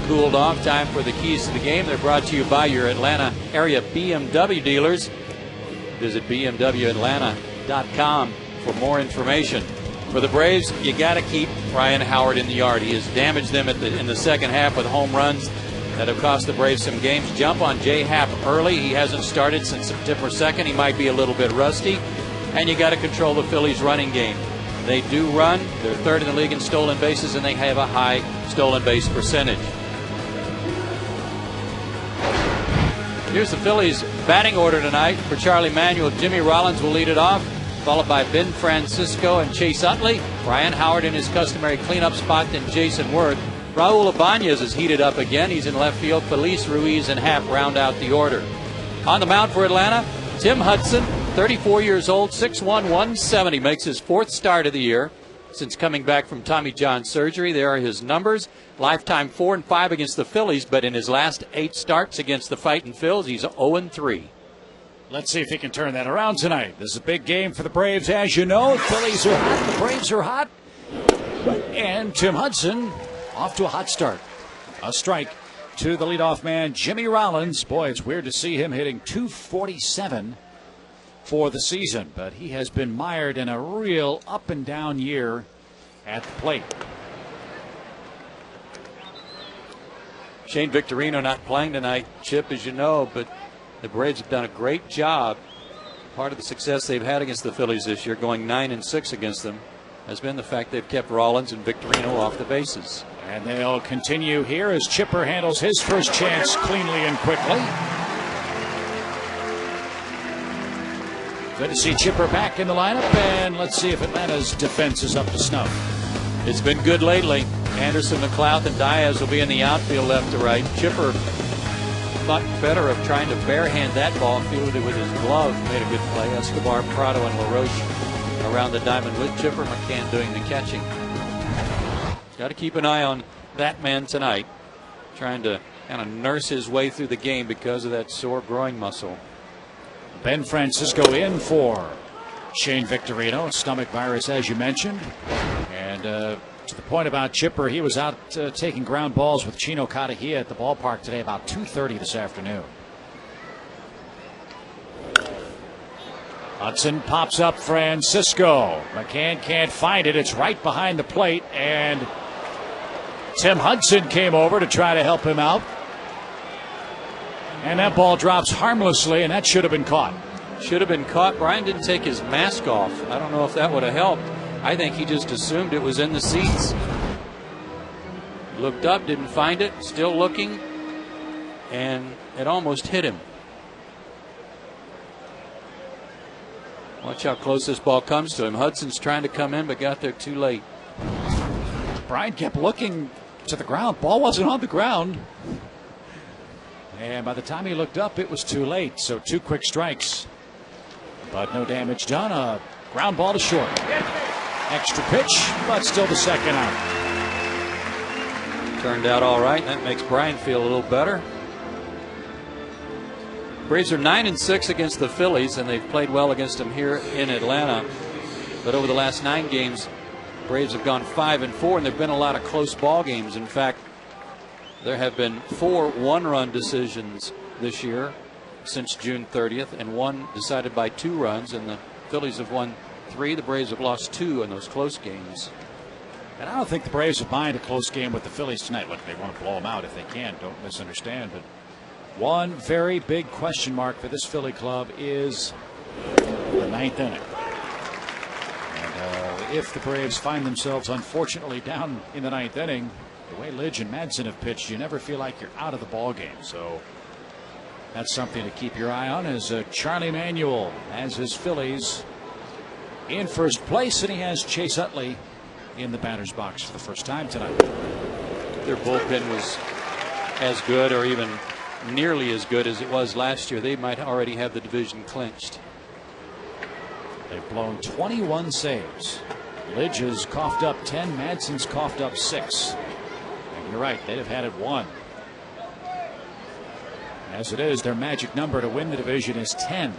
cooled off. Time for the keys to the game. They're brought to you by your Atlanta area BMW dealers. Visit bmwatlanta.com for more information. For the Braves, you got to keep Ryan Howard in the yard. He has damaged them in the second half with home runs that have cost the Braves some games. Jump on Jay Happ early. He hasn't started since September 2nd. He might be a little bit rusty. And you got to control the Phillies' running game. They do run. They're third in the league in stolen bases, and they have a high stolen base percentage. Here's the Phillies' batting order tonight. For Charlie Manuel, Jimmy Rollins will lead it off, followed by Ben Francisco and Chase Utley. Ryan Howard in his customary cleanup spot, then Jason Worth. Raul Ibanez is heated up again. He's in left field. Felice, Ruiz, and Happ round out the order. On the mound for Atlanta, Tim Hudson, 34 years old, 6'1", 170, makes his fourth start of the year since coming back from Tommy John surgery. There are his numbers. Lifetime 4-5 against the Phillies, but in his last 8 starts against the Fightin' Phils, he's 0-3. Let's see if he can turn that around tonight. This is a big game for the Braves, as you know. The Phillies are hot, the Braves are hot. And Tim Hudson off to a hot start. A strike to the leadoff man, Jimmy Rollins. Boy, it's weird to see him hitting .247 for the season, but he has been mired in a real up and down year at the plate. Shane Victorino not playing tonight, Chip, as you know, but the Braves have done a great job. Part of the success they've had against the Phillies this year, going 9-6 against them, has been the fact they've kept Rollins and Victorino off the bases. And they'll continue here as Chipper handles his first chance cleanly and quickly. Good to see Chipper back in the lineup, and let's see if Atlanta's defense is up to snuff. It's been good lately. Anderson, McLeod, and Diaz will be in the outfield left to right. Chipper thought better of trying to barehand that ball, fielded it with his glove, made a good play. Escobar, Prado, and LaRoche around the diamond with Chipper. McCann doing the catching. Got to keep an eye on that man tonight, trying to kind of nurse his way through the game because of that sore groin muscle. Ben Francisco in for Shane Victorino. Stomach virus, as you mentioned. And to the point about Chipper, he was out taking ground balls with Chino Catahia at the ballpark today about 2:30 this afternoon. Hudson pops up Francisco. McCann can't find it. It's right behind the plate, and Tim Hudson came over to try to help him out. And that ball drops harmlessly, and that should have been caught. Should have been caught. Brian didn't take his mask off. I don't know if that would have helped. I think he just assumed it was in the seats. Looked up, didn't find it, still looking, and it almost hit him. Watch how close this ball comes to him. Hudson's trying to come in, but got there too late. Brian kept looking to the ground. Ball wasn't on the ground. And by the time he looked up, it was too late. So 2 quick strikes. But no damage done. A ground ball to short. Extra pitch, but still the second out. Turned out all right. That makes Brian feel a little better. Braves are 9-6 against the Phillies, and they've played well against them here in Atlanta. But over the last 9 games, Braves have gone 5-4, and there have been a lot of close ball games. In fact, there have been 4 one-run decisions this year since June 30th, and 1 decided by 2 runs. And the Phillies have won 3. The Braves have lost 2 in those close games. And I don't think the Braves would mind a close game with the Phillies tonight. Look, they want to blow them out if they can. Don't misunderstand. But one very big question mark for this Philly club is the 9th inning. And if the Braves find themselves unfortunately down in the 9th inning, the way Lidge and Madsen have pitched, you never feel like you're out of the ball game. So that's something to keep your eye on, as Charlie Manuel has his Phillies in first place, and he has Chase Utley in the batter's box for the first time tonight. Their bullpen was as good or even nearly as good as it was last year. They might already have the division clinched. They've blown 21 saves. Lidge has coughed up 10. Madsen's coughed up 6. And you're right, they'd have had it 1. As it is, their magic number to win the division is 10.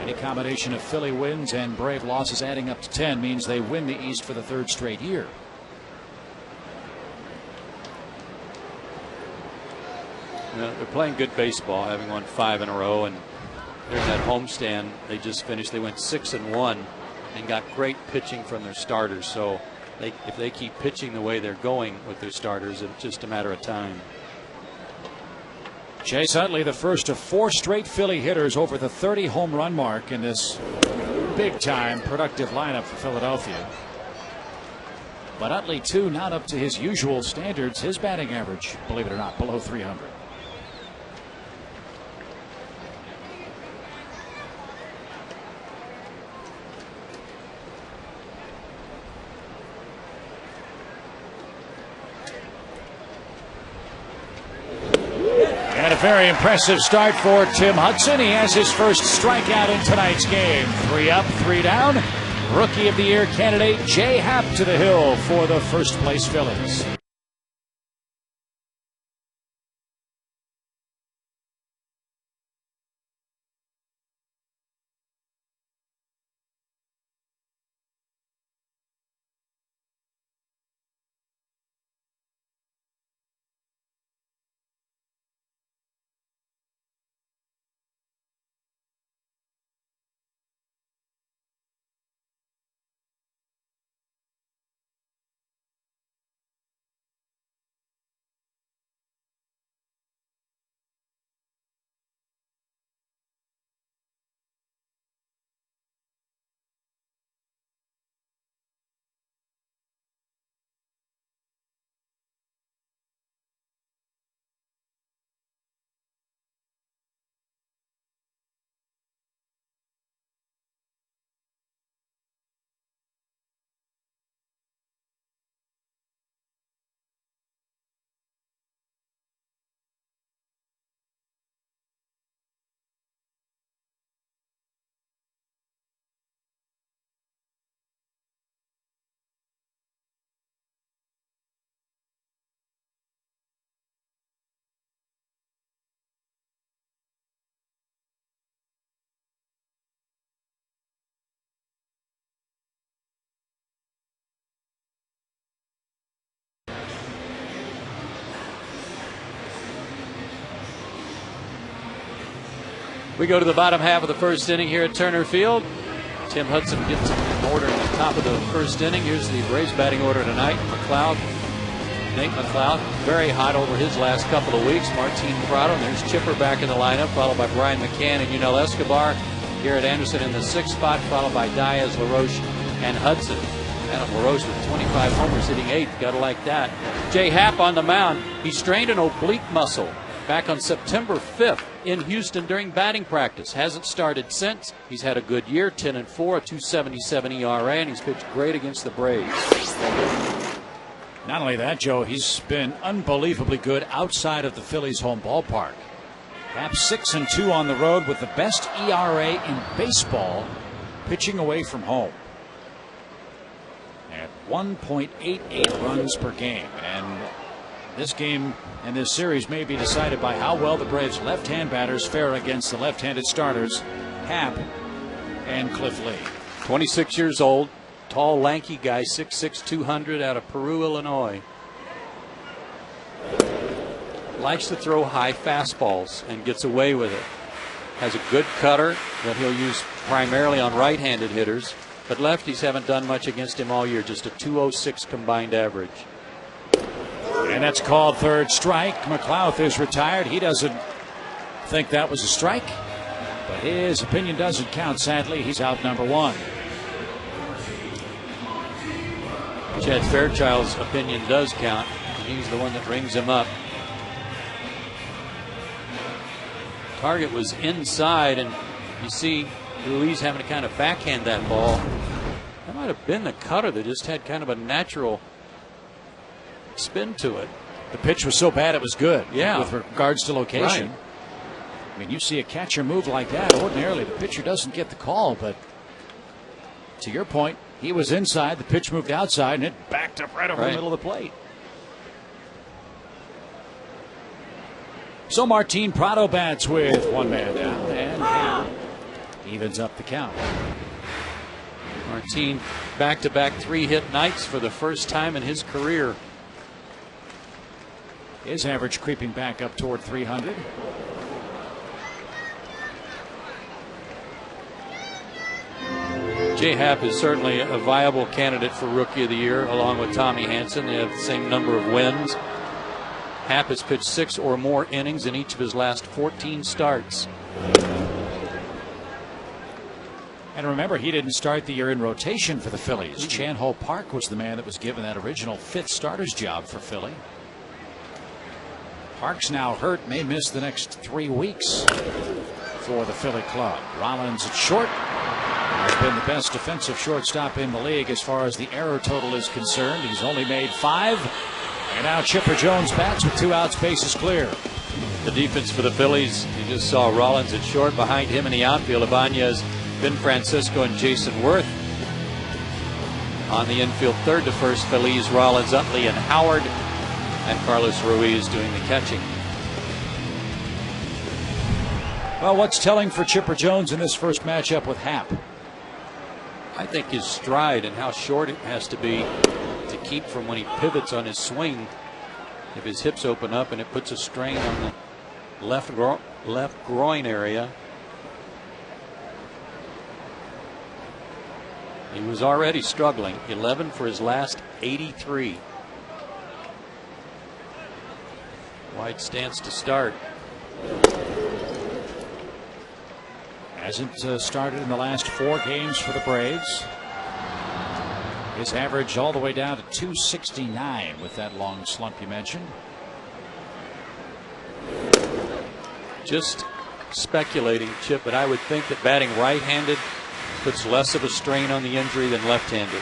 Any combination of Philly wins and Brave losses adding up to 10 means they win the East for the 3rd straight year. They're playing good baseball, having won 5 in a row, and there's that homestand they just finished. They went 6-1 and got great pitching from their starters. So if they keep pitching the way they're going with their starters, it's just a matter of time. Chase Utley, the first of 4 straight Philly hitters over the 30 home run mark in this big time productive lineup for Philadelphia. But Utley, too, not up to his usual standards. His batting average, believe it or not, below 300. And a very impressive start for Tim Hudson. He has his first strikeout in tonight's game. 3 up, 3 down. Rookie of the Year candidate Jay Happ to the hill for the first place Phillies. We go to the bottom half of the first inning here at Turner Field. Tim Hudson gets in order in the top of the first inning. Here's the Braves batting order tonight. Nate McLeod, very hot over his last couple of weeks. Martin Prado, and there's Chipper back in the lineup, followed by Brian McCann and Yunel Escobar. Garrett Anderson in the 6th spot, followed by Diaz, LaRoche, and Hudson. Adam LaRoche with 25 homers, hitting 8th. Gotta like that. Jay Happ on the mound. He strained an oblique muscle back on September 5th in Houston during batting practice. Hasn't started since. He's had a good year, 10-4, a 2.77 ERA, and he's pitched great against the Braves. Not only that, Joe, he's been unbelievably good outside of the Phillies' home ballpark. Happ 6-2 on the road with the best ERA in baseball, pitching away from home at 1.88 runs per game. And this game and this series may be decided by how well the Braves' left-hand batters fare against the left-handed starters, Happ and Cliff Lee. 26 years old, tall, lanky guy, 6'6", 200, out of Peru, Illinois. Likes to throw high fastballs and gets away with it. Has a good cutter that he'll use primarily on right-handed hitters, but lefties haven't done much against him all year, just a 2.06 combined average. And that's called third strike. McLeod is retired. He doesn't think that was a strike, but his opinion doesn't count, sadly. He's out number 1. Chad Fairchild's opinion does count. He's the one that rings him up. Target was inside, and you see Ruiz having to kind of backhand that ball. That might have been the cutter that just had kind of a natural spin to it. The pitch was so bad it was good. Yeah. With regards to location. Right. I mean, you see a catcher move like that, ordinarily the pitcher doesn't get the call, but to your point, he was inside, the pitch moved outside, and it backed up right over the middle of the plate. So Martin Prado bats with 1 man down, and evens up the count. Martin back-to-back 3-hit nights for the first time in his career. His average creeping back up toward 300. Jay Happ is certainly a viable candidate for Rookie of the Year, along with Tommy Hanson. They have the same number of wins. Happ has pitched 6 or more innings in each of his last 14 starts. And remember, he didn't start the year in rotation for the Phillies. Chan Ho Park was the man that was given that original 5th starter's job for Philly. Park's now hurt, may miss the next 3 weeks for the Philly club. Rollins at short. Has been the best defensive shortstop in the league as far as the error total is concerned. He's only made 5. And now Chipper Jones bats with 2 outs, bases clear. The defense for the Phillies, you just saw Rollins at short. Behind him in the outfield, Ibanez, Ben Francisco, and Jason Worth. On the infield, third to first, Phillies, Rollins, Utley, and Howard. And Carlos Ruiz doing the catching. Well, what's telling for Chipper Jones in this first matchup with Happ? I think his stride and how short it has to be to keep from when he pivots on his swing. If his hips open up and it puts a strain on the left groin area. He was already struggling. 11 for his last 83. Wide stance to start. Hasn't started in the last 4 games for the Braves. His average all the way down to 269 with that long slump you mentioned. Just speculating, Chip, but I would think that batting right-handed puts less of a strain on the injury than left-handed.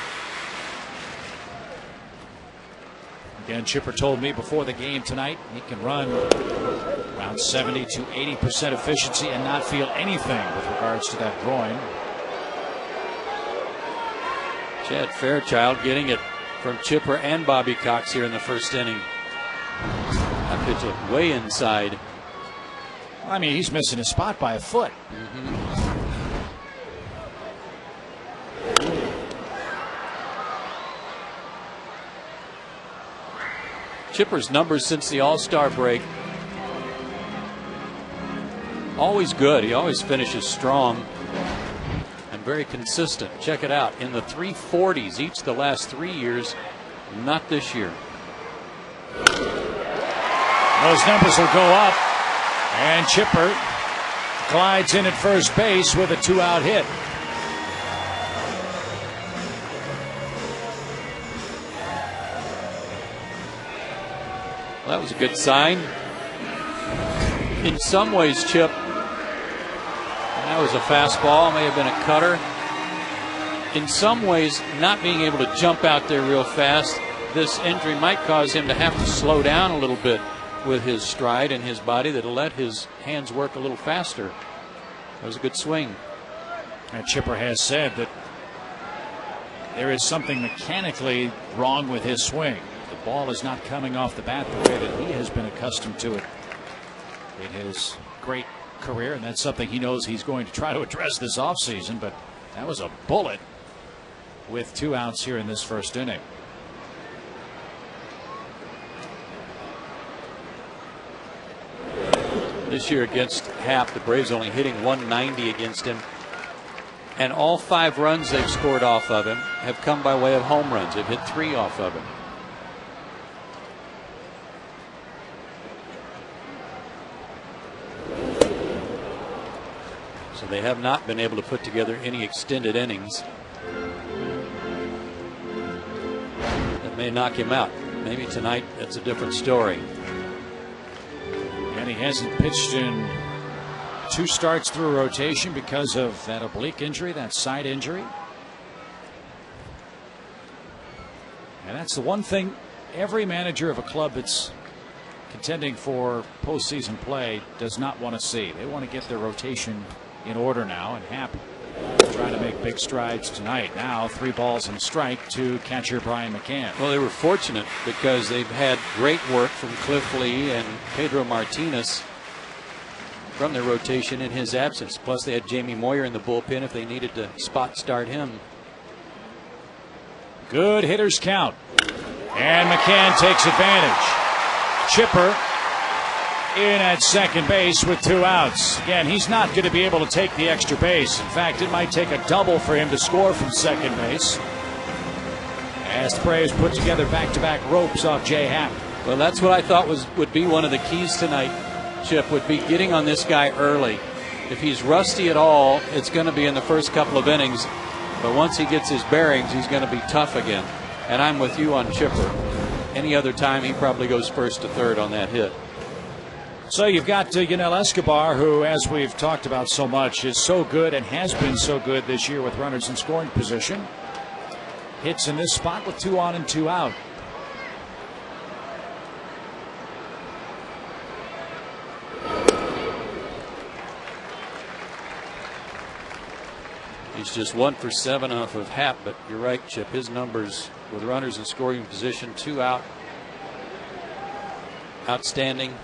Again, Chipper told me before the game tonight he can run around 70 to 80% efficiency and not feel anything with regards to that groin. Chad Fairchild getting it from Chipper and Bobby Cox here in the first inning. That pitch looked way inside. I mean, he's missing his spot by a foot. Chipper's numbers since the All-Star break, always good. He always finishes strong and very consistent. Check it out, in the 340s each the last 3 years, not this year. Those numbers will go up, and Chipper glides in at first base with a 2-out hit. That was a good sign. In some ways, Chip, that was a fastball, may have been a cutter. In some ways, not being able to jump out there real fast, this injury might cause him to have to slow down a little bit with his stride and his body. That'll let his hands work a little faster. That was a good swing. And Chipper has said that there is something mechanically wrong with his swing. The ball is not coming off the bat the way that he has been accustomed to it in his great career, and that's something he knows he's going to try to address this offseason. But that was a bullet with 2 outs here in this first inning. This year against Happ, the Braves only hitting 190 against him, and all 5 runs they've scored off of him have come by way of home runs. They've hit 3 off of him. So they have not been able to put together any extended innings that may knock him out. Maybe tonight that's a different story. And he hasn't pitched in 2 starts through rotation because of that oblique injury, that side injury. And that's the one thing every manager of a club that's contending for postseason play does not want to see. They want to get their rotation in order now, and Happ trying to make big strides tonight. Now 3 balls and a strike to catcher Brian McCann. Well, they were fortunate because they've had great work from Cliff Lee and Pedro Martinez from their rotation in his absence. Plus they had Jamie Moyer in the bullpen if they needed to spot start him. Good hitters count, and McCann takes advantage. Chipper in at second base with 2 outs. Again, he's not going to be able to take the extra base. In fact, it might take a double for him to score from second base, as the Braves put together back-to-back ropes off Jay Happ. Well, that's what I thought would be one of the keys tonight, Chip, would be getting on this guy early. If he's rusty at all, it's going to be in the first couple of innings. But once he gets his bearings, he's going to be tough again. And I'm with you on Chipper. Any other time, he probably goes first to third on that hit. So you've got Yunel Escobar, who, as we've talked about so much, is so good and has been so good this year with runners in scoring position. Hits in this spot with 2 on and 2 out. He's just 1 for 7 off of Happ, but you're right, Chip. His numbers with runners in scoring position, 2 out, outstanding,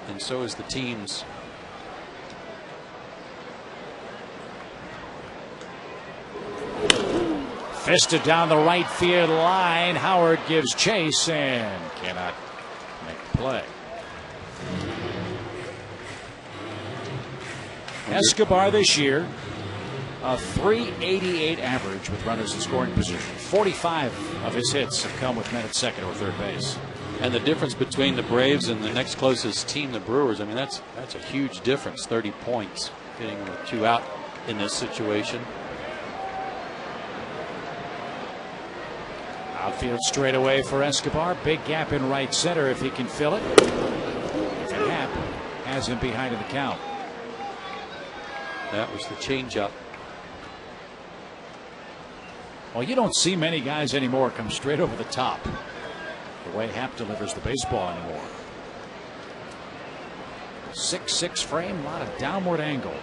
and so is the team's. Fisted down the right field line. Howard gives chase and cannot make the play. Escobar this year, a .388 average with runners in scoring position. 45 of his hits have come with men at second or third base. And the difference between the Braves and the next closest team, the Brewers, I mean, that's a huge difference. 30 points getting with 2 out in this situation. Outfield straight away for Escobar. Big gap in right center if he can fill it. And Happ has him behind in the count. That was the changeup. Well, you don't see many guys anymore come straight over the top the way Happ delivers the baseball anymore. 6'6" frame, a lot of downward angle.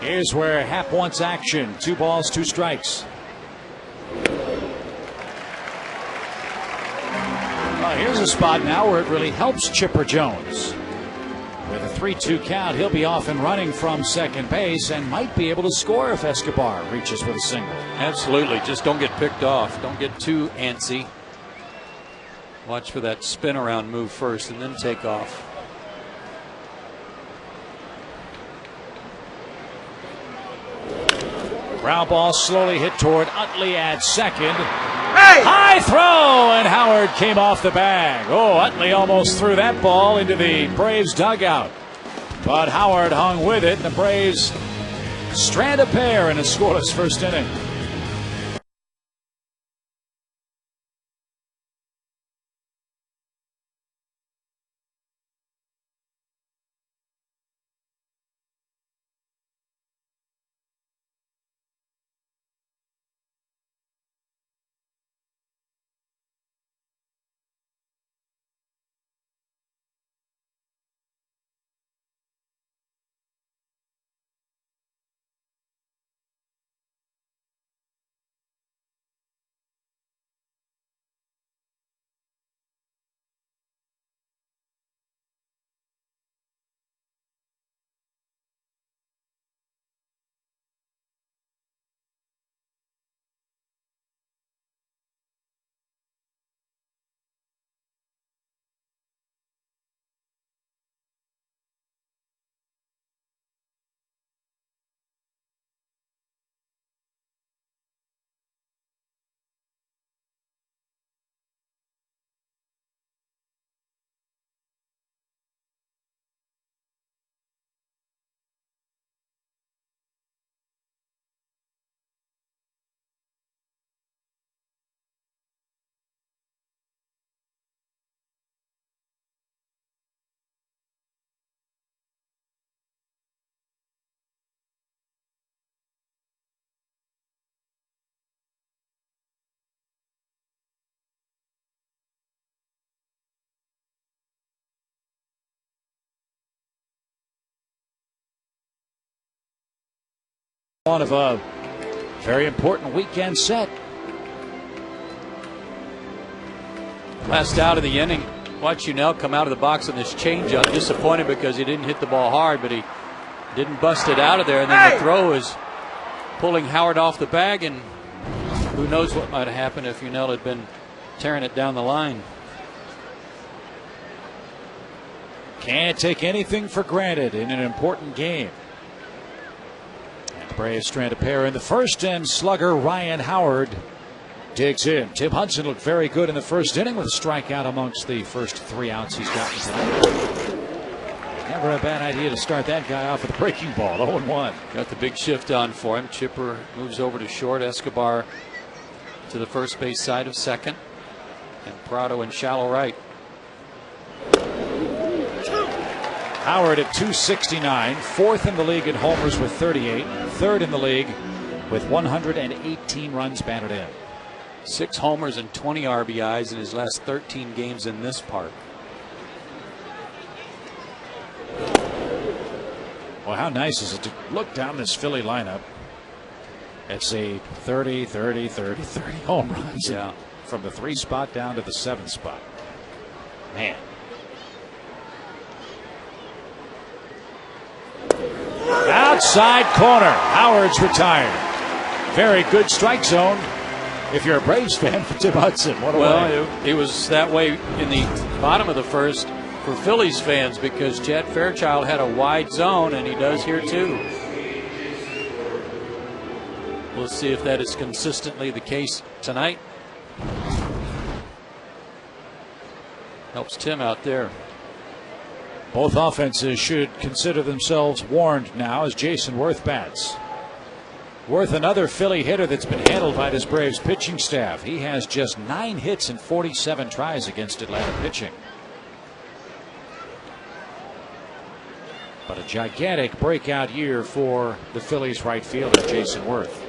Here's where Happ wants action. 2 balls, 2 strikes. Well, here's a spot now where it really helps Chipper Jones. With a 3-2 count, he'll be off and running from second base and might be able to score if Escobar reaches with a single. Absolutely. Just don't get picked off. Don't get too antsy. Watch for that spin around move first and then take off. Ground ball slowly hit toward Utley at second. Hey! High throw, and Howard came off the bag. Oh, Utley almost threw that ball into the Braves dugout. But Howard hung with it, and the Braves strand a pair in a scoreless first inning. One of a Very important weekend set. Last out of the inning. Watch Unell come out of the box on this changeup. Disappointed because he didn't hit the ball hard, but he didn't bust it out of there. And then the throw is pulling Howard off the bag, and who knows what might have happened if Unell had been tearing it down the line. Can't take anything for granted in an important game. And the Braves strand a pair in the first, and slugger Ryan Howard digs in. Tim Hudson looked very good in the first inning with a strikeout amongst the first 3 outs he's gotten tonight. Never a bad idea to start that guy off with a breaking ball. 0-1. Got the big shift on for him. Chipper moves over to short. Escobar to the first base side of second. And Prado in shallow right. Howard at 269, 4th in the league in homers with 38, 3rd in the league with 118 runs batted in. 6 homers and 20 RBIs in his last 13 games in this park. Well, how nice is it to look down this Philly lineup and see 30 home runs. Yeah. From the 3 spot down to the 7 spot. Man. Outside corner. Howard's retired. Very good strike zone if you're a Braves fan for Tim Hudson. What a way. It was that way in the bottom of the first for Phillies fans because Chad Fairchild had a wide zone, and he does here too. We'll see if that is consistently the case tonight. Helps Tim out there. Both offenses should consider themselves warned now as Jason Worth bats. Worth, another Philly hitter that's been handled by this Braves pitching staff. He has just 9 hits and 47 tries against Atlanta pitching. But a gigantic breakout year for the Phillies right fielder, Jason Worth.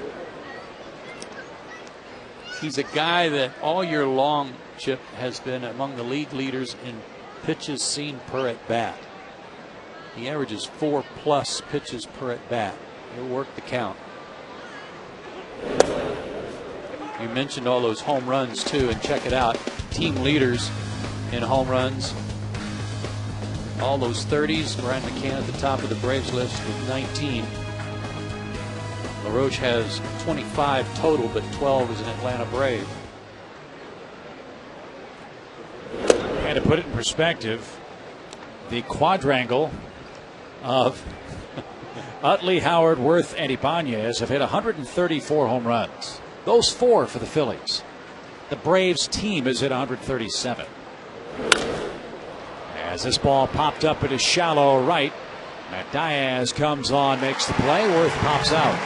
He's a guy that all year long, Chip, has been among the league leaders in pitches seen per at bat. He averages 4+ pitches per at bat. He'll work the count. You mentioned all those home runs too, and check it out. Team leaders in home runs. All those 30s. Brian McCann at the top of the Braves list with 19. LaRoche has 25 total, but 12 is an Atlanta Brave. And to put it in perspective, the quadrangle of Utley, Howard, Worth, and Ibanez have hit 134 home runs. Those 4 for the Phillies. The Braves team is at 137. As this ball popped up, it is shallow right. Matt Diaz comes on, makes the play. Worth pops out.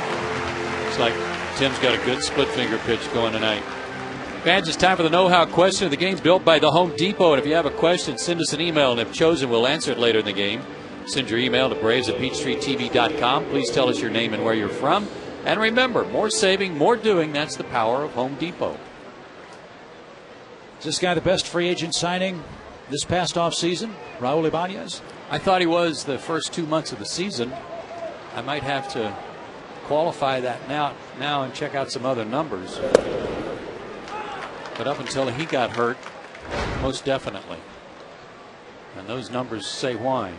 Looks like Tim's got a good split finger pitch going tonight. Fans, it's time for the know-how question of the game's built by the Home Depot. And if you have a question, send us an email, and if chosen, we'll answer it later in the game. Send your email to braves@peachtreetv.com. Please tell us your name and where you're from. And remember, more saving, more doing. That's the power of Home Depot. Is this guy the best free agent signing this past offseason, Raul Ibanez? I thought he was the first 2 months of the season. I might have to qualify that now and check out some other numbers. But up until he got hurt, most definitely. And those numbers say why.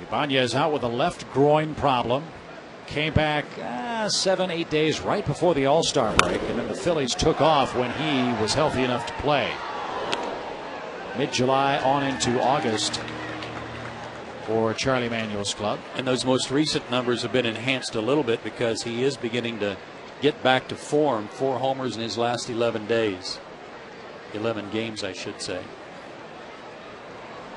Ibanez out with a left groin problem. Came back 7-8 days right before the All-Star break, and then the Phillies took off when he was healthy enough to play. Mid-July on into August for Charlie Manuel's club. And those most recent numbers have been enhanced a little bit because he is beginning to get back to form. 4 homers in his last 11 days. 11 games, I should say.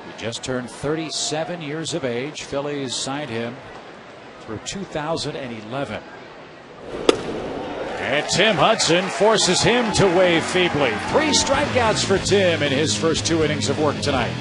He just turned 37 years of age. Phillies signed him through 2011. And Tim Hudson forces him to wave feebly. 3 strikeouts for Tim in his first 2 innings of work tonight.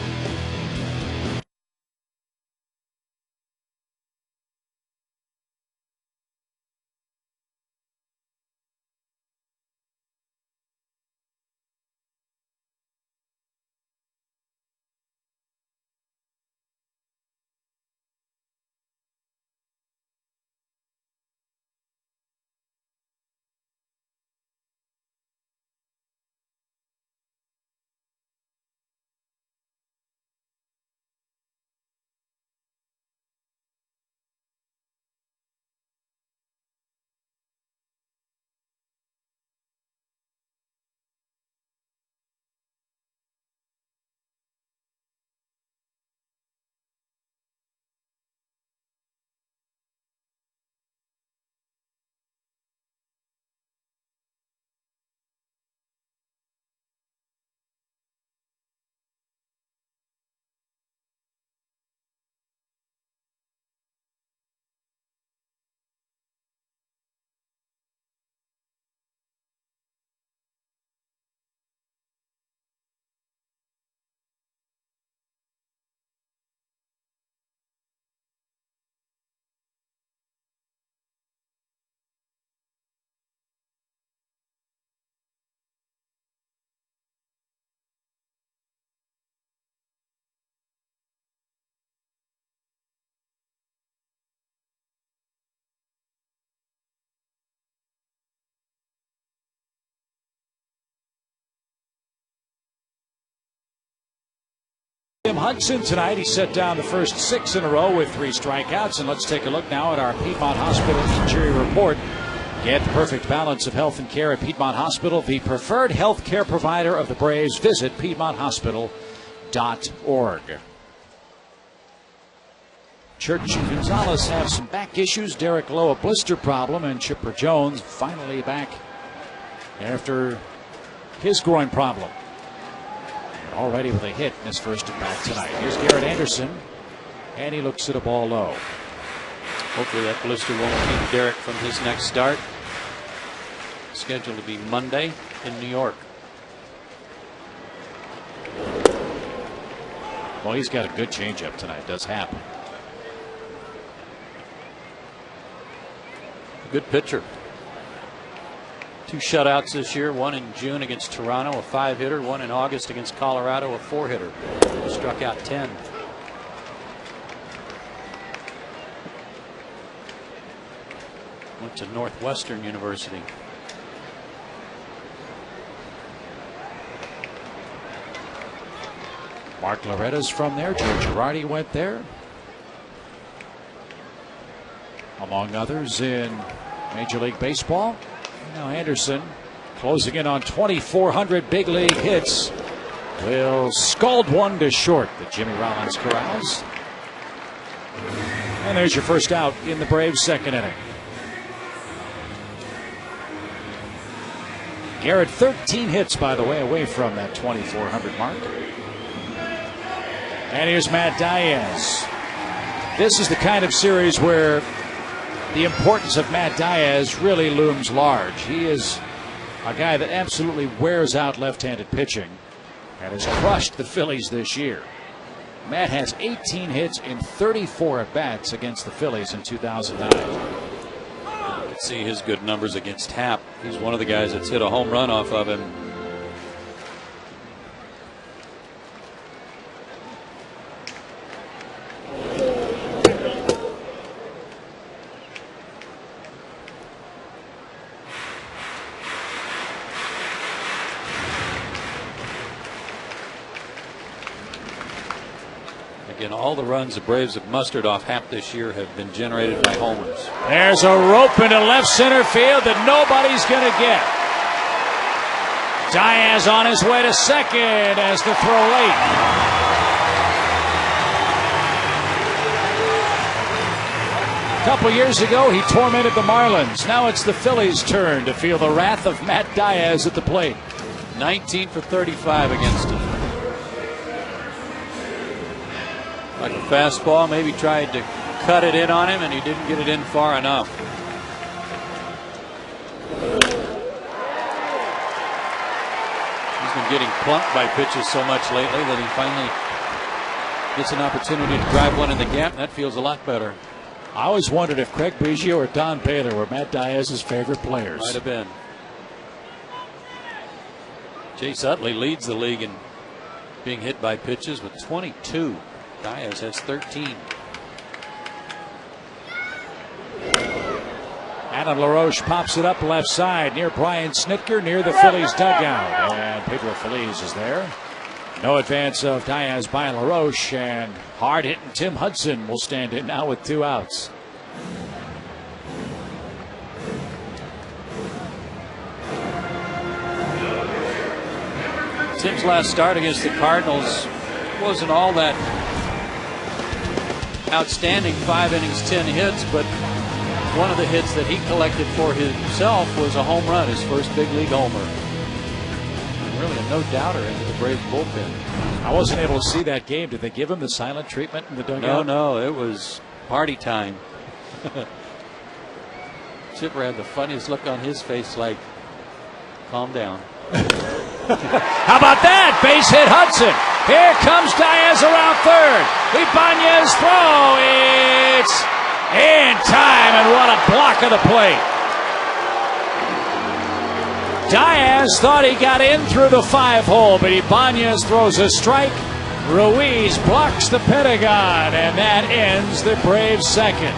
Tim Hudson tonight. He set down the first 6 in a row with 3 strikeouts. And let's take a look now at our Piedmont Hospital injury report. Get the perfect balance of health and care at Piedmont Hospital, the preferred health care provider of the Braves. Visit PiedmontHospital.org. Church and Gonzalez have some back issues. Derek Lowe, a blister problem, and Chipper Jones finally back after his groin problem. Already with a hit in his first at bat tonight. Here's Garrett Anderson, and he looks at a ball low. Hopefully that blister won't keep Derek from his next start. Scheduled to be Monday in New York. Well, he's got a good changeup tonight. Does happen. A good pitcher. 2 shutouts this year, one in June against Toronto, a 5-hitter, one in August against Colorado, a 4-hitter. Struck out 10. Went to Northwestern University. Mark Loretta's from there. Joe Girardi went there, among others in Major League Baseball. Now Anderson, closing in on 2,400 big league hits, will scald one to short that Jimmy Rollins corrals. And there's your first out in the Braves' second inning. Garrett, 13 hits, by the way, away from that 2,400 mark. And here's Matt Diaz. This is the kind of series where the importance of Matt Diaz really looms large. He is a guy that absolutely wears out left-handed pitching and has crushed the Phillies this year. Matt has 18 hits in 34 at-bats against the Phillies in 2009. You can see his good numbers against Happ. He's one of the guys that's hit a home run off of him. Again, all the runs the Braves have mustered off Happ this year have been generated by homers. There's a rope into left center field that nobody's going to get. Diaz on his way to second as the throw late. A couple years ago, he tormented the Marlins. Now it's the Phillies' turn to feel the wrath of Matt Diaz at the plate. 19 for 35 against him. Like a fastball, maybe tried to cut it in on him, and he didn't get it in far enough. He's been getting plunked by pitches so much lately that he finally gets an opportunity to drive one in the gap, and that feels a lot better. I always wondered if Craig Biggio or Don Baylor were Matt Diaz's favorite players. Might have been. Chase Utley leads the league in being hit by pitches with 22. Diaz has 13. Adam LaRoche pops it up left side near Brian Snitker, near the Phillies dugout. And Pedro Feliz is there. No advance of Diaz by LaRoche, and hard-hitting Tim Hudson will stand in now with 2 outs. Tim's last start against the Cardinals wasn't all that outstanding. 5 innings, 10 hits, but one of the hits that he collected for himself was a home run, his first big league homer. Really a no-doubter into the Braves bullpen. I wasn't able to see that game. Did they give him the silent treatment in the dugout? No, it was party time. Chipper had the funniest look on his face, like, calm down. How about that? Base hit Hudson. Here comes Diaz around third. Ibanez throw. It's in time, and what a block of the plate. Diaz thought he got in through the 5-hole, but Ibanez throws a strike. Ruiz blocks the Pentagon, and that ends the Braves' second.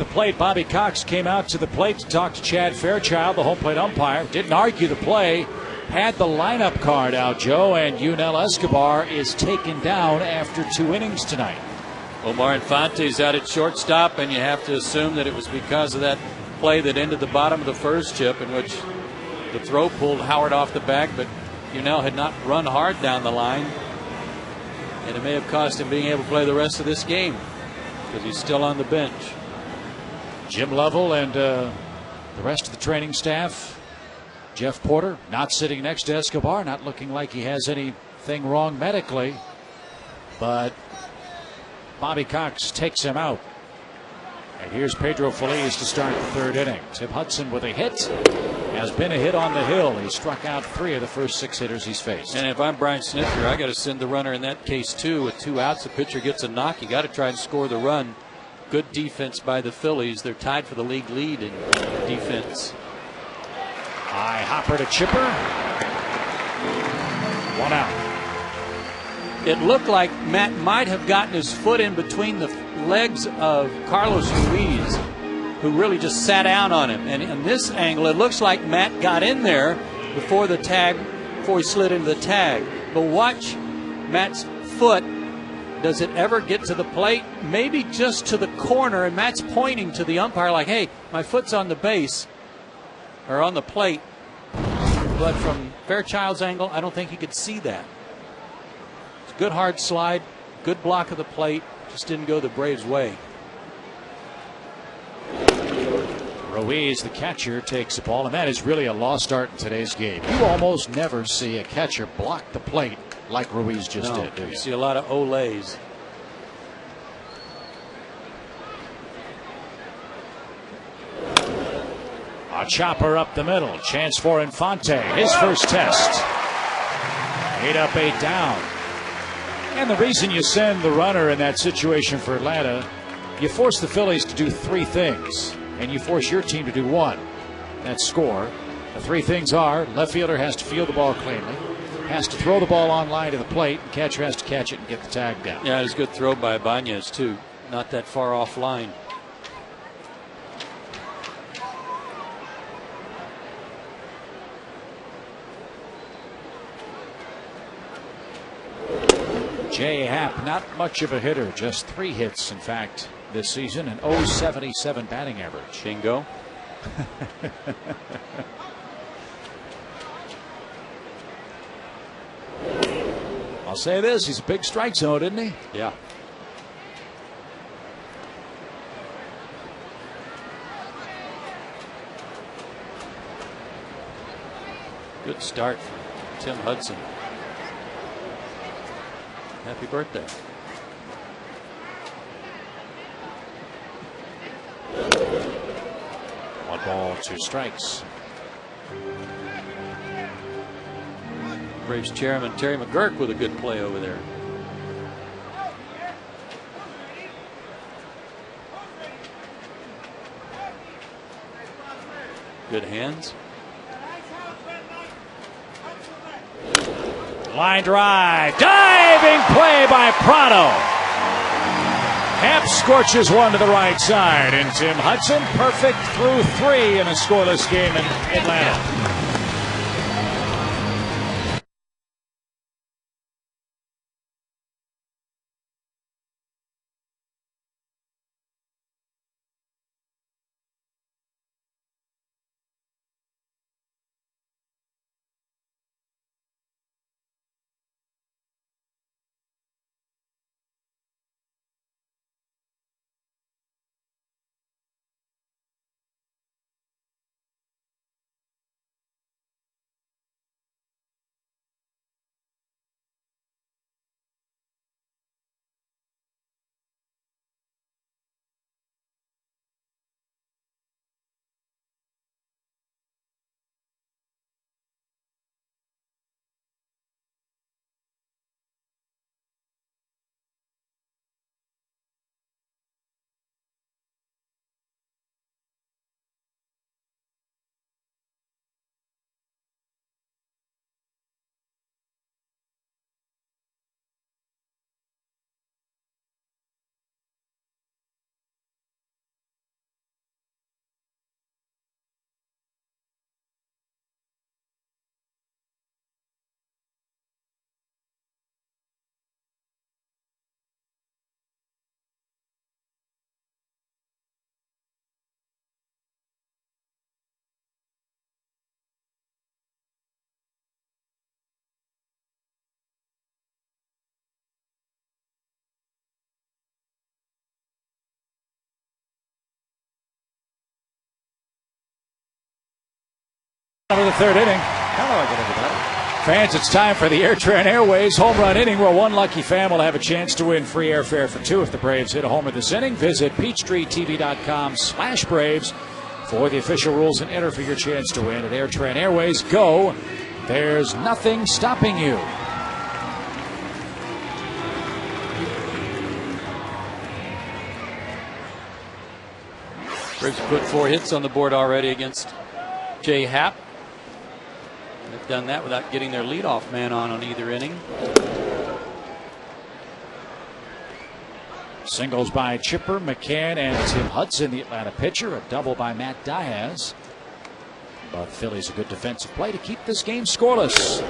the plate. Bobby Cox came out to the plate to talk to Chad Fairchild, the home plate umpire. Didn't argue the play. Had the lineup card out, Joe, and Yunel Escobar is taken down after 2 innings tonight. Omar Infante's out at shortstop, and you have to assume that it was because of that play that ended the bottom of the first chip, in which the throw pulled Howard off the bag, but Yunel had not run hard down the line, and it may have cost him being able to play the rest of this game because he's still on the bench. Jim Lovell and the rest of the training staff, Jeff Porter not sitting next to Escobar, not looking like he has anything wrong medically, but Bobby Cox takes him out. And here's Pedro Feliz to start the 3rd inning. Tim Hudson with a hit. Has been a hit on the hill. He struck out 3 of the first 6 hitters he's faced. And if I'm Brian Snitker, I got to send the runner in that case too. With 2 outs, the pitcher gets a knock. You got to try and score the run. Good defense by the Phillies. They're tied for the league lead in defense. High hopper to Chipper. 1 out. It looked like Matt might have gotten his foot in between the legs of Carlos Ruiz, who really just sat down on him. And in this angle, it looks like Matt got in there before he slid into the tag. But watch Matt's foot. Does it ever get to the plate? Maybe just to the corner, and Matt's pointing to the umpire like, hey, my foot's on the base, or on the plate. But from Fairchild's angle, I don't think he could see that. It's a good hard slide, good block of the plate, just didn't go the Braves' way. Ruiz, the catcher, takes the ball, and that is really a lost art in today's game. You almost never see a catcher block the plate like Ruiz just did, do you? You see a lot of olays. A chopper up the middle. Chance for Infante. His first test. 8 up, 8 down. And the reason you send the runner in that situation for Atlanta, you force the Phillies to do 3 things, and you force your team to do 1. That's score. The 3 things are: left fielder has to field the ball cleanly, has to throw the ball on line to the plate, and catcher has to catch it and get the tag down. Yeah, it was a good throw by Ibanez, too. Not that far off line. Jay Happ, not much of a hitter, just 3 hits, in fact, this season, and .077 batting average. Bingo. I'll say this, he's a big strike zone, isn't he? Yeah. Good start for Tim Hudson. Happy birthday. One ball, 2 strikes. Braves chairman Terry McGurk with a good play over there. Good hands. Line drive. Diving play by Prado. Happ scorches one to the right side, and Tim Hudson perfect through 3 in a scoreless game in Atlanta. Of the third inning. Hello again, everybody. Fans, it's time for the Airtran Airways home run inning, where one lucky fan will have a chance to win free airfare for two if the Braves hit a homer this inning. Visit PeachTreeTV.com/Braves for the official rules and enter for your chance to win at Airtran Airways. Go. There's nothing stopping you. Braves put 4 hits on the board already against Jay Happ. They've done that without getting their leadoff man on either inning. Singles by Chipper, McCann, and Tim Hudson, the Atlanta pitcher. A double by Matt Diaz. But Phillies a good defensive play to keep this game scoreless,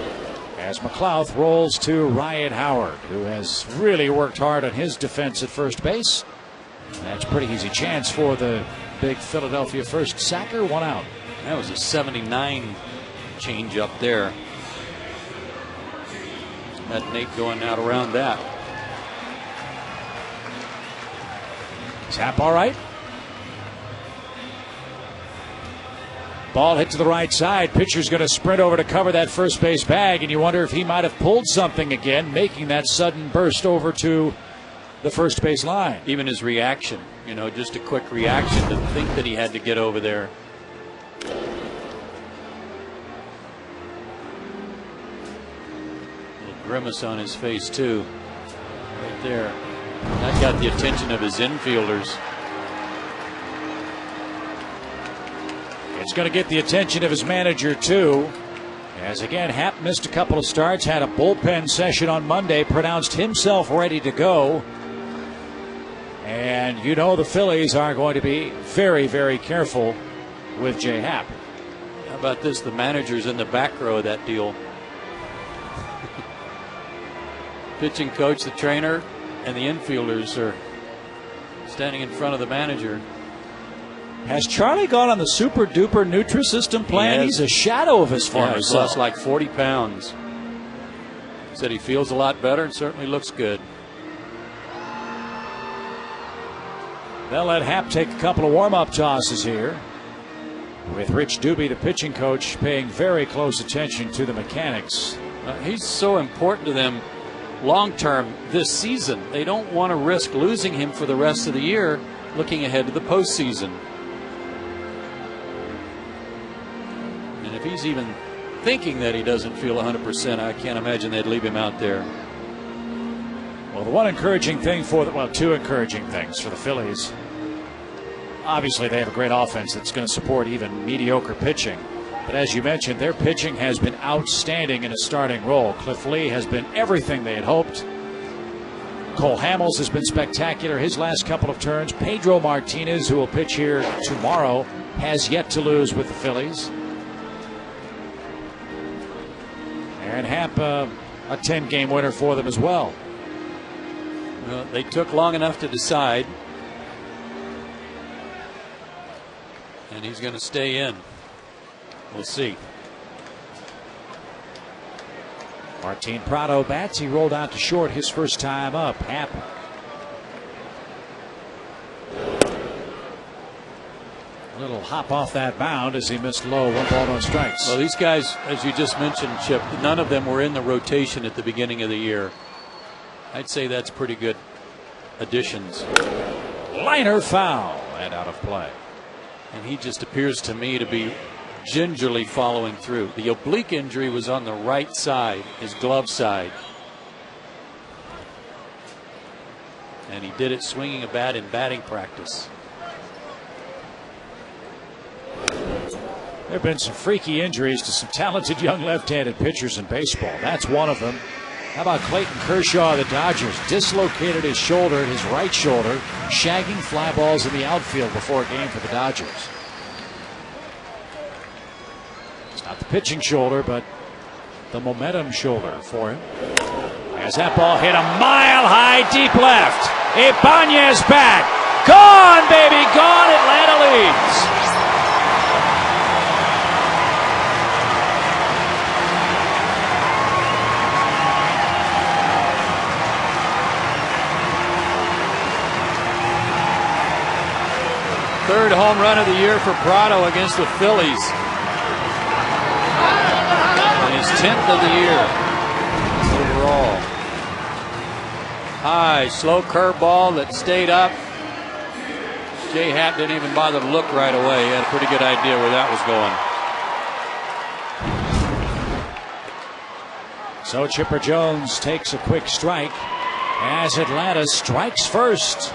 as McLeod rolls to Ryan Howard, who has really worked hard on his defense at first base. That's a pretty easy chance for the big Philadelphia first sacker. 1 out. That was a 79 change up there. That Nate going out around that. Is Happ all right? Ball hit to the right side. Pitcher's going to sprint over to cover that first base bag, and you wonder if he might have pulled something again, making that sudden burst over to the first base line. Even his reaction, just a quick reaction to think that he had to get over there. Grimace on his face too, right there. That got the attention of his infielders. It's going to get the attention of his manager too, as again Happ missed a couple of starts, had a bullpen session on Monday, pronounced himself ready to go. And the Phillies are going to be very, very careful with Jay Happ. How about this? The manager's in the back row of that deal. Pitching coach, the trainer, and the infielders are standing in front of the manager. Has Charlie gone on the super duper Nutrisystem plan? He's a shadow of his former self. He's lost like 40 pounds. Said he feels a lot better and certainly looks good. They'll let Happ take a couple of warm-up tosses here, with Rich Doobie, the pitching coach, paying very close attention to the mechanics. He's so important to them long-term this season. They don't want to risk losing him for the rest of the year, looking ahead to the postseason. And if he's even thinking that he doesn't feel 100%, I can't imagine they'd leave him out there. Well, the one encouraging thing two encouraging things for the Phillies. Obviously, they have a great offense that's going to support even mediocre pitching. But as you mentioned, their pitching has been outstanding in a starting role. Cliff Lee has been everything they had hoped. Cole Hamels has been spectacular his last couple of turns. Pedro Martinez, who will pitch here tomorrow, has yet to lose with the Phillies. And Happ, a 10-game winner for them as well. Well, they took long enough to decide. And he's going to stay in. We'll see. Martin Prado bats. He rolled out to short his first time up. Happ. A little hop off that mound as he missed low. 1 ball, no strikes. Well, these guys, as you just mentioned, Chip, none of them were in the rotation at the beginning of the year. I'd say that's pretty good additions. Liner foul and out of play. And he just appears to me to be gingerly following through. The oblique injury was on the right side, his glove side. And he did it swinging a bat in batting practice. There have been some freaky injuries to some talented young left-handed pitchers in baseball. That's one of them. How about Clayton Kershaw of the Dodgers? Dislocated his shoulder, his right shoulder, shagging fly balls in the outfield before a game for the Dodgers. It's not the pitching shoulder, but the momentum shoulder for him. As that ball hit a mile high deep left. Ibanez back. Gone, baby, gone. Atlanta leads. Third home run of the year for Prado against the Phillies. his 10th of the year overall. High, slow curveball that stayed up. Jay Happ didn't even bother to look right away. He had a pretty good idea where that was going. So Chipper Jones takes a quick strike as Atlanta strikes first.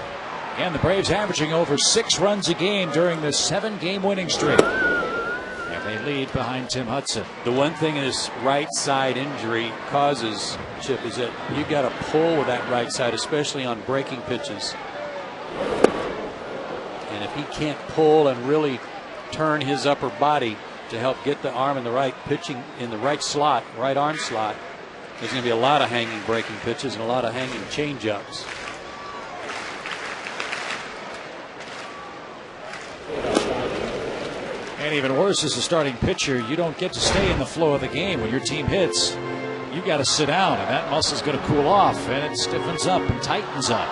Again, the Braves averaging over 6 runs a game during the 7-game winning streak. And they lead behind Tim Hudson. The one thing this right side injury causes, Chip, is that you got to pull with that right side, especially on breaking pitches. And if he can't pull and really turn his upper body to help get the arm in the right pitching in the right slot, right arm slot, there's going to be a lot of hanging breaking pitches and a lot of hanging change-ups. And even worse, as a starting pitcher, you don't get to stay in the flow of the game. When your team hits, you got to sit down, and that muscle's going to cool off, and it stiffens up and tightens up.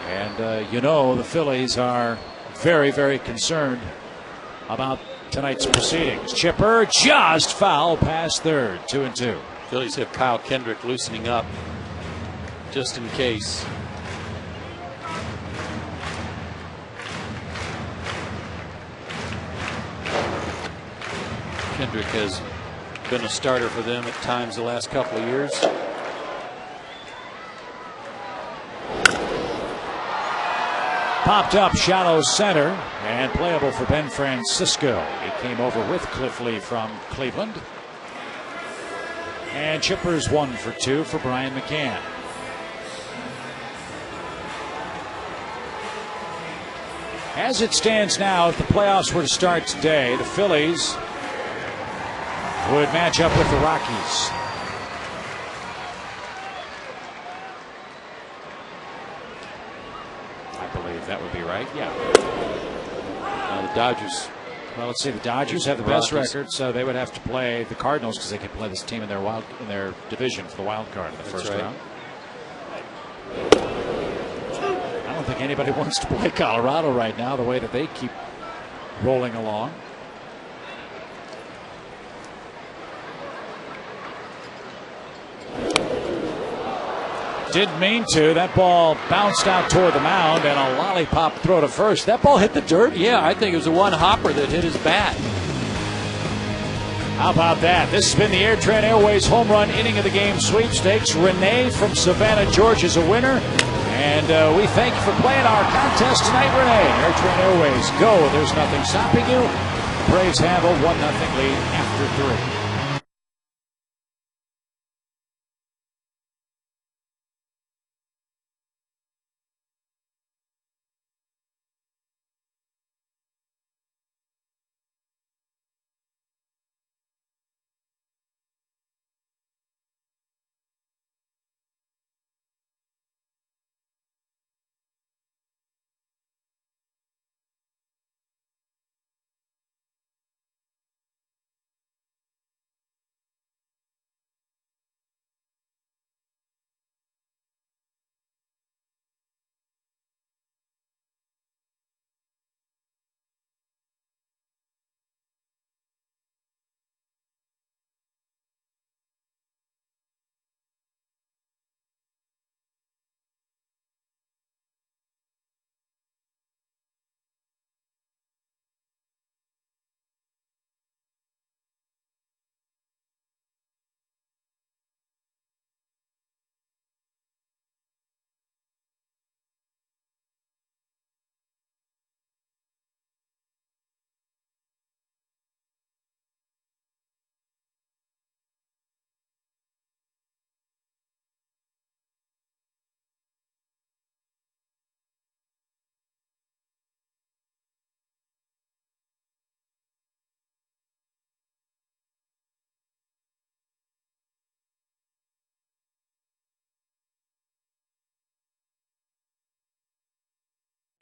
And the Phillies are very, very concerned about tonight's proceedings. Chipper just foul past third, 2-2. Phillies have Kyle Kendrick loosening up just in case. Kendrick has been a starter for them at times the last couple of years. Popped up shallow center and playable for Ben Francisco. He came over with Cliff Lee from Cleveland. And Chipper's 1 for 2 for Brian McCann. As it stands now, if the playoffs were to start today, the Phillies would match up with the Rockies. I believe that would be right. Yeah. The Dodgers. Well, let's see. The Dodgers have the best record, so they would have to play the Cardinals because they can play this team in their division for the wild card in the first round. I don't think anybody wants to play Colorado right now, the way that they keep rolling along. Didn't mean to. That ball bounced out toward the mound and a lollipop throw to first. That ball hit the dirt. Yeah, I think it was the one hopper that hit his bat. How about that? This has been the Airtran Airways home run inning of the game sweepstakes. Renee from Savannah, Georgia is a winner. And we thank you for playing our contest tonight, Renee. Airtran Airways, go. There's nothing stopping you. Braves have a 1-0 lead after 3.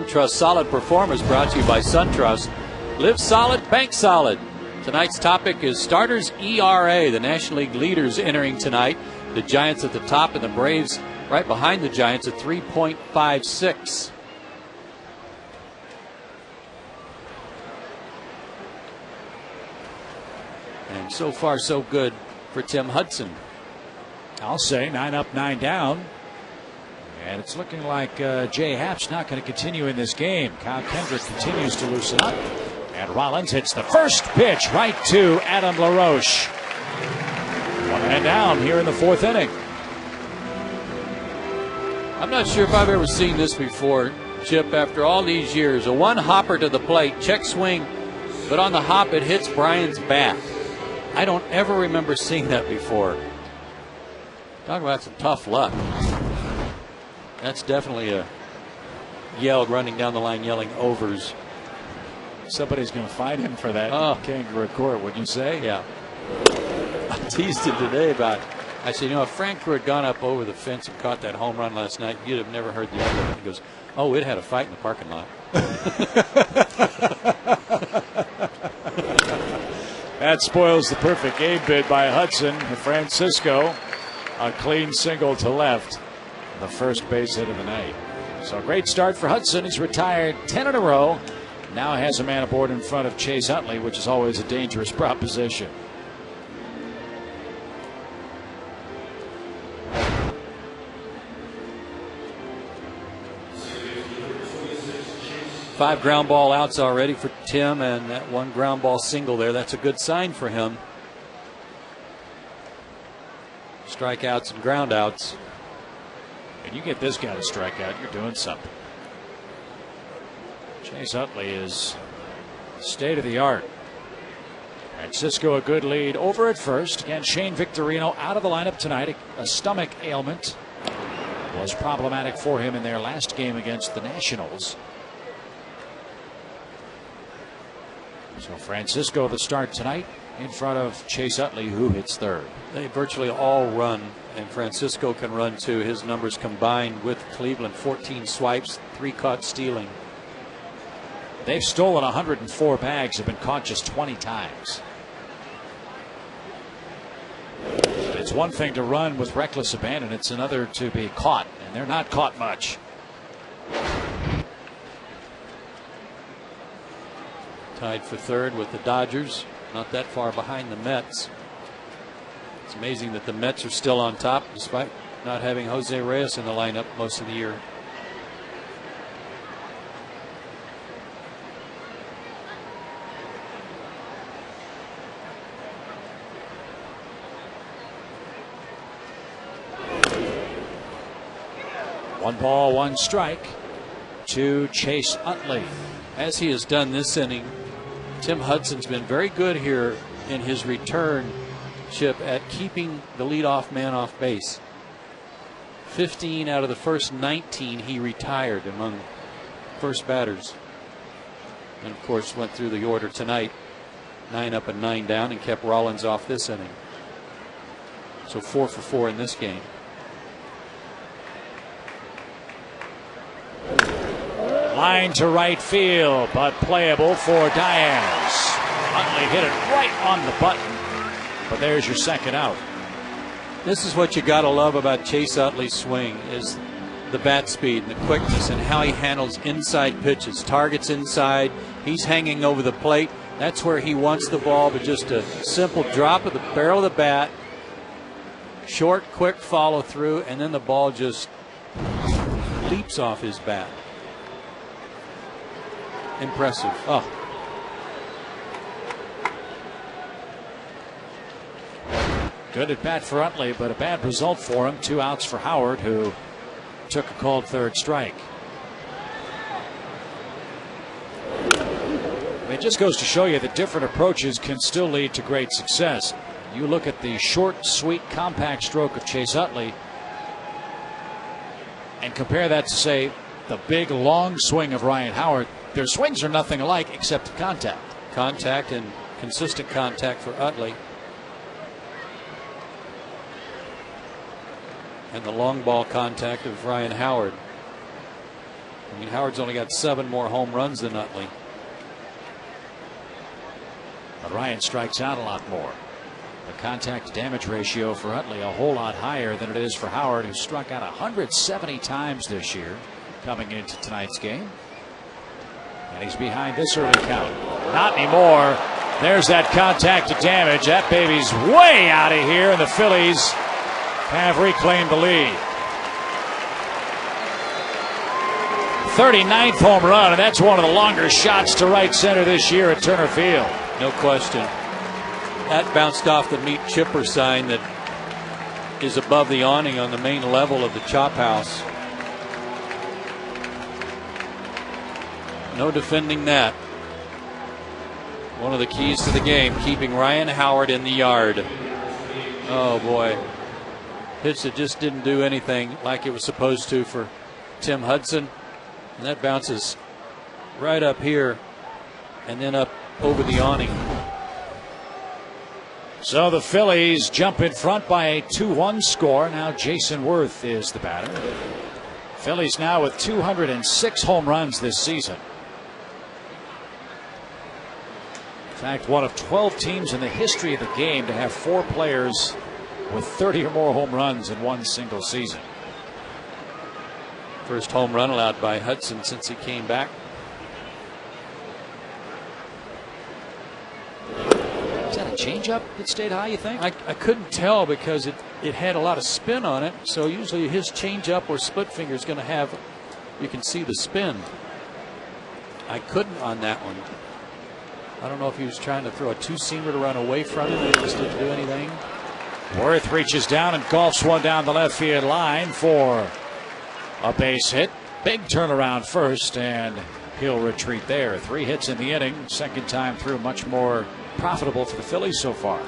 SunTrust Solid Performers brought to you by SunTrust. Live solid, bank solid. Tonight's topic is starters ERA. The National League leaders entering tonight. The Giants at the top and the Braves right behind the Giants at 3.56. And so far so good for Tim Hudson. I'll say 9 up, 9 down. And it's looking like Jay Happ's not going to continue in this game. Kyle Kendrick continues to loosen up. And Rollins hits the first pitch right to Adam LaRoche. 1 man down here in the 4th inning. I'm not sure if I've ever seen this before, Chip, after all these years. A one hopper to the plate, check swing, but on the hop it hits Brian's bat. I don't ever remember seeing that before. Talk about some tough luck. That's definitely a yell running down the line, yelling overs. Somebody's going to find him for that kangaroo court, wouldn't you say? Yeah. I teased him today about, I said, if Frank had gone up over the fence and caught that home run last night, you'd have never heard the end of it. He goes, oh, it had a fight in the parking lot. That spoils the perfect game bid by Hudson. Francisco, a clean single to left. The first base hit of the night. So a great start for Hudson. He's retired 10 in a row. Now has a man aboard in front of Chase Utley, which is always a dangerous proposition. Five ground ball outs already for Tim, and that one ground ball single there. That's a good sign for him. Strikeouts and ground outs. And you get this guy to strike out, you're doing something. Chase Utley is state of the art. Francisco a good lead over at first. Again, Shane Victorino out of the lineup tonight. A stomach ailment was problematic for him in their last game against the Nationals. So Francisco the start tonight in front of Chase Utley, who hits third. They virtually all run, and Francisco can run too. His numbers combined with Cleveland: 14 swipes, 3 caught stealing. They've stolen 104 bags, have been caught just 20 times. It's one thing to run with reckless abandon, it's another to be caught, and they're not caught much. Tied for third with the Dodgers, not that far behind the Mets. It's amazing that the Mets are still on top despite not having Jose Reyes in the lineup most of the year. One ball, one strike to Chase Utley. As he has done this inning, Tim Hudson's been very good here in his return, Chip, at keeping the leadoff man off base. 15 out of the first 19 he retired among first batters. And of course went through the order tonight, 9 up and 9 down, and kept Rollins off this inning. So 4 for 4 in this game. Line to right field, but playable for Diaz. Utley hit it right on the button, but there's your second out. This is what you got to love about Chase Utley's swing, is the bat speed and the quickness and how he handles inside pitches. Targets inside, he's hanging over the plate. That's where he wants the ball, but just a simple drop of the barrel of the bat, short, quick follow through, and then the ball just leaps off his bat. Impressive. Oh. Good at bat for Utley, but a bad result for him. 2 outs for Howard, who took a called third strike. It just goes to show you that different approaches can still lead to great success. You look at the short, sweet, compact stroke of Chase Utley and compare that to, say, the big, long swing of Ryan Howard. Their swings are nothing alike except contact. Contact and consistent contact for Utley. And the long ball contact of Ryan Howard. I mean, Howard's only got 7 more home runs than Utley. But Ryan strikes out a lot more. The contact damage ratio for Utley a whole lot higher than it is for Howard, who struck out 170 times this year coming into tonight's game. And he's behind this early count. Not anymore. There's that contact to damage. That baby's way out of here, and the Phillies have reclaimed the lead. 39th home run, and that's one of the longer shots to right center this year at Turner Field. No question. That bounced off the meat chipper sign that is above the awning on the main level of the chop house. No defending that. One of the keys to the game, keeping Ryan Howard in the yard. Oh boy. Pitch that just didn't do anything like it was supposed to for Tim Hudson. And that bounces right up here and then up over the awning. So the Phillies jump in front by a 2-1 score. Now Jason Worth is the batter. Phillies now with 206 home runs this season. In fact, one of 12 teams in the history of the game to have 4 players with 30 or more home runs in one single season. First home run allowed by Hudson since he came back. Is that a changeup that stayed high, you think? I couldn't tell because it had a lot of spin on it. So usually his changeup or split finger is going to have, you can see the spin. I couldn't on that one. I don't know if he was trying to throw a two-seamer to run away from him. It just didn't do anything. Worth reaches down and golfs one down the left field line for a base hit. Big turnaround first, and he'll retreat there. 3 hits in the inning. Second time through, much more profitable for the Phillies so far.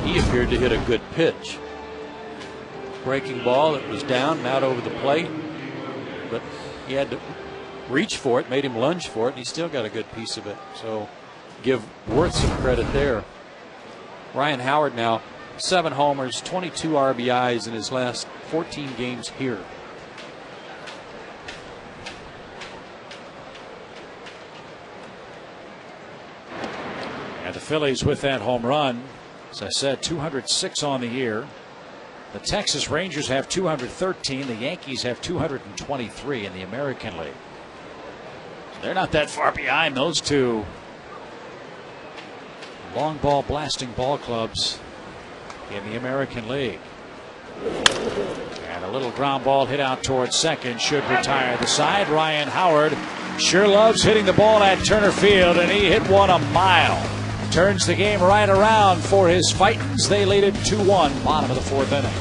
He appeared to hit a good pitch. Breaking ball that was down and out over the plate. But he had to reach for it, made him lunge for it, and he still got a good piece of it. So give Worth some credit there. Ryan Howard now 7 homers, 22 RBIs in his last 14 games here. And the Phillies with that home run, as I said, 206 on the year. The Texas Rangers have 213. The Yankees have 223 in the American League. They're not that far behind those two long ball blasting ball clubs in the American League. And a little ground ball hit out towards second should retire the side. Ryan Howard sure loves hitting the ball at Turner Field, and he hit one a mile. Turns the game right around for his Fightins. They lead it 2-1, bottom of the 4th inning.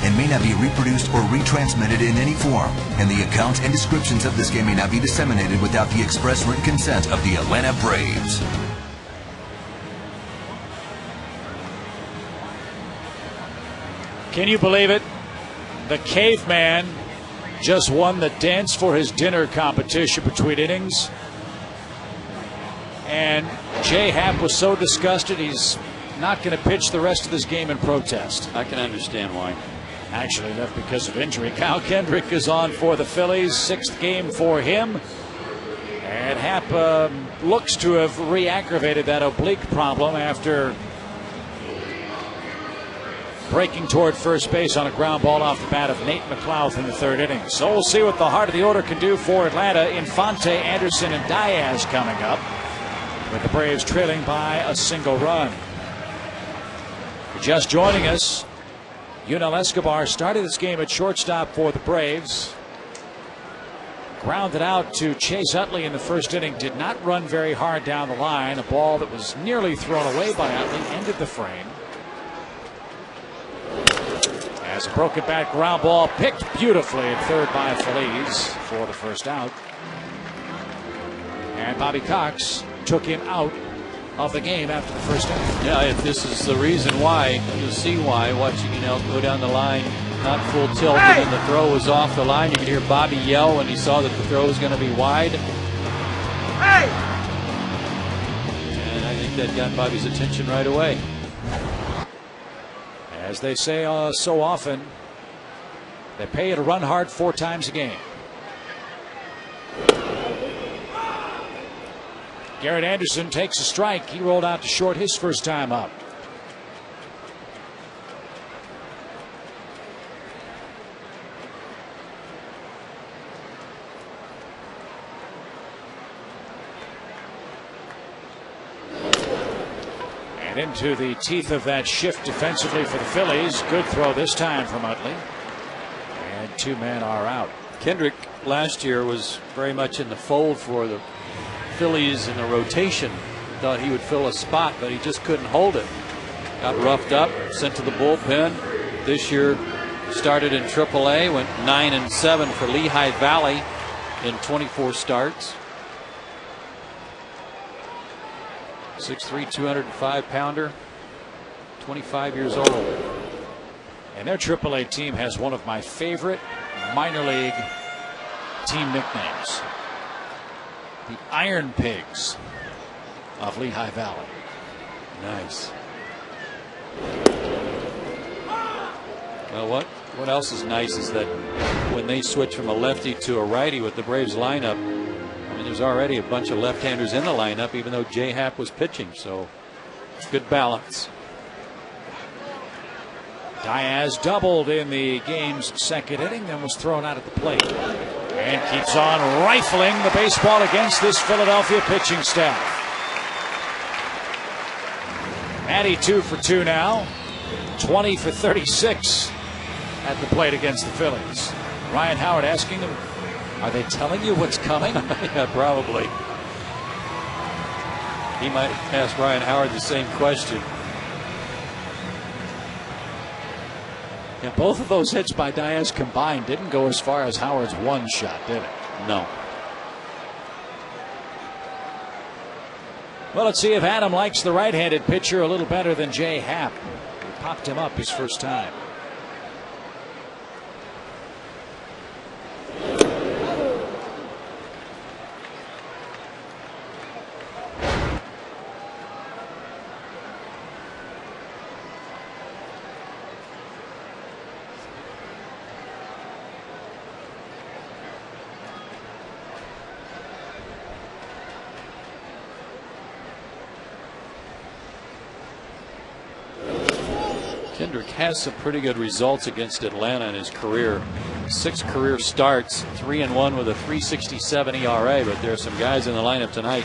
and may not be reproduced or retransmitted in any form, and the accounts and descriptions of this game may not be disseminated without the express written consent of the Atlanta Braves. Can you believe it? The caveman just won the dance for his dinner competition between innings. And Jay Happ was so disgusted he's not going to pitch the rest of this game in protest. I can understand why. Actually left because of injury. Kyle Kendrick is on for the Phillies. 6th game for him. And Happ looks to have re-aggravated that oblique problem after breaking toward first base on a ground ball off the bat of Nate McLouth in the 3rd inning. So we'll see what the heart of the order can do for Atlanta. Infante, Anderson, and Diaz coming up, with the Braves trailing by a single run. Just joining us, Yunel Escobar started this game at shortstop for the Braves. Grounded out to Chase Utley in the 1st inning. Did not run very hard down the line. A ball that was nearly thrown away by Utley ended the frame. As a broken bat ground ball picked beautifully at 3rd by Feliz for the 1st out. And Bobby Cox took him out of the game after the 1st inning. Yeah, if this is the reason why, you'll see why. Watching go down the line, not full tilt, and then the throw was off the line. You could hear Bobby yell when he saw that the throw was going to be wide. Hey! And I think that got Bobby's attention right away. As they say so often, they pay you to run hard 4 times a game. Garrett Anderson takes a strike. He rolled out to short his 1st time up. And into the teeth of that shift defensively for the Phillies. Good throw this time from Utley. And 2 men are out. Kendrick last year was very much in the fold for the Phillies in the rotation. Thought he would fill a spot, but he just couldn't hold it. Got roughed up, sent to the bullpen. This year started in AAA, went 9-7 for Lehigh Valley in 24 starts. 6'3", 205-pounder, 25 years old. And their AAA team has one of my favorite minor league team nicknames. The Iron Pigs of Lehigh Valley. Nice. Well, what else is nice is that when they switch from a lefty to a righty with the Braves lineup, I mean, there's already a bunch of left-handers in the lineup, even though Jay Happ was pitching, so good balance. Diaz doubled in the game's 2nd inning, then was thrown out at the plate. And keeps on rifling the baseball against this Philadelphia pitching staff. Matty 2 for 2 now. 20 for 36 at the plate against the Phillies. Ryan Howard asking him, are they telling you what's coming? Yeah, probably. He might ask Ryan Howard the same question. Yeah, both of those hits by Diaz combined didn't go as far as Howard's 1 shot, did it? No. Well, let's see if Adam likes the right-handed pitcher a little better than Jay Happ. He popped him up his 1st time. Kendrick has some pretty good results against Atlanta in his career. 6 career starts, 3-1 with a 3.67 ERA, but there are some guys in the lineup tonight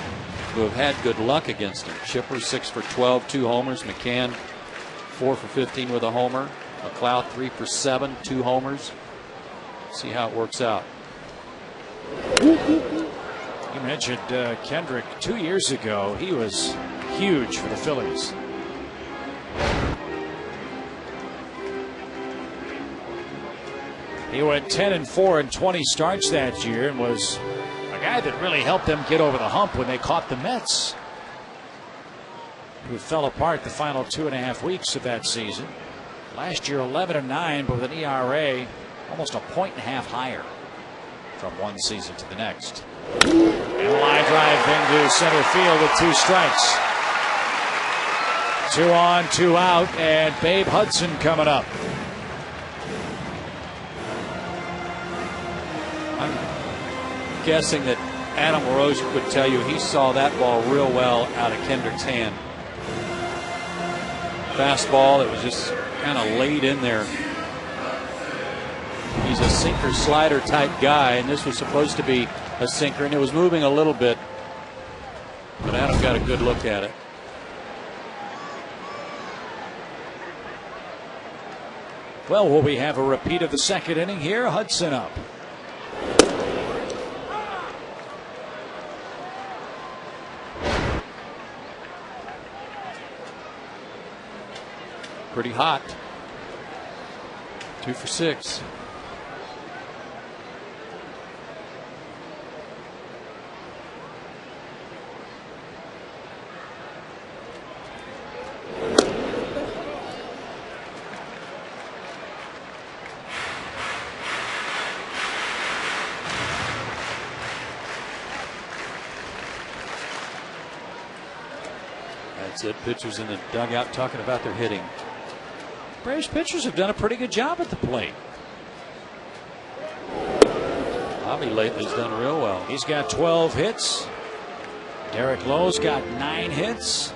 who have had good luck against him. Chipper 6 for 12, 2 homers. McCann 4 for 15 with a homer. McLeod 3 for 7, 2 homers. See how it works out. You mentioned Kendrick 2 years ago. He was huge for the Phillies. He went 10-4 in 20 starts that year and was a guy that really helped them get over the hump when they caught the Mets, who fell apart the final 2.5 weeks of that season. Last year 11-9, but with an ERA almost a 1.5 higher from one season to the next. And a line drive into center field with 2 strikes. 2 on, 2 out, and Babe Hudson coming up. I'm guessing that Adam LaRoche would tell you he saw that ball real well out of Kendrick's hand. Fastball that was just kind of laid in there. He's a sinker slider type guy, and this was supposed to be a sinker, and it was moving a little bit, but Adam got a good look at it. Well, will we have a repeat of the second inning here? Hudson up. Pretty hot. 2 for 6. That's it. Pitchers in the dugout talking about their hitting. Braves pitchers have done a pretty good job at the plate. Bobby lately's done real well. He's got 12 hits. Derek Lowe's got 9 hits.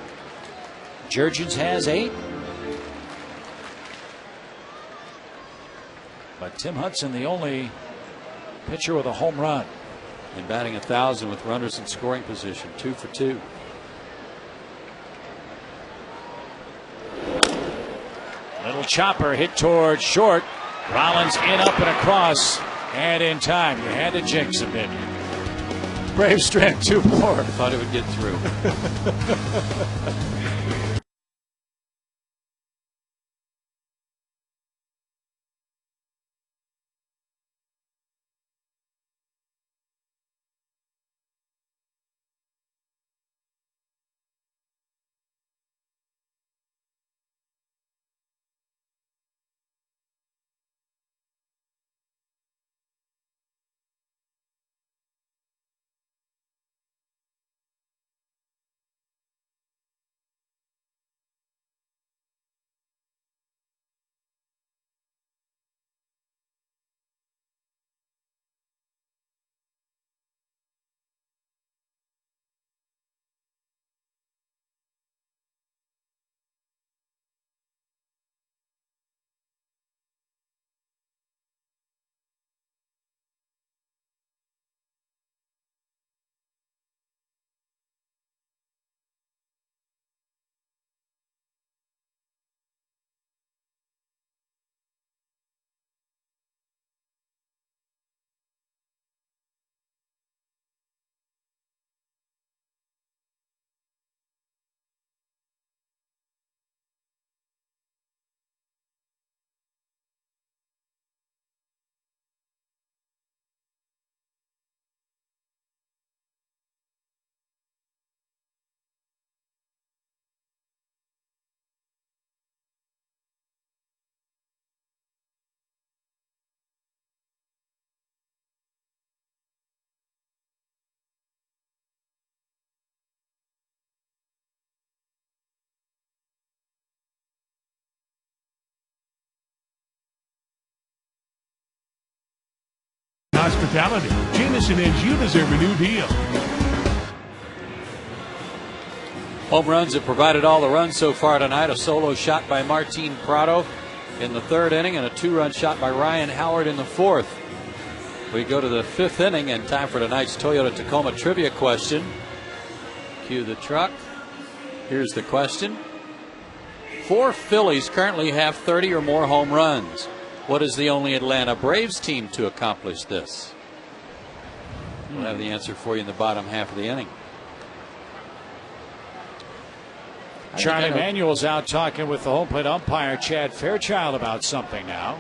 Jurgens has 8. But Tim Hudson, the only pitcher with a home run. And batting 1,000 with runners in scoring position. 2 for 2. Little chopper hit towards short. Rollins in, up, and across. And in time. You had to jinx him, didn't you? Braves strand 2 more. Thought it would get through. Hospitality. Jameson and you deserve a new deal. Home runs have provided all the runs so far tonight. A solo shot by Martin Prado in the 3rd inning and a 2-run shot by Ryan Howard in the 4th. We go to the 5th inning and time for tonight's Toyota Tacoma trivia question. Cue the truck. Here's the question. 4 Phillies currently have 30 or more home runs. What is the only Atlanta Braves team to accomplish this? We'll have the answer for you in the bottom half of the inning. Charlie Manuel's out talking with the home plate umpire, Chad Fairchild, about something now.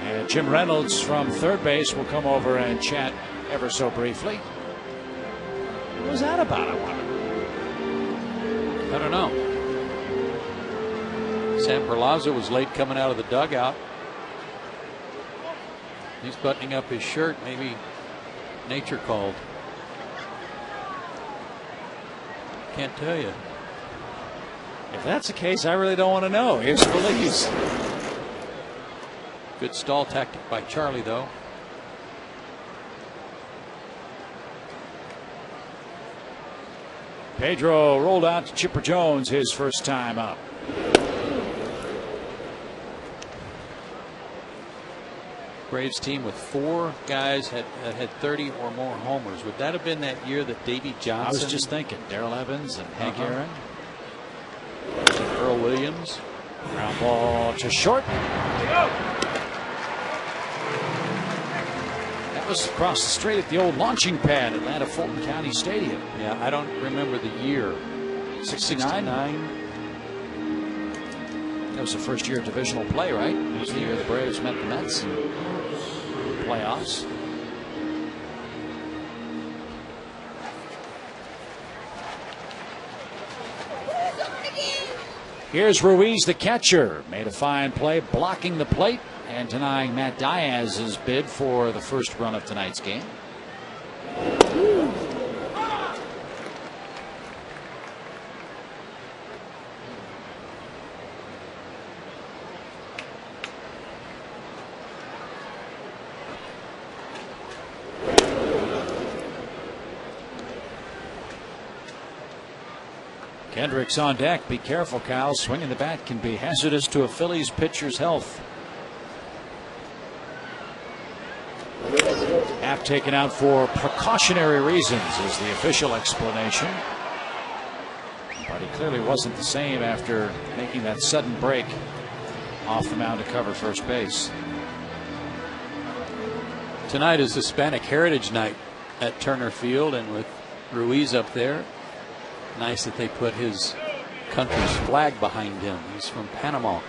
And Jim Reynolds from third base will come over and chat ever so briefly. What was that about, I wonder? I don't know. Sam Perlaza was late coming out of the dugout. He's buttoning up his shirt. Maybe nature called. can't tell you. If that's the case, I really don't want to know. Here's Feliz. Good stall tactic by Charlie, though. Pedro rolled out to Chipper Jones his first time up. Braves team with 4 guys that had 30 or more homers. Would that have been that year that Davey Johnson? I was just thinking Darrell Evans and Hank Aaron. Earl Williams. Ground ball to short. That was across the street at the old launching pad at Atlanta Fulton County Stadium. Yeah, I don't remember the year. 69. That was the first year of divisional play, right? It was the year the Braves met the Mets in playoffs. Here's Ruiz, the catcher. Made a fine play blocking the plate and denying Matt Diaz's bid for the first run of tonight's game. Kendrick's on deck. Be careful, Cal. Swinging the bat can be hazardous to a Phillies pitcher's health. App taken out for precautionary reasons is the official explanation. But he clearly wasn't the same after making that sudden break off the mound to cover first base. Tonight is Hispanic Heritage Night at Turner Field, and with Ruiz up there, nice that they put his country's flag behind him. He's from Panama.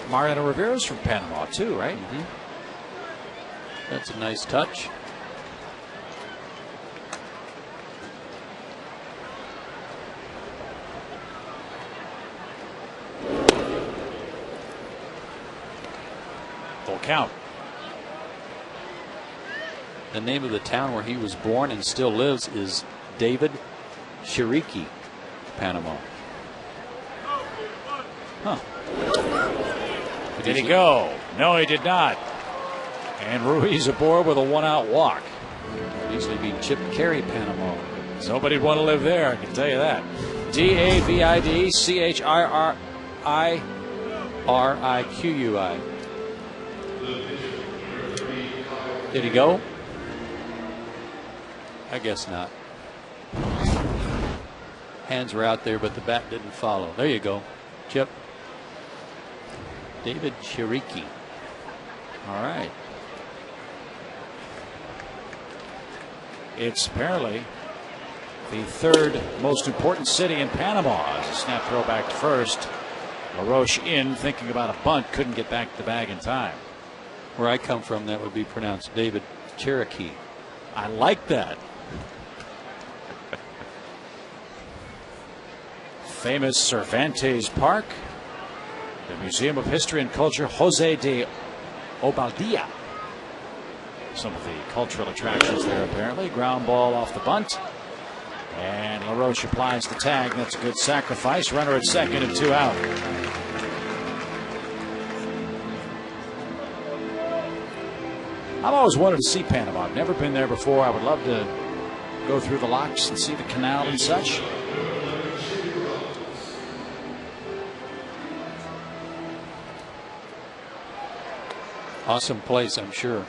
Mariano Rivera's from Panama too, right? That's a nice touch. Full count. The name of the town where he was born and still lives is David Chiriqui, Panama. Huh. Did he go? No, he did not. And Ruiz aboard with a 1-out walk. Could easily be Chip Carey, Panama. Nobody'd want to live there, I can tell you that. David Chiriqui. Did he go? I guess not. Hands were out there, but the bat didn't follow. There you go, Chip. David Chiriqui. All right. It's apparently the third most important city in Panama. As a snap throw back to first. LaRoche in, thinking about a bunt, couldn't get back to the bag in time. Where I come from, that would be pronounced David Cherokee. I like that. Famous Cervantes Park, the Museum of History and Culture Jose de Obaldía. Some of the cultural attractions there apparently. Ground ball off the bunt. And LaRoche applies the tag. That's a good sacrifice. Runner at second and 2 out. I've always wanted to see Panama. I've never been there before. I would love to go through the locks and see the canal and such. Awesome place, I'm sure.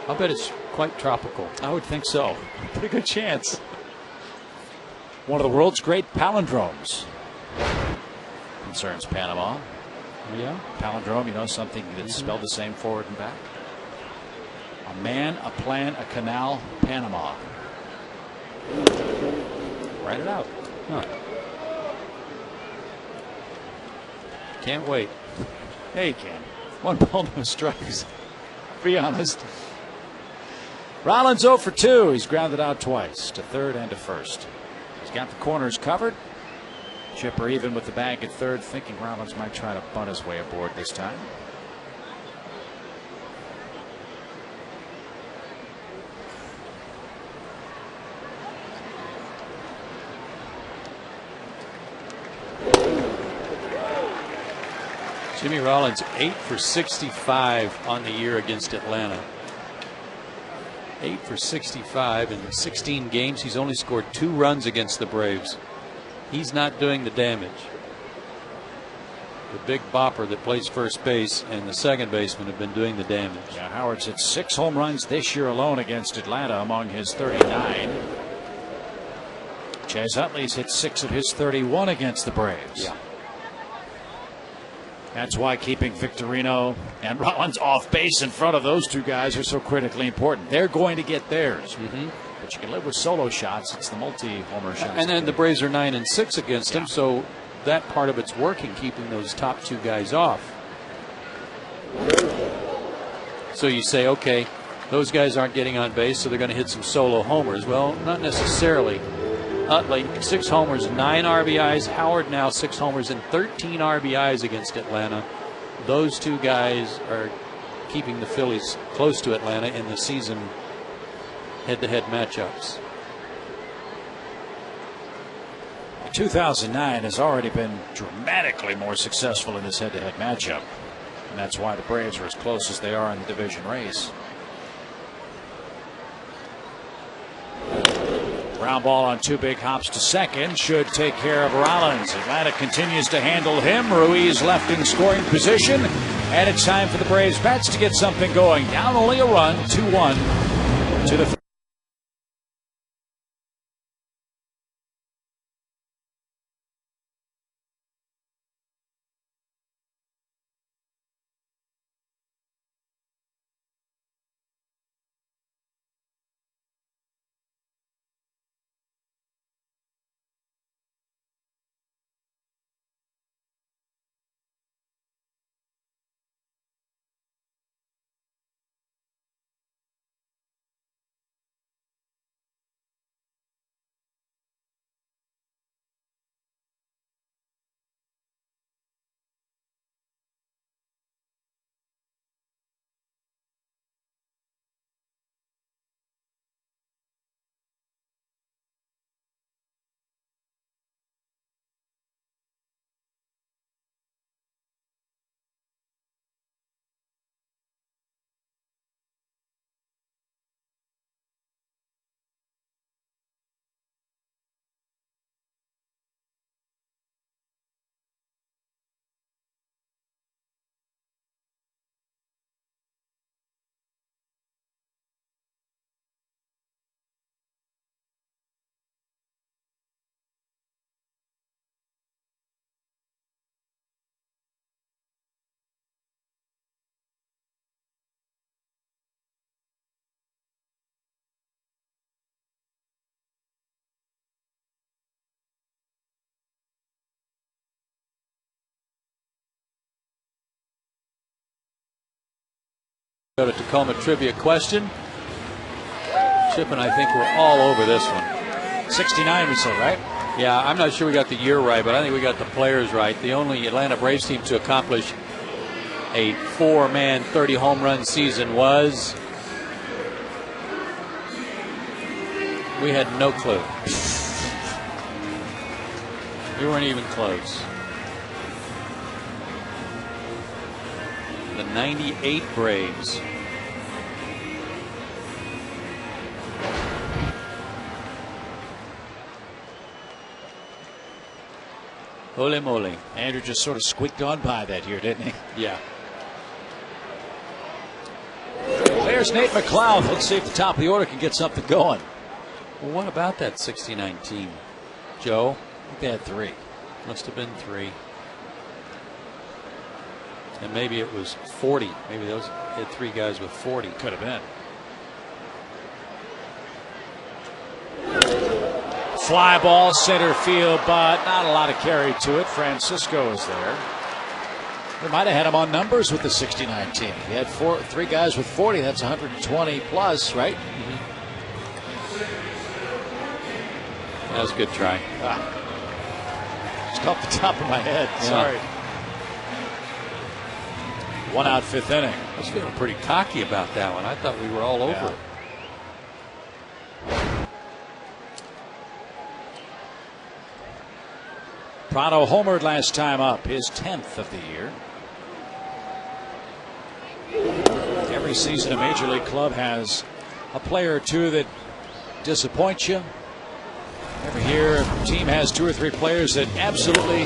I'll bet it's quite tropical. I would think so. Pretty good chance. One of the world's great palindromes concerns Panama. Yeah. Palindrome, you know, something that's spelled the same forward and back. A man, a plan, a canal, Panama. Write it out. Huh. Can't wait. Yeah, you can. 1 ball, no strikes. Be honest. Rollins 0 for 2. He's grounded out twice, to third and to first. He's got the corners covered. Chipper even with the bag at third, thinking Rollins might try to bunt his way aboard this time. Jimmy Rollins 8 for 65 on the year against Atlanta. 8 for 65 in 16 games. He's only scored 2 runs against the Braves. He's not doing the damage. The big bopper that plays first base and the second baseman have been doing the damage. Yeah, Howard's hit 6 home runs this year alone against Atlanta among his 39. Chase Utley's hit 6 of his 31 against the Braves. Yeah. That's why keeping Victorino and Rollins off base in front of those 2 guys are so critically important. They're going to get theirs. But you can live with solo shots. It's the multi-homer shots. And then the Braves are 9-6 against him, so that part of it's working, keeping those top 2 guys off. So you say, okay, those guys aren't getting on base, so they're going to hit some solo homers. Well, not necessarily. Utley, 6 homers, 9 RBIs. Howard now 6 homers and 13 RBIs against Atlanta. Those 2 guys are keeping the Phillies close to Atlanta in the season head-to-head matchups. 2009 has already been dramatically more successful in this head-to-head matchup. And that's why the Braves are as close as they are in the division race. Ground ball on 2 big hops to second should take care of Rollins. Atlanta continues to handle him. Ruiz left in scoring position. And it's time for the Braves bats to get something going. Down only a run, 2-1 to the Go to Tacoma trivia question. Chip and I think we're all over this one. 69 we said, right? Yeah, I'm not sure we got the year right, but I think we got the players right. The only Atlanta Braves team to accomplish a 4-man 30 home run season was. We had no clue. We weren't even close. The 98 Braves. Holy moly. Andrew just sort of squeaked on by that year, didn't he? Yeah. There's Nate McLeod. Let's see if the top of the order can get something going. Well, what about that 69 team, Joe? I think they had 3. Must have been 3. And maybe it was 40. Maybe those had 3 guys with 40. Could have been. Fly ball center field, but not a lot of carry to it. Francisco is there. They might have had him on numbers with the 69 team. He had 3 guys with 40. That's 120 plus, right? That was a good try. Just off the top of my head. Yeah. Sorry. 1 out, 5th inning. I was feeling pretty cocky about that one. I thought we were all over it. Prado homered last time up, his 10th of the year. Every season a major league club has a player or two that disappoint you. Every year a team has 2 or 3 players that absolutely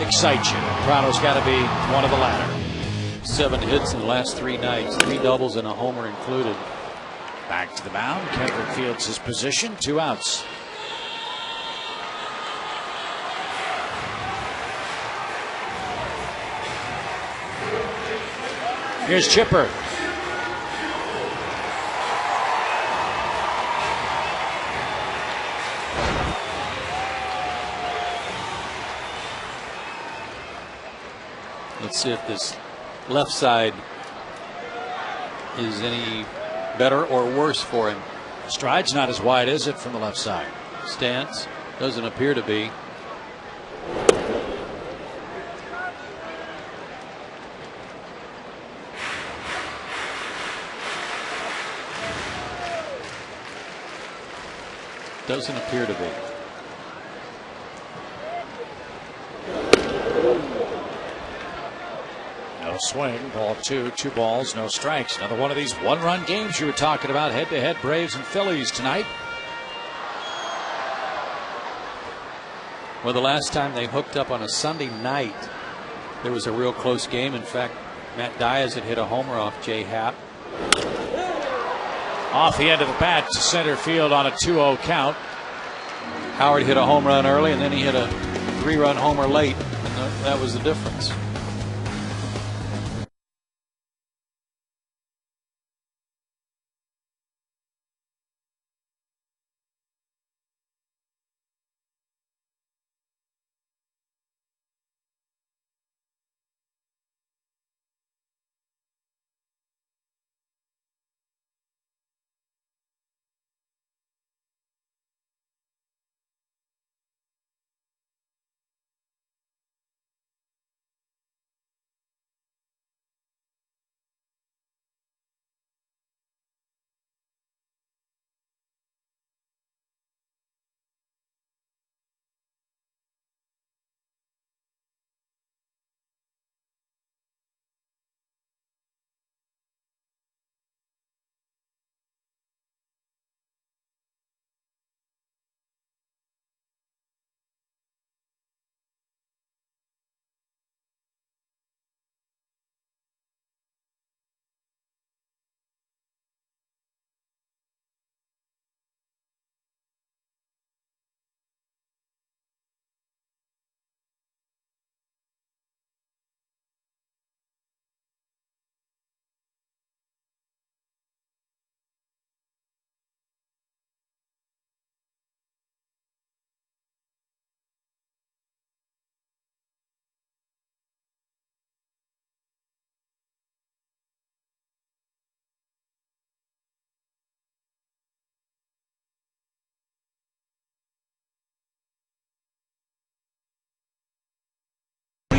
excite you. Toronto's got to be one of the latter. 7 hits in the last 3 nights, 3 doubles and a homer included. Back to the mound. Kendrick fields his position. 2 outs. Here's Chipper. Let's see if this left side is any better or worse for him. Stride's not as wide, is it, from the left side? Stance doesn't appear to be. Doesn't appear to be. No swing. Ball 2. 2 balls, no strikes. Another one of these one-run games you were talking about. Head-to-head Braves and Phillies tonight. Well, the last time they hooked up on a Sunday night, there was a real close game. In fact, Matt Diaz had hit a homer off Jay Happ. Off the end of the bat to center field on a 2-0 count. Howard hit a home run early, and then he hit a 3-run homer late, and that was the difference.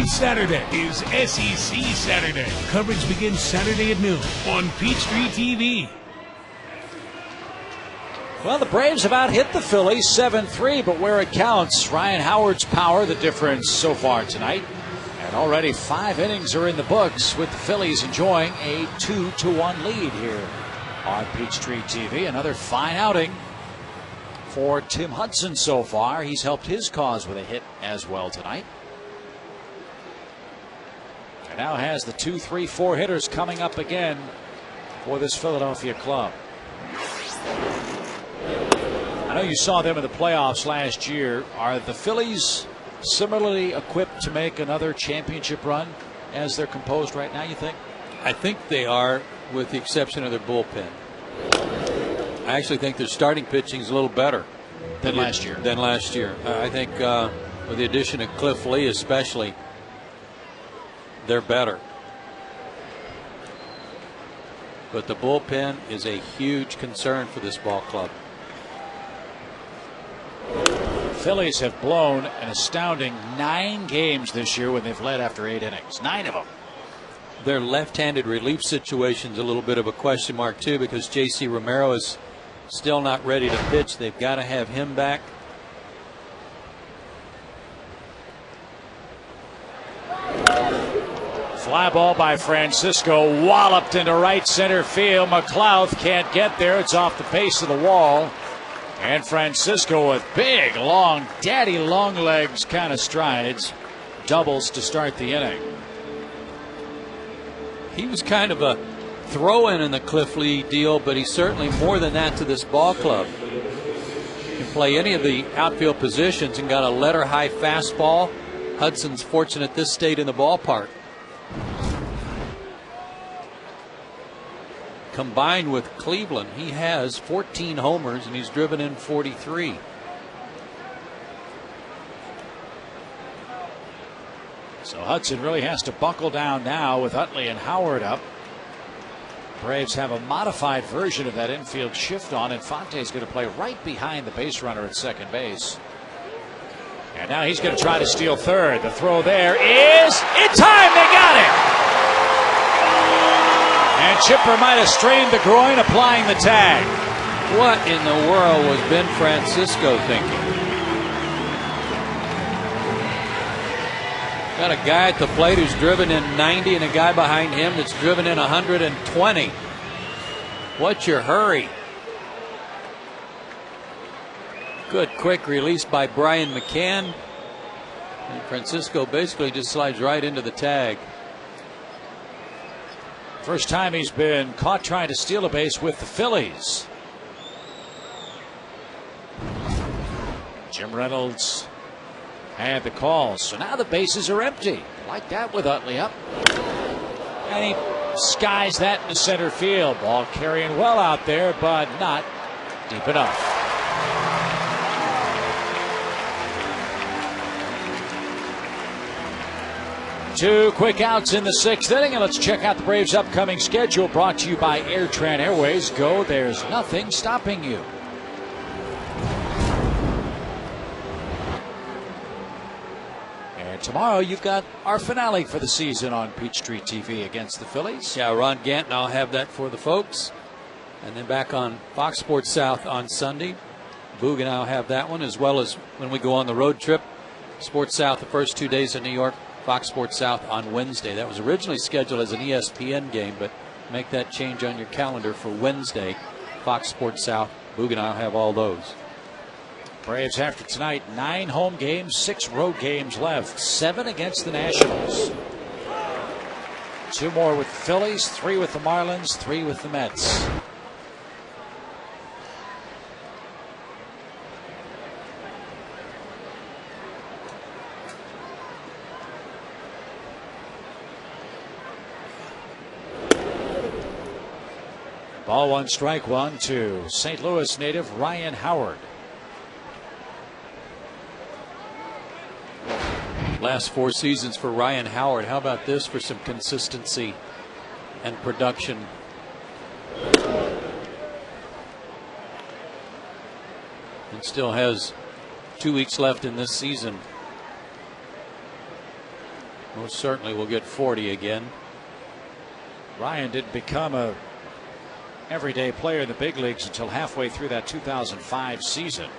Saturday is SEC Saturday. Coverage begins Saturday at noon on Peachtree TV. Well, the Braves have out-hit the Phillies 7-3, but where it counts, Ryan Howard's power the difference so far tonight. And already 5 innings are in the books, with the Phillies enjoying a 2-1 lead here on Peachtree TV. Another fine outing for Tim Hudson so far. He's helped his cause with a hit as well tonight. And now has the 2, 3, 4 hitters coming up again for this Philadelphia club. I know you saw them in the playoffs last year. Are the Phillies similarly equipped to make another championship run as they're composed right now, you think? I think they are, with the exception of their bullpen. I actually think their starting pitching is a little better than last year. I think with the addition of Cliff Lee especially, they're better. But the bullpen is a huge concern for this ball club. Phillies have blown an astounding 9 games this year when they've led after 8 innings. 9 of them. Their left-handed relief situation's a little bit of a question mark too, because J.C. Romero is still not ready to pitch. They've got to have him back. Fly ball by Francisco, walloped into right center field. McLeod can't get there. It's off the face of the wall. And Francisco with big, long, daddy long legs kind of strides, doubles to start the inning. He was kind of a throw-in the Cliff Lee deal, but he's certainly more than that to this ball club. He can play any of the outfield positions and got a letter-high fastball. Hudson's fortunate this stayed in the ballpark. Combined with Cleveland, he has 14 homers and he's driven in 43. So Hudson really has to buckle down now with Utley and Howard up. Braves have a modified version of that infield shift on, and Fonte's going to play right behind the base runner at second base. And now he's going to try to steal third. The throw there is in time. They got it. And Chipper might have strained the groin applying the tag. What in the world was Ben Francisco thinking? Got a guy at the plate who's driven in 90 and a guy behind him that's driven in 120. What's your hurry? Good quick release by Brian McCann. And Francisco basically just slides right into the tag. First time he's been caught trying to steal a base with the Phillies. Jim Reynolds had the call, so now the bases are empty. Like that with Utley up. And he skies that into center field. Ball carrying well out there, but not deep enough. Two quick outs in the sixth inning, and let's check out the Braves' upcoming schedule, brought to you by AirTran Airways. Go, there's nothing stopping you. And tomorrow you've got our finale for the season on Peachtree TV against the Phillies. Yeah, Ron Gant and I'll have that for the folks. And then back on Fox Sports South on Sunday. Boog and I'll have that one, as well as when we go on the road trip. Sports South the first 2 days in New York. Fox Sports South on Wednesday. That was originally scheduled as an ESPN game, but make that change on your calendar for Wednesday. Fox Sports South. Boog and I'll have all those. Braves after tonight, 9 home games, 6 road games left. 7 against the Nationals. 2 more with the Phillies, 3 with the Marlins, 3 with the Mets. Ball 1, strike 1 to St. Louis native Ryan Howard. Last 4 seasons for Ryan Howard. How about this for some consistency and production? And still has 2 weeks left in this season. Most certainly will get 40 again. Ryan didn't become a everyday player in the big leagues until halfway through that 2005 season.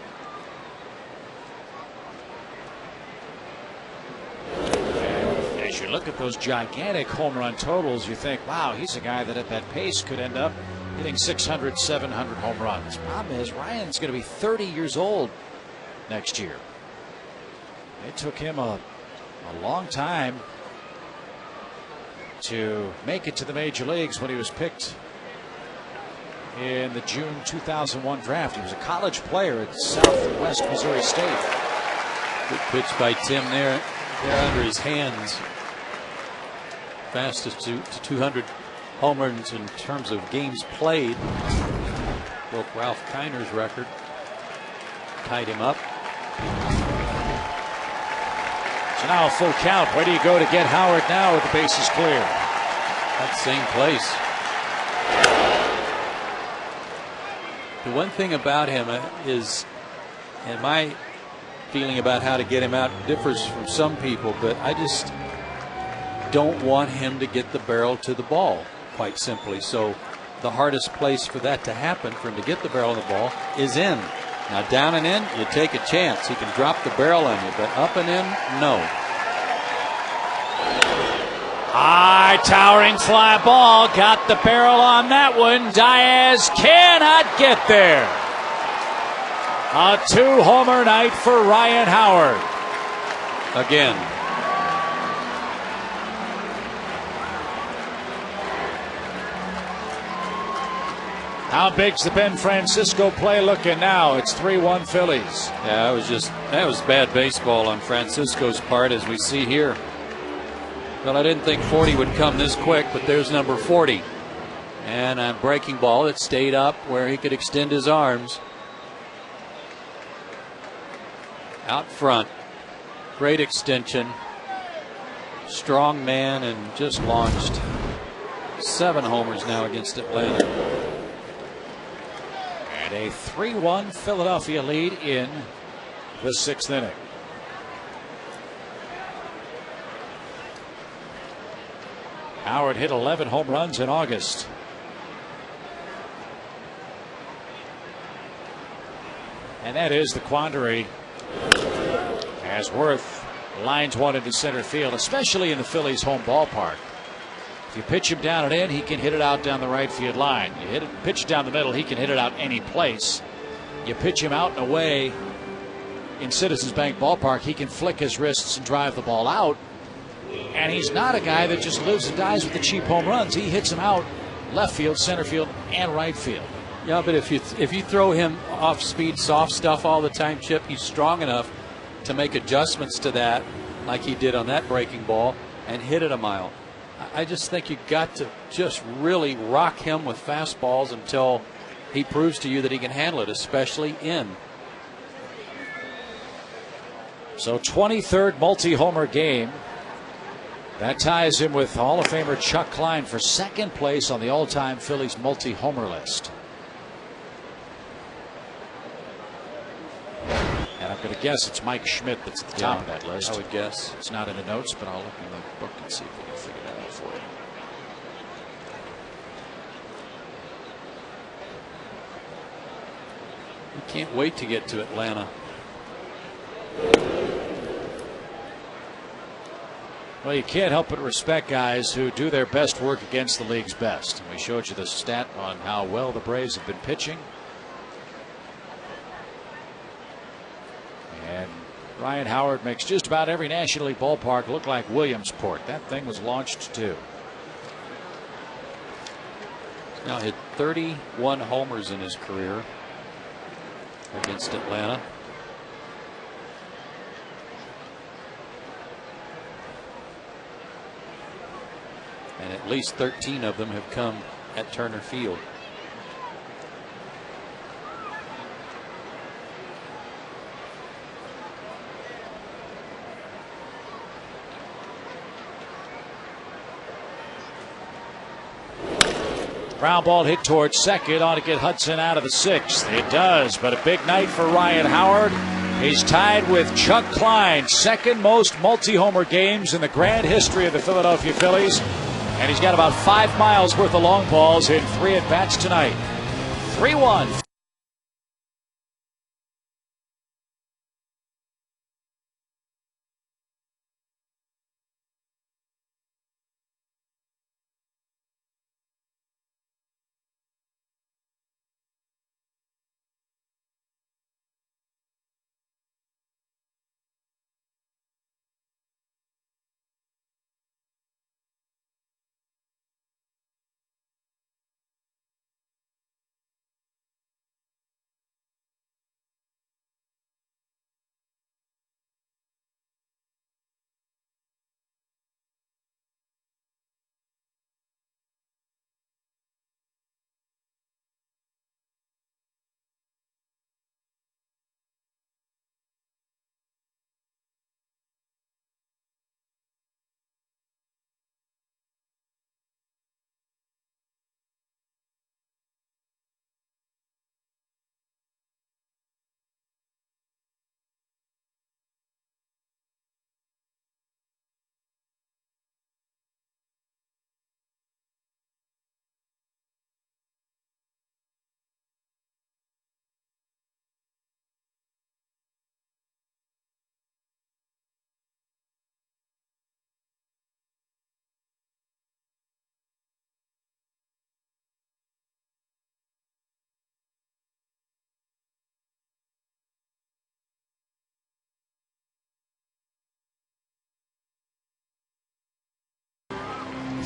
And as you look at those gigantic home run totals, you think, wow, he's a guy that at that pace could end up hitting 600, 700 home runs. Problem is, Ryan's going to be 30 years old next year. It took him a long time to make it to the major leagues when he was picked in the June 2001 draft. He was a college player at Southwest Missouri State. Good pitch by Tim there. They're under his hands. Fastest to 200 home runs in terms of games played. Broke Ralph Kiner's record. Tied him up. So now a full count. Where do you go to get Howard now with the bases clear? That same place. The one thing about him is, and my feeling about how to get him out differs from some people, but I just don't want him to get the barrel to the ball, quite simply. So the hardest place for that to happen, for him to get the barrel of the ball, is in. Now down and in, you take a chance. He can drop the barrel on you, but up and in, no. High towering fly ball. Got the barrel on that one. Diaz cannot get there. A 2-homer night for Ryan Howard. Again. How big's the Ben Francisco play looking now? It's 3-1 Phillies. Yeah, that was bad baseball on Francisco's part, as we see here. Well, I didn't think 40 would come this quick, but there's number 40. And a breaking ball that stayed up where he could extend his arms. Out front. Great extension. Strong man, and just launched 7 homers now against Atlanta. And a 3-1 Philadelphia lead in the 6th inning. Howard hit 11 home runs in August. And that is the quandary as Worth lines one into center field, especially in the Phillies' home ballpark. If you pitch him down and in, he can hit it out down the right field line. You pitch it down the middle, he can hit it out any place. You pitch him out and away in Citizens Bank Ballpark, he can flick his wrists and drive the ball out. And he's not a guy that just lives and dies with the cheap home runs. He hits them out left field, center field, and right field. Yeah, but if you throw him off speed, soft stuff all the time, Chip, he's strong enough to make adjustments to that, like he did on that breaking ball, and hit it a mile. I just think you got to just really rock him with fastballs until he proves to you that he can handle it, especially in. So 23rd multi-homer game. That ties him with Hall of Famer Chuck Klein for second place on the all-time Phillies multi-homer list. And I'm going to guess it's Mike Schmidt that's at the top of that list. I would guess. It's not in the notes, but I'll look in the book and see if we can figure that out for you. You can't wait to get to Atlanta. Well, you can't help but respect guys who do their best work against the league's best. And we showed you the stat on how well the Braves have been pitching. And Ryan Howard makes just about every National League ballpark look like Williamsport. That thing was launched too. Now hit 31 homers in his career against Atlanta. And at least 13 of them have come at Turner Field. Ground ball hit towards second. Ought to get Hudson out of the 6th. It does, but a big night for Ryan Howard. He's tied with Chuck Klein, second most multi-homer games in the grand history of the Philadelphia Phillies. And he's got about 5 miles worth of long balls in 3 at-bats tonight. 3-1.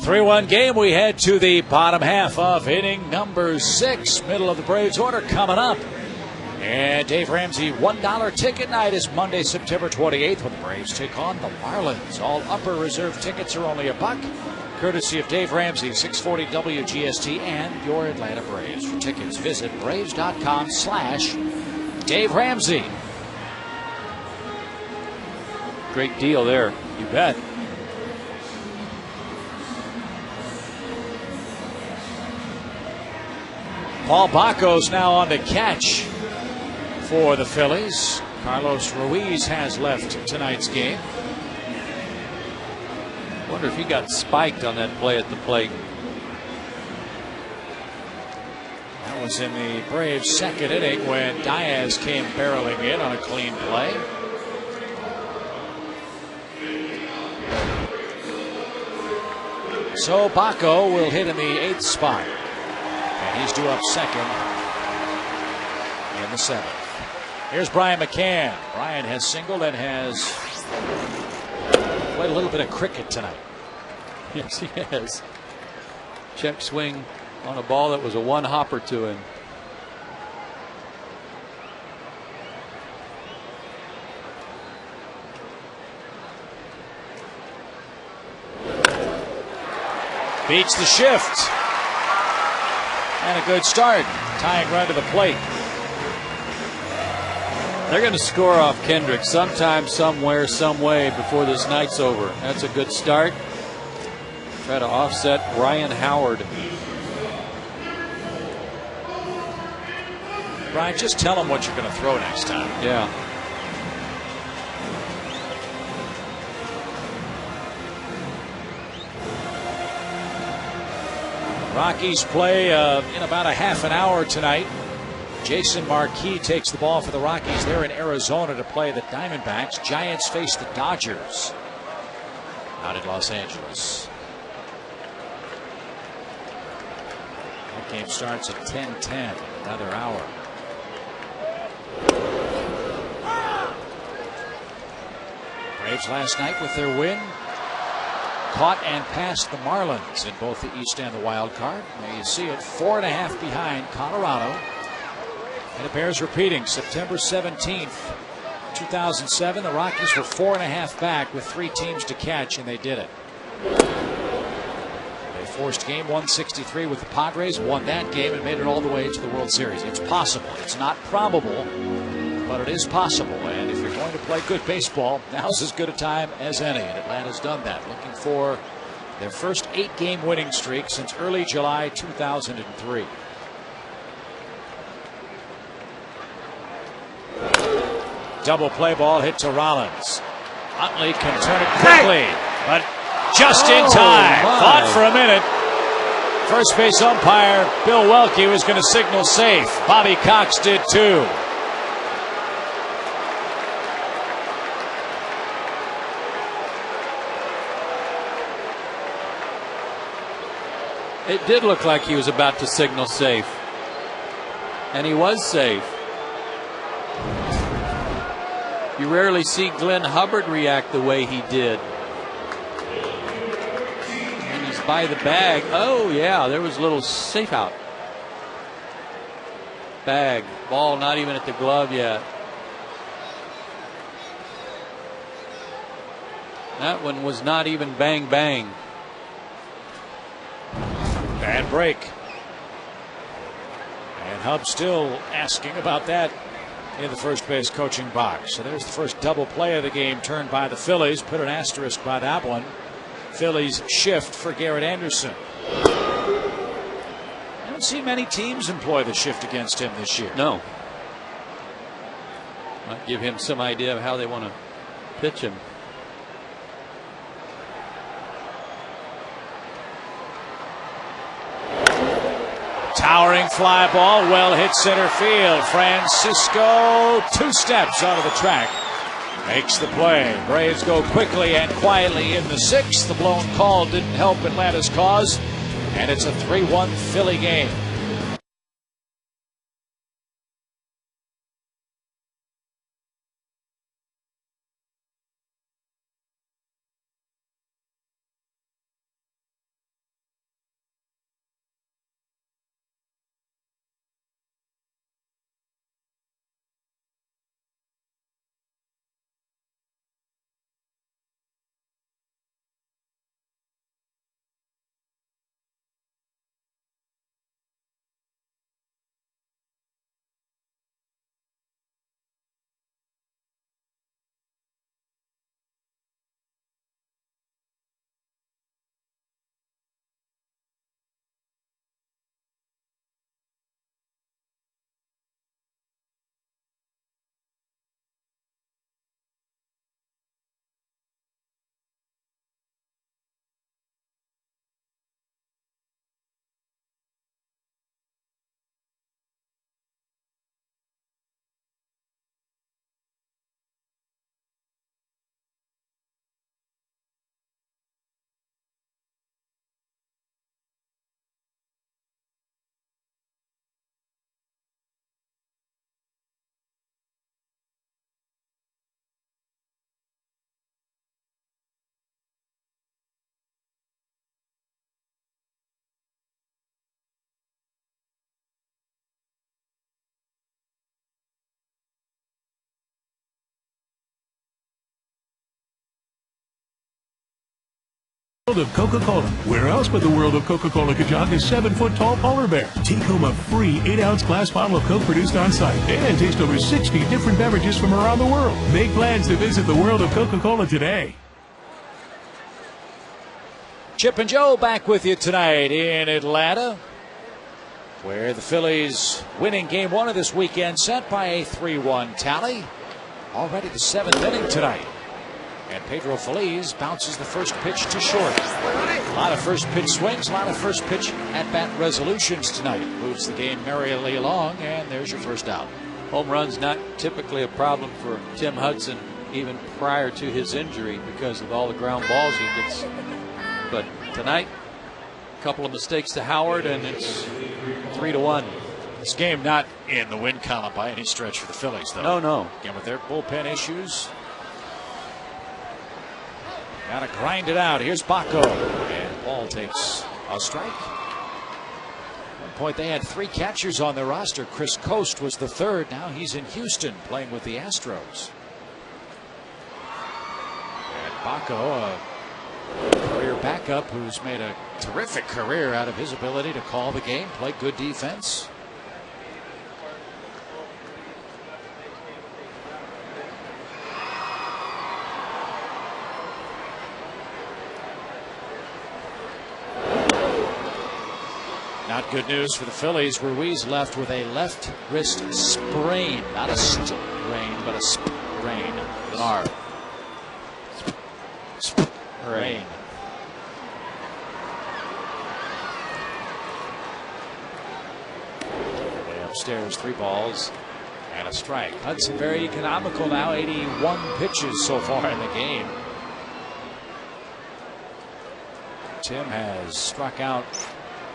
3-1 game. We head to the bottom half of inning number 6. Middle of the Braves order coming up. And Dave Ramsey $1 ticket night is Monday, September 28th when the Braves take on the Marlins. All upper reserve tickets are only $1. Courtesy of Dave Ramsey, 640 WGST and your Atlanta Braves. For tickets, visit Braves.com/Dave Ramsey. Great deal there. You bet. Paul Bacco's now on to catch for the Phillies. Carlos Ruiz has left tonight's game. Wonder if he got spiked on that play at the plate. That was in the Braves' second inning when Diaz came barreling in on a clean play. So Bacco will hit in the 8th spot. And he's due up second in the 7th. Here's Brian McCann. Brian has singled and has played a little bit of cricket tonight. Yes, he has. Check swing on a ball that was a one-hopper to him. Beats the shift. And a good start. Tying run to the plate. They're going to score off Kendrick sometime, somewhere, some way before this night's over. That's a good start. Try to offset Ryan Howard. Brian, just tell him what you're going to throw next time. Yeah. Rockies play in about a half an hour tonight. Jason Marquis takes the ball for the Rockies. They're in Arizona to play the Diamondbacks. Giants face the Dodgers out in Los Angeles. That game starts at 10:10. Another hour. Braves last night with their win caught and passed the Marlins in both the East and the wild card. There you see it, 4.5 behind Colorado. And it bears repeating. September 17th, 2007, the Rockies were 4.5 back with 3 teams to catch, and they did it. They forced game 163 with the Padres, won that game, and made it all the way to the World Series. It's possible. It's not probable, but it is possible. And if you're going to play good baseball, now's as good a time as any. And Atlanta's done that, looking for their first 8-game winning streak since early July 2003. Double play ball hit to Rollins. Utley can turn it quickly, but just in time. Fought for a minute. First base umpire Bill Welke was going to signal safe. Bobby Cox did too. It did look like he was about to signal safe. And he was safe. You rarely see Glenn Hubbard react the way he did. And he's by the bag. Oh, yeah, there was a little safe out. Bag. Ball not even at the glove yet. That one was not even bang, bang. Bad break. And Hub still asking about that in the first base coaching box. So there's the first double play of the game turned by the Phillies. Put an asterisk by that one. Phillies shift for Garrett Anderson. I don't see many teams employ the shift against him this year. No. Might give him some idea of how they want to pitch him. Towering fly ball, well hit center field. Francisco 2 steps out of the track. Makes the play. Braves go quickly and quietly in the 6th. The blown call didn't help Atlanta's cause. And it's a 3-1 Philly game. World of Coca-Cola. Where else but the world of Coca-Cola could jog a 7-foot-tall polar bear? Take home a free 8-ounce glass bottle of Coke produced on site and taste over 60 different beverages from around the world. Make plans to visit the world of Coca-Cola today. Chip and Joe back with you tonight in Atlanta, where the Phillies winning game one of this weekend set by a 3-1 tally. Already the 7th inning tonight. And Pedro Feliz bounces the first pitch to short. A lot of first pitch swings, a lot of first pitch at-bat resolutions tonight. Moves the game merrily along, and there's your first out. Home run's not typically a problem for Tim Hudson, even prior to his injury, because of all the ground balls he gets. But tonight, a couple of mistakes to Howard, and it's 3-1. This game not in the win column by any stretch for the Phillies, though. No. Again, with their bullpen issues. Got to grind it out. Here's Baco. And Paul takes a strike. At one point, they had 3 catchers on their roster. Chris Coast was the 3rd. Now he's in Houston playing with the Astros. And Baco, a career backup who's made a terrific career out of his ability to call the game, play good defense. Not good news for the Phillies. Ruiz left with a left wrist sprain. Not a strain, but a sprain. With an R. Sprain. Way upstairs, 3 balls and a strike. Hudson very economical now. 81 pitches so far in the game. Tim has struck out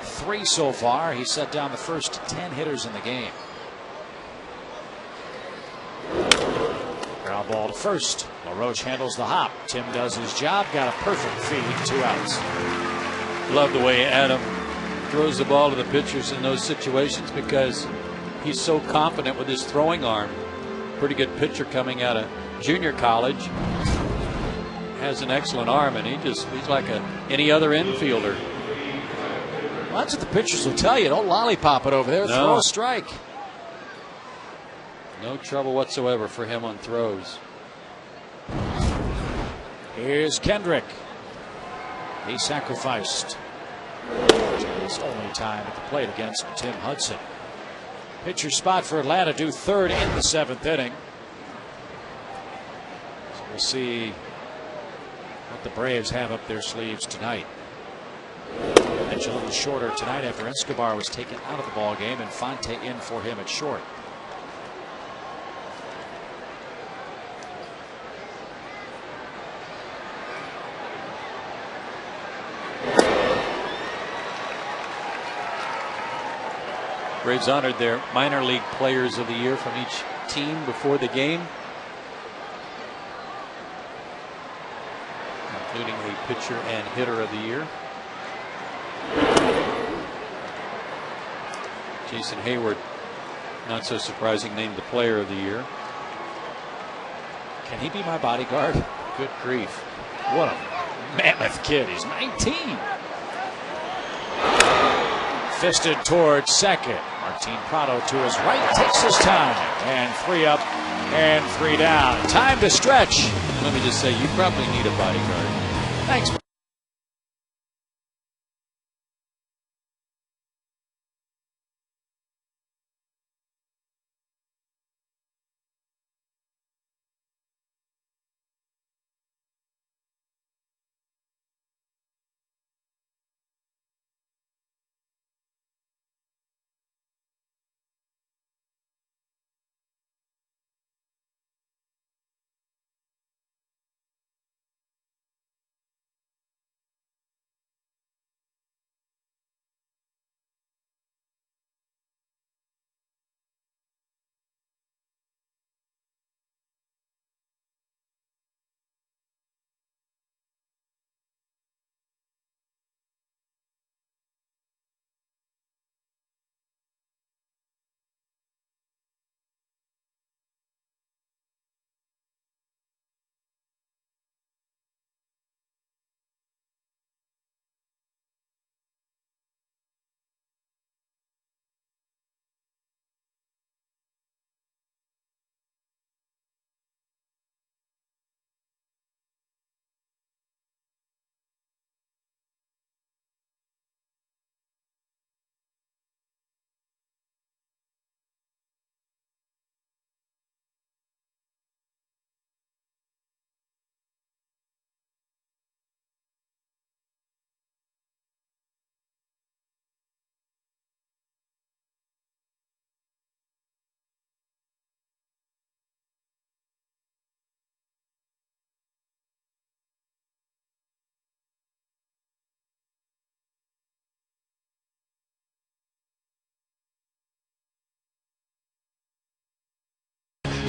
3 so far. He set down the first 10 hitters in the game. Ground ball to first. LaRoche handles the hop. Tim does his job. Got a perfect feed. 2 outs. Love the way Adam throws the ball to the pitchers in those situations, because he's so confident with his throwing arm. Pretty good pitcher coming out of junior college. Has an excellent arm, and he's like any other infielder. Well, that's what the pitchers will tell you. Don't lollipop it over there. No. Throw a strike. No trouble whatsoever for him on throws. Here's Kendrick. He sacrificed his only time at the plate against Tim Hudson. Pitcher spot for Atlanta, due 3rd in the 7th inning. So we'll see what the Braves have up their sleeves tonight. Bench a little shorter tonight after Escobar was taken out of the ball game and Fonte in for him at short. Braves honored their minor league players of the year from each team before the game, including the pitcher and hitter of the year. Jason Hayward, not so surprising, named the player of the year. Can he be my bodyguard? Good grief. What a mammoth kid. He's 19. Fisted towards second. Martin Prado to his right, takes his time. And 3 up and 3 down. Time to stretch. Let me just say, you probably need a bodyguard. Thanks.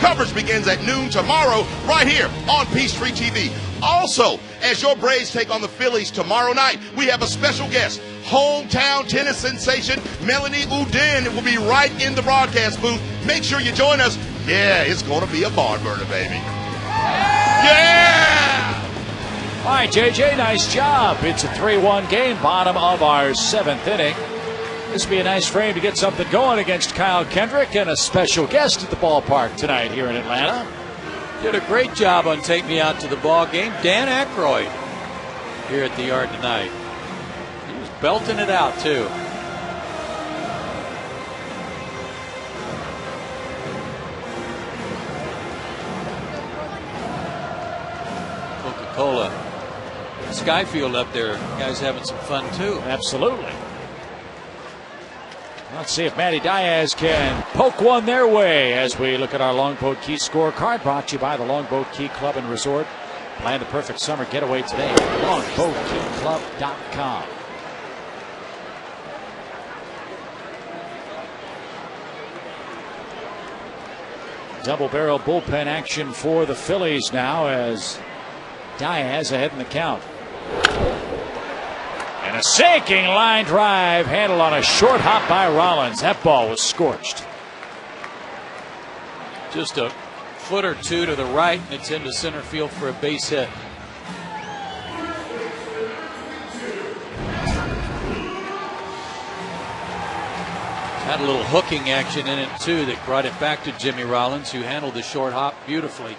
Coverage begins at noon tomorrow right here on Peachtree TV. Also, as your Braves take on the Phillies tomorrow night, we have a special guest. Hometown tennis sensation Melanie Oudin will be right in the broadcast booth. Make sure you join us. Yeah, it's going to be a barn burner, baby. Yeah! All right, JJ, nice job. It's a 3-1 game, bottom of our 7th inning. This will be a nice frame to get something going against Kyle Kendrick and a special guest at the ballpark tonight here in Atlanta. Did a great job on Take Me Out to the Ball Game. Dan Aykroyd here at the yard tonight. He was belting it out, too. Coca-Cola. Skyfield up there. Guys having some fun, too. Absolutely. Let's see if Matty Diaz can poke one their way as we look at our Longboat Key scorecard, brought to you by the Longboat Key Club and Resort. Plan the perfect summer getaway today at longboatkeyclub.com. Double barrel bullpen action for the Phillies now as Diaz ahead in the count. And a sinking line drive handled on a short hop by Rollins. That ball was scorched. Just a foot or two to the right, and it's into center field for a base hit. Had a little hooking action in it, too, that brought it back to Jimmy Rollins, who handled the short hop beautifully.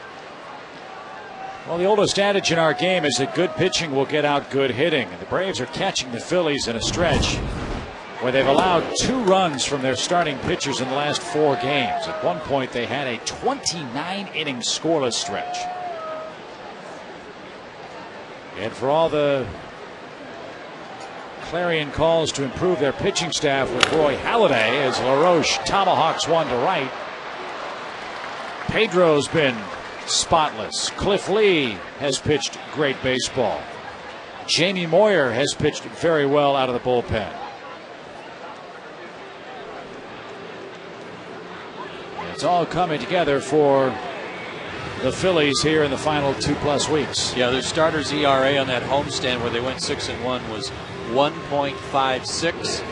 Well, the oldest adage in our game is that good pitching will get out good hitting. And the Braves are catching the Phillies in a stretch where they've allowed 2 runs from their starting pitchers in the last 4 games. At one point, they had a 29-inning scoreless stretch. And for all the clarion calls to improve their pitching staff with Roy Halladay as LaRoche tomahawks one to right, Pedro's been spotless. Cliff Lee has pitched great baseball. Jamie Moyer has pitched very well out of the bullpen. It's all coming together for the Phillies here in the final 2+ weeks. Yeah, their starters ERA on that homestand where they went 6-1 was 1.56,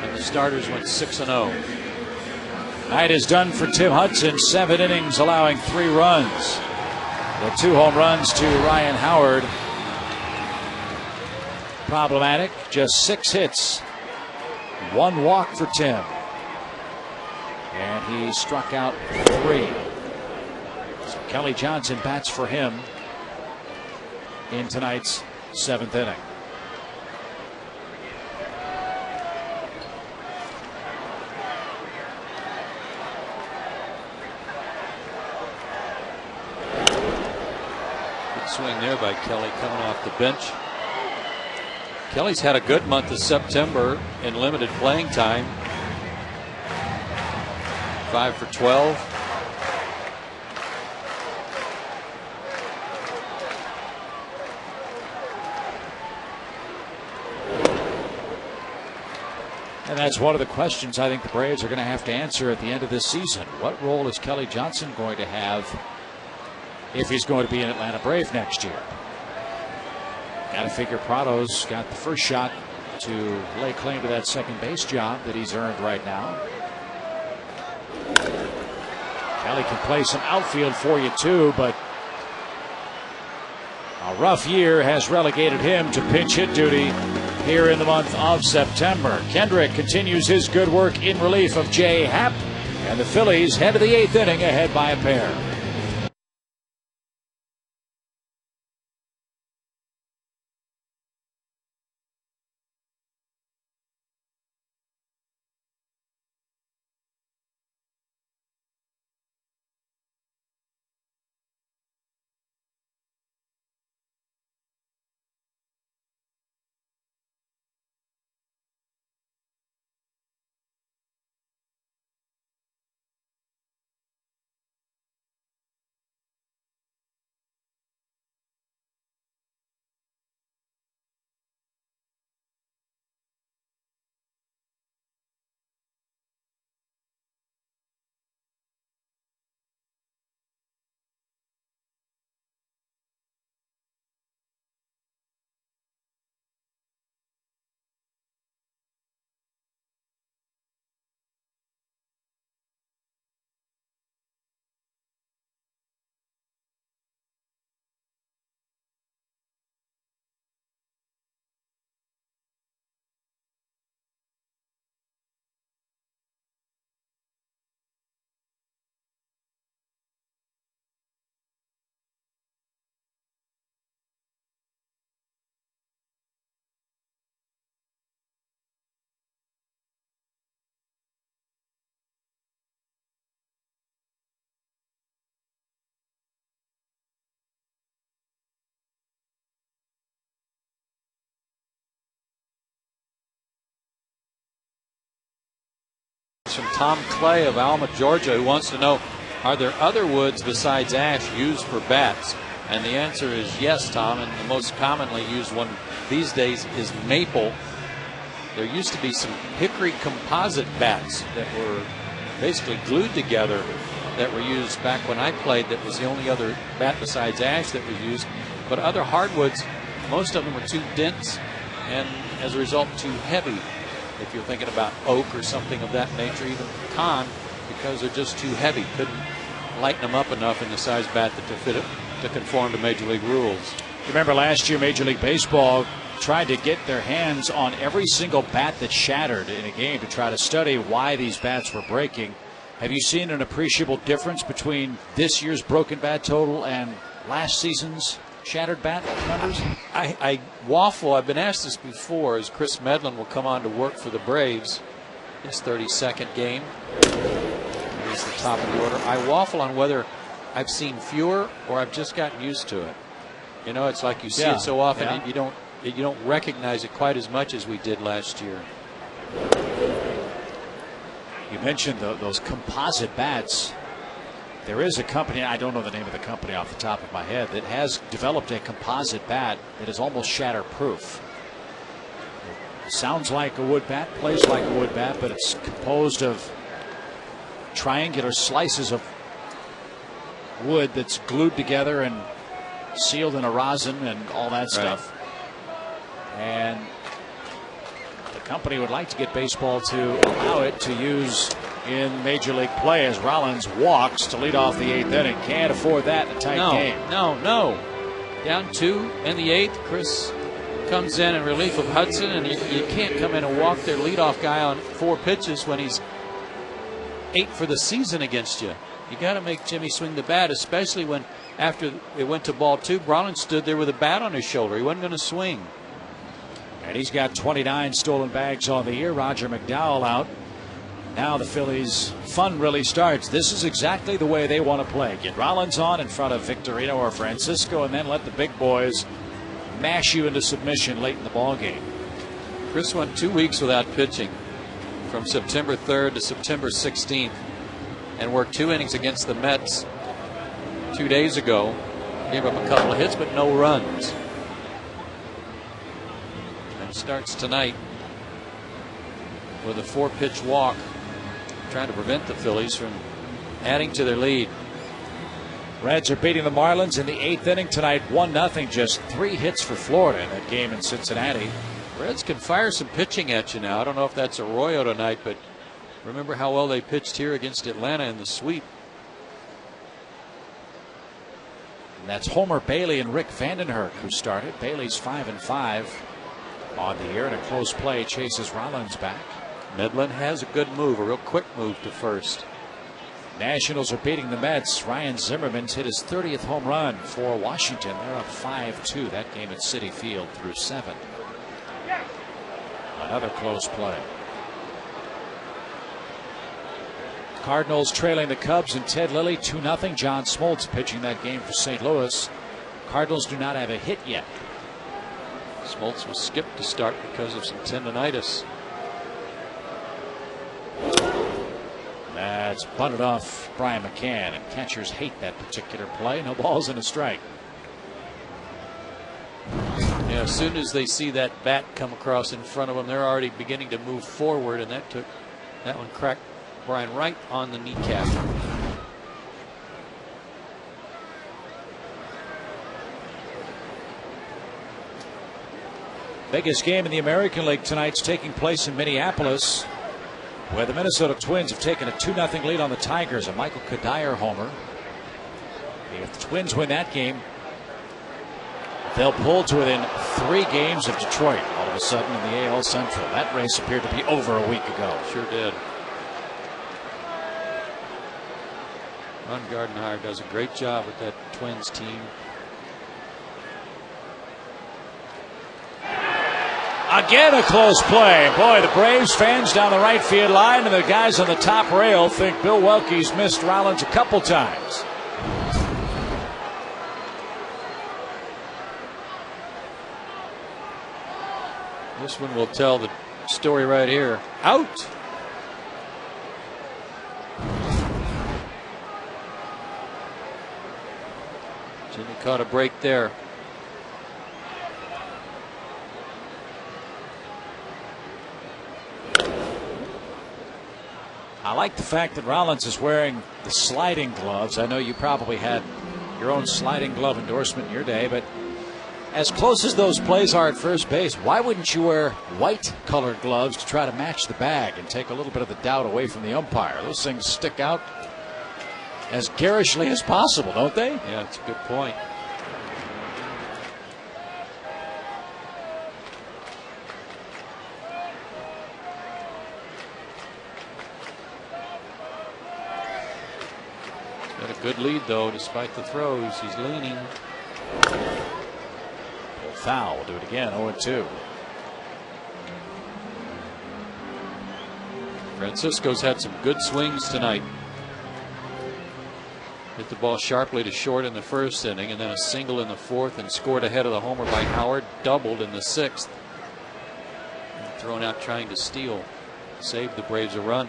and the starters went 6-0. Night is done for Tim Hudson. 7 innings, allowing 3 runs. The 2 home runs to Ryan Howard. Problematic. Just 6 hits. 1 walk for Tim. And he struck out 3. So Kelly Johnson bats for him in tonight's 7th inning. Swing there by Kelly coming off the bench. Kelly's had a good month of September in limited playing time. 5 for 12. And that's one of the questions I think the Braves are going to have to answer at the end of this season. What role is Kelly Johnson going to have if he's going to be an Atlanta Brave next year? Got to figure Prado's got the first shot to lay claim to that second base job that he's earned right now. Kelly can play some outfield for you too, but a rough year has relegated him to pinch hit duty here in the month of September. Kendrick continues his good work in relief of Jay Happ, and the Phillies head to the 8th inning ahead by a pair. It's from Tom Clay of Alma, Georgia, who wants to know, are there other woods besides ash used for bats? And the answer is yes, Tom, and the most commonly used one these days is maple. There used to be some hickory composite bats that were basically glued together that were used back when I played. That was the only other bat besides ash that was used. But other hardwoods, most of them were too dense and as a result too heavy. If you're thinking about oak or something of that nature, even pecan, because they're just too heavy, couldn't lighten them up enough in the size bat that to fit it to conform to Major League rules. You remember last year Major League Baseball tried to get their hands on every single bat that shattered in a game to try to study why these bats were breaking. Have you seen an appreciable difference between this year's broken bat total and last season's shattered bat numbers? I waffle. I've been asked this before, as Chris Medlin will come on to work for the Braves, his 32nd game. He's the top of the order. I waffle on whether I've seen fewer or I've just gotten used to it. You know, it's like you see it so often, you don't recognize it quite as much as we did last year. You mentioned those composite bats. There is a company, I don't know the name of the company off the top of my head, that has developed a composite bat that is almost shatter-proof. It sounds like a wood bat, plays like a wood bat, but it's composed of triangular slices of wood that's glued together and sealed in a rosin and all that stuff. And the company would like to get baseball to allow it to use in Major League play as Rollins walks to lead off the 8th inning. Can't afford that in a tight game. No. Down 2 in the 8th. Chris comes in relief of Hudson, and you can't come in and walk their leadoff guy on 4 pitches when he's 8 for the season against you. You got to make Jimmy swing the bat, especially when after it went to ball 2, Rollins stood there with a bat on his shoulder. He wasn't going to swing. And he's got 29 stolen bags on the year. Roger McDowell out. Now the Phillies' fun really starts. This is exactly the way they want to play. Get Rollins on in front of Victorino or Francisco, and then let the big boys mash you into submission late in the ball game. Chris went 2 weeks without pitching, from September 3rd to September 16th, and worked 2 innings against the Mets 2 days ago. Gave up a couple of hits, but no runs. And starts tonight with a 4-pitch walk, trying to prevent the Phillies from adding to their lead. Reds are beating the Marlins in the 8th inning tonight, 1-0. Just 3 hits for Florida in that game in Cincinnati. Reds can fire some pitching at you now. I don't know if that's Arroyo tonight, but remember how well they pitched here against Atlanta in the sweep. And that's Homer Bailey and Rick Vandenherk who started. Bailey's 5-5 on the year, and a close play chases Rollins back. Medlin has a good move, a real quick move to first. Nationals are beating the Mets. Ryan Zimmerman's hit his 30th home run for Washington. They're up 5-2. That game at Citi Field through 7. Another close play. Cardinals trailing the Cubs and Ted Lilly 2-0. John Smoltz pitching that game for St. Louis. Cardinals do not have a hit yet. Smoltz was skipped to start because of some tendonitis. That's bunted off Brian McCann, and catchers hate that particular play. No balls and a strike. Yeah, as soon as they see that bat come across in front of them, they're already beginning to move forward, and that one cracked Brian right on the kneecap. Biggest game in the American League tonight's taking place in Minneapolis, where the Minnesota Twins have taken a 2-0 lead on the Tigers. A Michael Kadire homer. If the Twins win that game, they'll pull to within 3 games of Detroit all of a sudden in the AL Central. That race appeared to be over a week ago. Sure did. Ron Gardenhire does a great job with that Twins team. Again, a close play. Boy, the Braves fans down the right field line and the guys on the top rail think Bill Welke's missed Rollins a couple times. This one will tell the story right here. Out. caught a break there. I like the fact that Rollins is wearing the sliding gloves. I know you probably had your own sliding glove endorsement in your day, but as close as those plays are at first base, why wouldn't you wear white colored gloves to try to match the bag and take a little bit of the doubt away from the umpire? Those things stick out as garishly as possible, don't they? Yeah, that's a good point. Got a good lead, though, despite the throws. He's leaning. Foul. We'll do it again. 0-2. Francisco's had some good swings tonight. Hit the ball sharply to short in the first inning, and then a single in the fourth, and scored ahead of the homer by Howard. Doubled in the sixth. And thrown out trying to steal. Saved the Braves a run.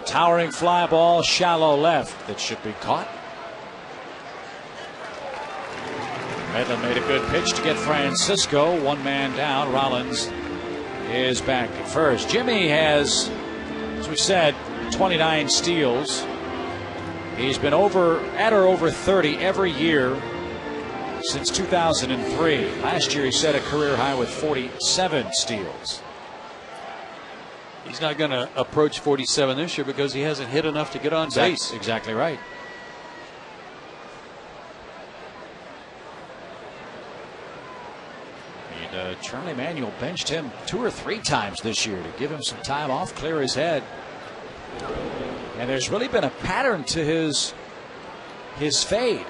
Towering fly ball, shallow left, that should be caught. Medlin made a good pitch to get Francisco. One man down. Rollins is back at first. Jimmy has, as we said, 29 steals. He's been at or over 30 every year since 2003. Last year he set a career high with 47 steals. He's not going to approach 47 this year because he hasn't hit enough to get on base. Exactly right. And Charlie Manuel benched him 2 or 3 times this year to give him some time off, clear his head. And there's really been a pattern to his fade.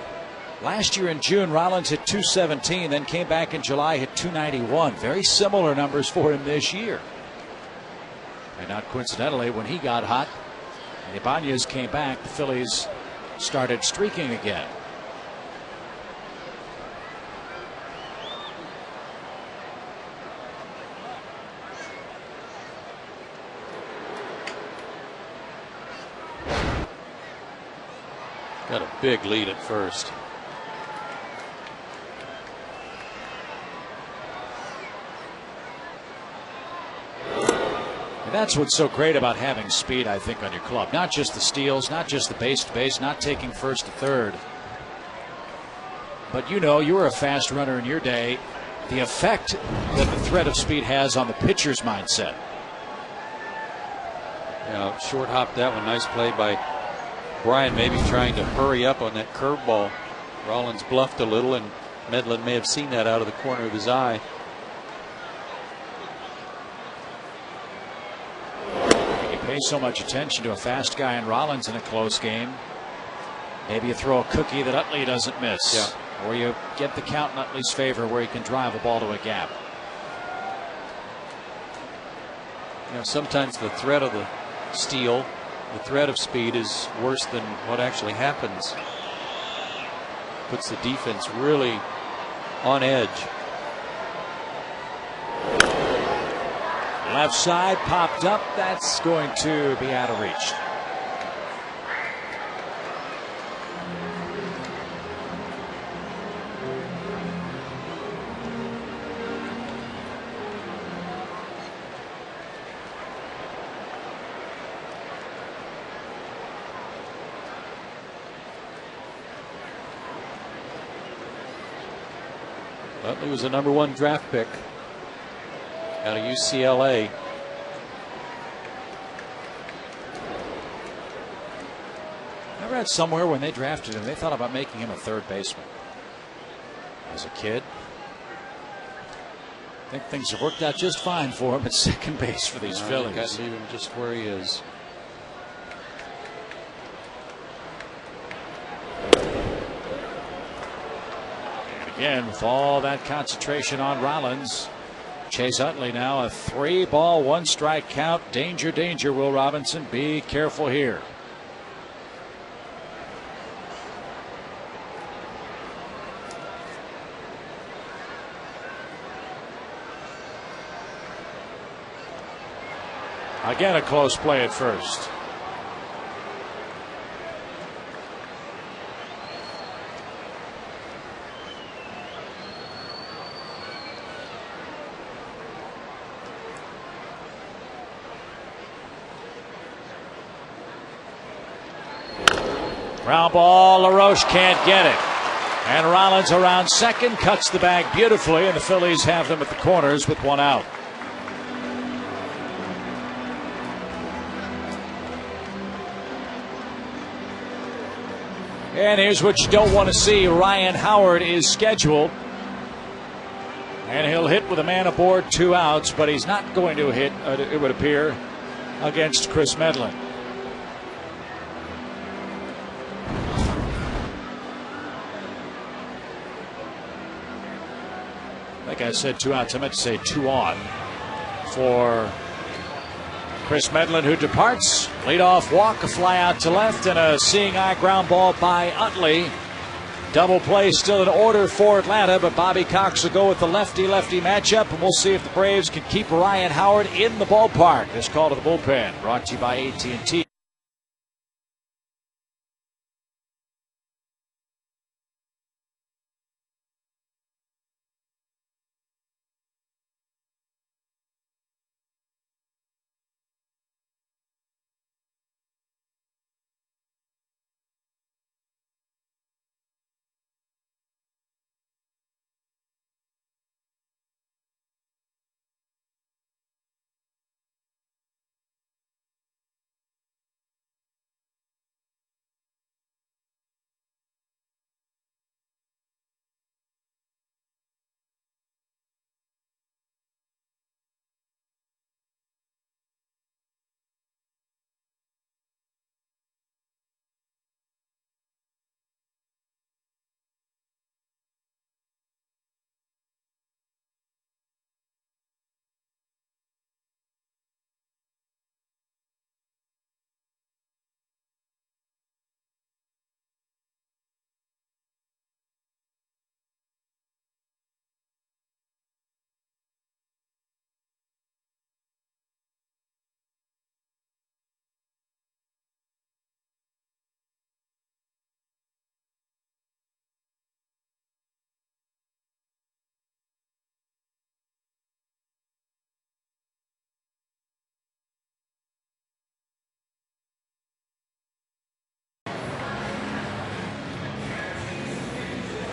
Last year in June, Rollins hit 217, then came back in July, hit 291. Very similar numbers for him this year. And not coincidentally, when he got hot and Ibanez came back, the Phillies started streaking again. Got a big lead at first. And that's what's so great about having speed, I think, on your club. Not just the steals, not just the base to base, not taking first to third. But you know, you were a fast runner in your day. The effect that the threat of speed has on the pitcher's mindset. Yeah, short hop that one. Nice play by Brian, maybe trying to hurry up on that curveball. Rollins bluffed a little, and Medlin may have seen that out of the corner of his eye. You pay so much attention to a fast guy in Rollins in a close game. Maybe you throw a cookie that Utley doesn't miss. Yeah. Or you get the count in Utley's favor where he can drive a ball to a gap. You know, sometimes the threat of the steal, the threat of speed is worse than what actually happens. Puts the defense really on edge. Left side popped up. That's going to be out of reach. Utley was a #1 draft pick out of UCLA. I read somewhere when they drafted him, they thought about making him a third baseman. As a kid, I think things have worked out just fine for him at second base for these Phillies. Got to leave him just where he is. Again, with all that concentration on Rollins, Chase Utley now a 3-ball, 1-strike count. Danger, danger, Will Robinson. Be careful here. Again, a close play at first. Ground ball, LaRoche can't get it. And Rollins around second, cuts the bag beautifully, and the Phillies have them at the corners with one out. And here's what you don't want to see. Ryan Howard is scheduled. And he'll hit with a man aboard, 2 outs, but he's not going to hit, it would appear, against Chris Medlin. Like I said, 2 outs. I meant to say 2 on for Chris Medlin, who departs. Leadoff walk, a fly out to left, and a seeing eye ground ball by Utley. Double play still in order for Atlanta, but Bobby Cox will go with the lefty-lefty matchup, and we'll see if the Braves can keep Ryan Howard in the ballpark. This call to the bullpen, brought to you by AT&T.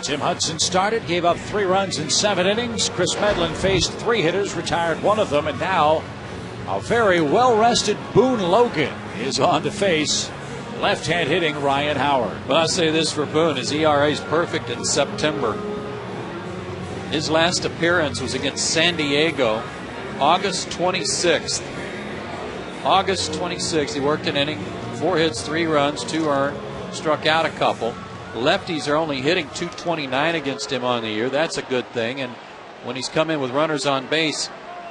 Tim Hudson started, gave up 3 runs in 7 innings. Chris Medlin faced 3 hitters, retired 1 of them, and now a very well-rested Boone Logan is on to face left-hand hitting Ryan Howard. Well, I'll say this for Boone, his ERA is perfect in September. His last appearance was against San Diego, August 26th. August 26th, he worked an inning, 4 hits, 3 runs, 2 earned, struck out a couple. Lefties are only hitting .229 against him on the year. That's a good thing. And when he's come in with runners on base,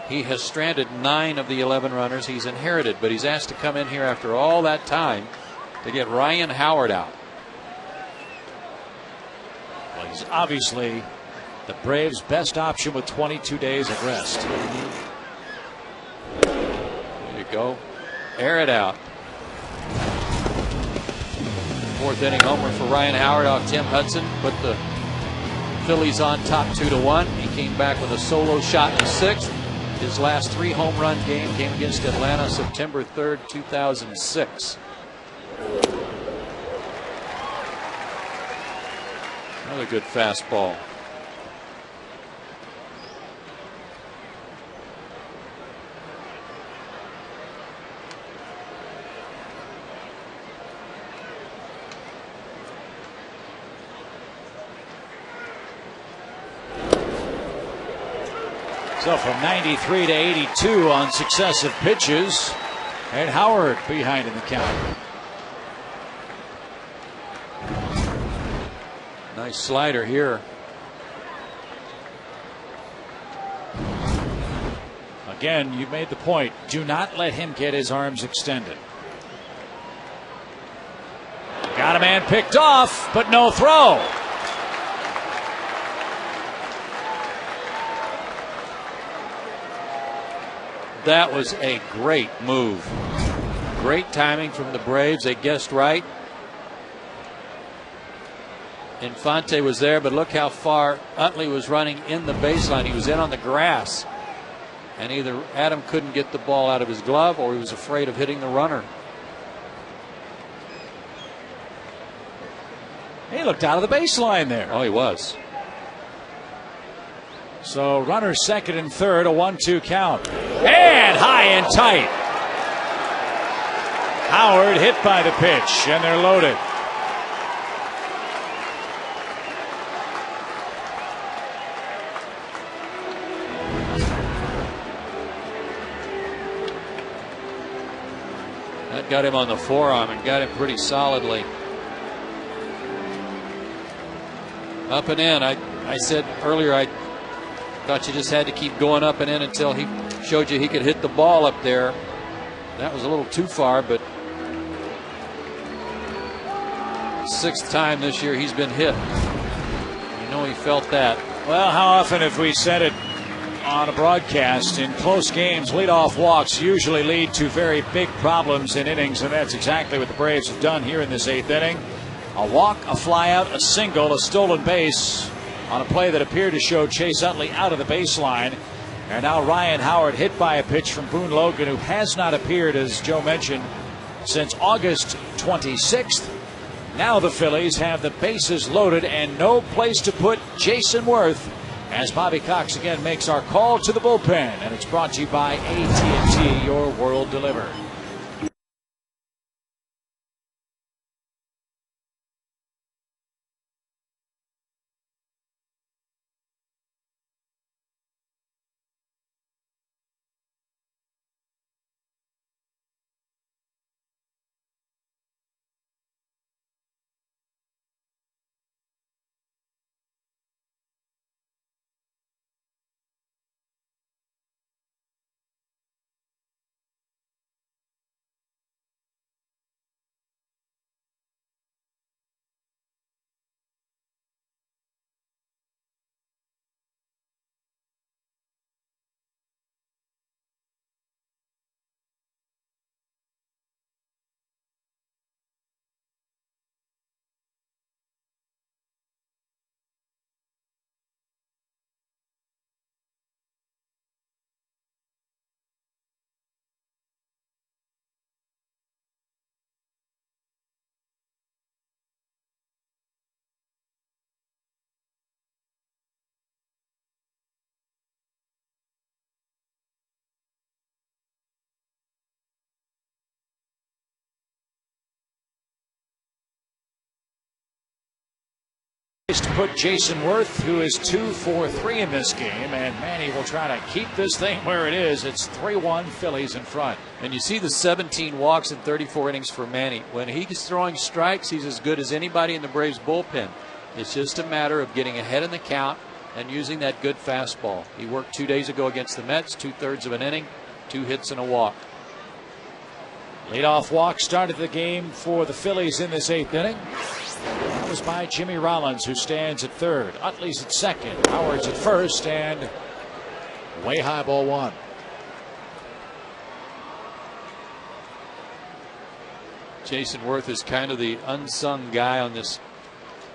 he has stranded 9 of the 11 runners he's inherited. But he's asked to come in here after all that time to get Ryan Howard out. Well, he's obviously the Braves' best option with 22 days of rest. There you go. Air it out. 4th inning homer for Ryan Howard off Tim Hudson. Put the Phillies on top 2-1. He came back with a solo shot in the 6th. His last 3 home run game came against Atlanta September 3rd, 2006. Another good fastball. So from 93 to 82 on successive pitches, and Howard behind in the count. Nice slider here. Again, you made the point. Do not let him get his arms extended. Got a man picked off, but no throw. That was a great move. Great timing from the Braves. They guessed right. Infante was there, but look how far Utley was running in the baseline. He was in on the grass. And either Adam couldn't get the ball out of his glove or he was afraid of hitting the runner. He looked out of the baseline there. Oh, he was. So runners second and third, a 1-2 count. And high and tight. Howard hit by the pitch, and they're loaded. That got him on the forearm and got him pretty solidly. Up and in. I said earlier I thought you just had to keep going up and in until he showed you he could hit the ball up there. That was a little too far, but sixth time this year he's been hit. You know he felt that. Well, how often have we said it on a broadcast? In close games, leadoff walks usually lead to very big problems in innings, and that's exactly what the Braves have done here in this eighth inning. A walk, a flyout, a single, a stolen base on a play that appeared to show Chase Utley out of the baseline. And now Ryan Howard hit by a pitch from Boone Logan, who has not appeared, as Joe mentioned, since August 26th. Now the Phillies have the bases loaded and no place to put Jason Worth, as Bobby Cox again makes our call to the bullpen. And it's brought to you by AT&T, your world delivered. To put Jason Worth, who is 2 for 3 in this game, and Manny will try to keep this thing where it is. It's 3-1 Phillies in front. And you see the 17 walks in 34 innings for Manny. When he's throwing strikes, he's as good as anybody in the Braves bullpen. It's just a matter of getting ahead in the count and using that good fastball. He worked 2 days ago against the Mets, 2/3 of an inning, 2 hits and a walk. Leadoff walk started the game for the Phillies in this eighth inning. That was by Jimmy Rollins, who stands at third. Utley's at second. Howard's at first, and way high, ball one. Jason Worth is kind of the unsung guy on this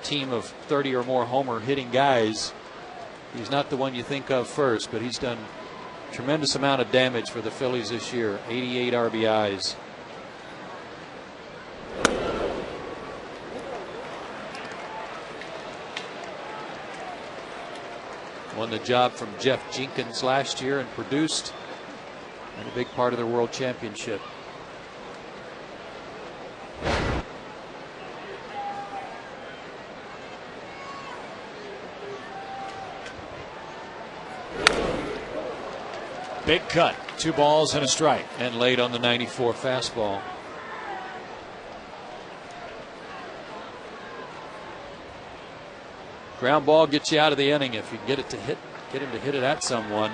team of 30 or more homer hitting guys. He's not the one you think of first, but he's done a tremendous amount of damage for the Phillies this year. 88 RBIs. Won the job from Jeff Jenkins last year and produced, and a big part of their world championship. Big cut. 2 balls and a strike. And late on the 94 fastball. Ground ball gets you out of the inning if you get him to hit it at someone.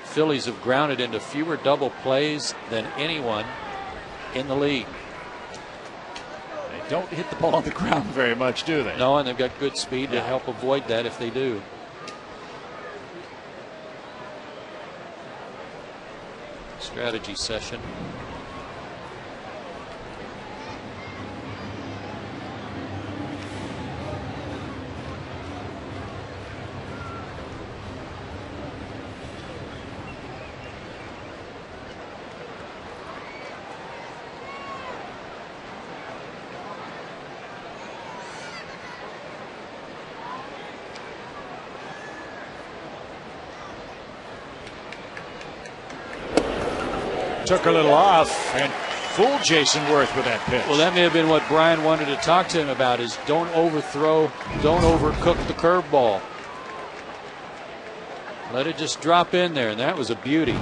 Phillies have grounded into fewer double plays than anyone in the league. They don't hit the ball on the ground very much, do they? No, and they've got good speed to help avoid that if they do. Strategy session. took a little off and fooled Jason Worth with that pitch. Well, that may have been what Brian wanted to talk to him about, is don't overthrow, don't overcook the curveball. Let it just drop in there, and that was a beauty.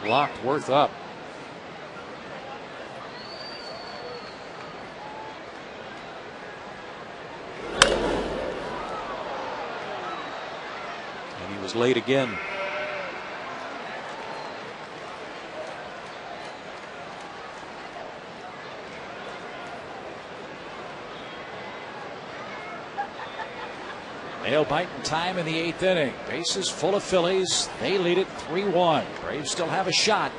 Locked Worth up. And he was late again. Nail-biting time in the 8th inning. Bases full of Phillies. They lead it 3-1. Braves still have a shot.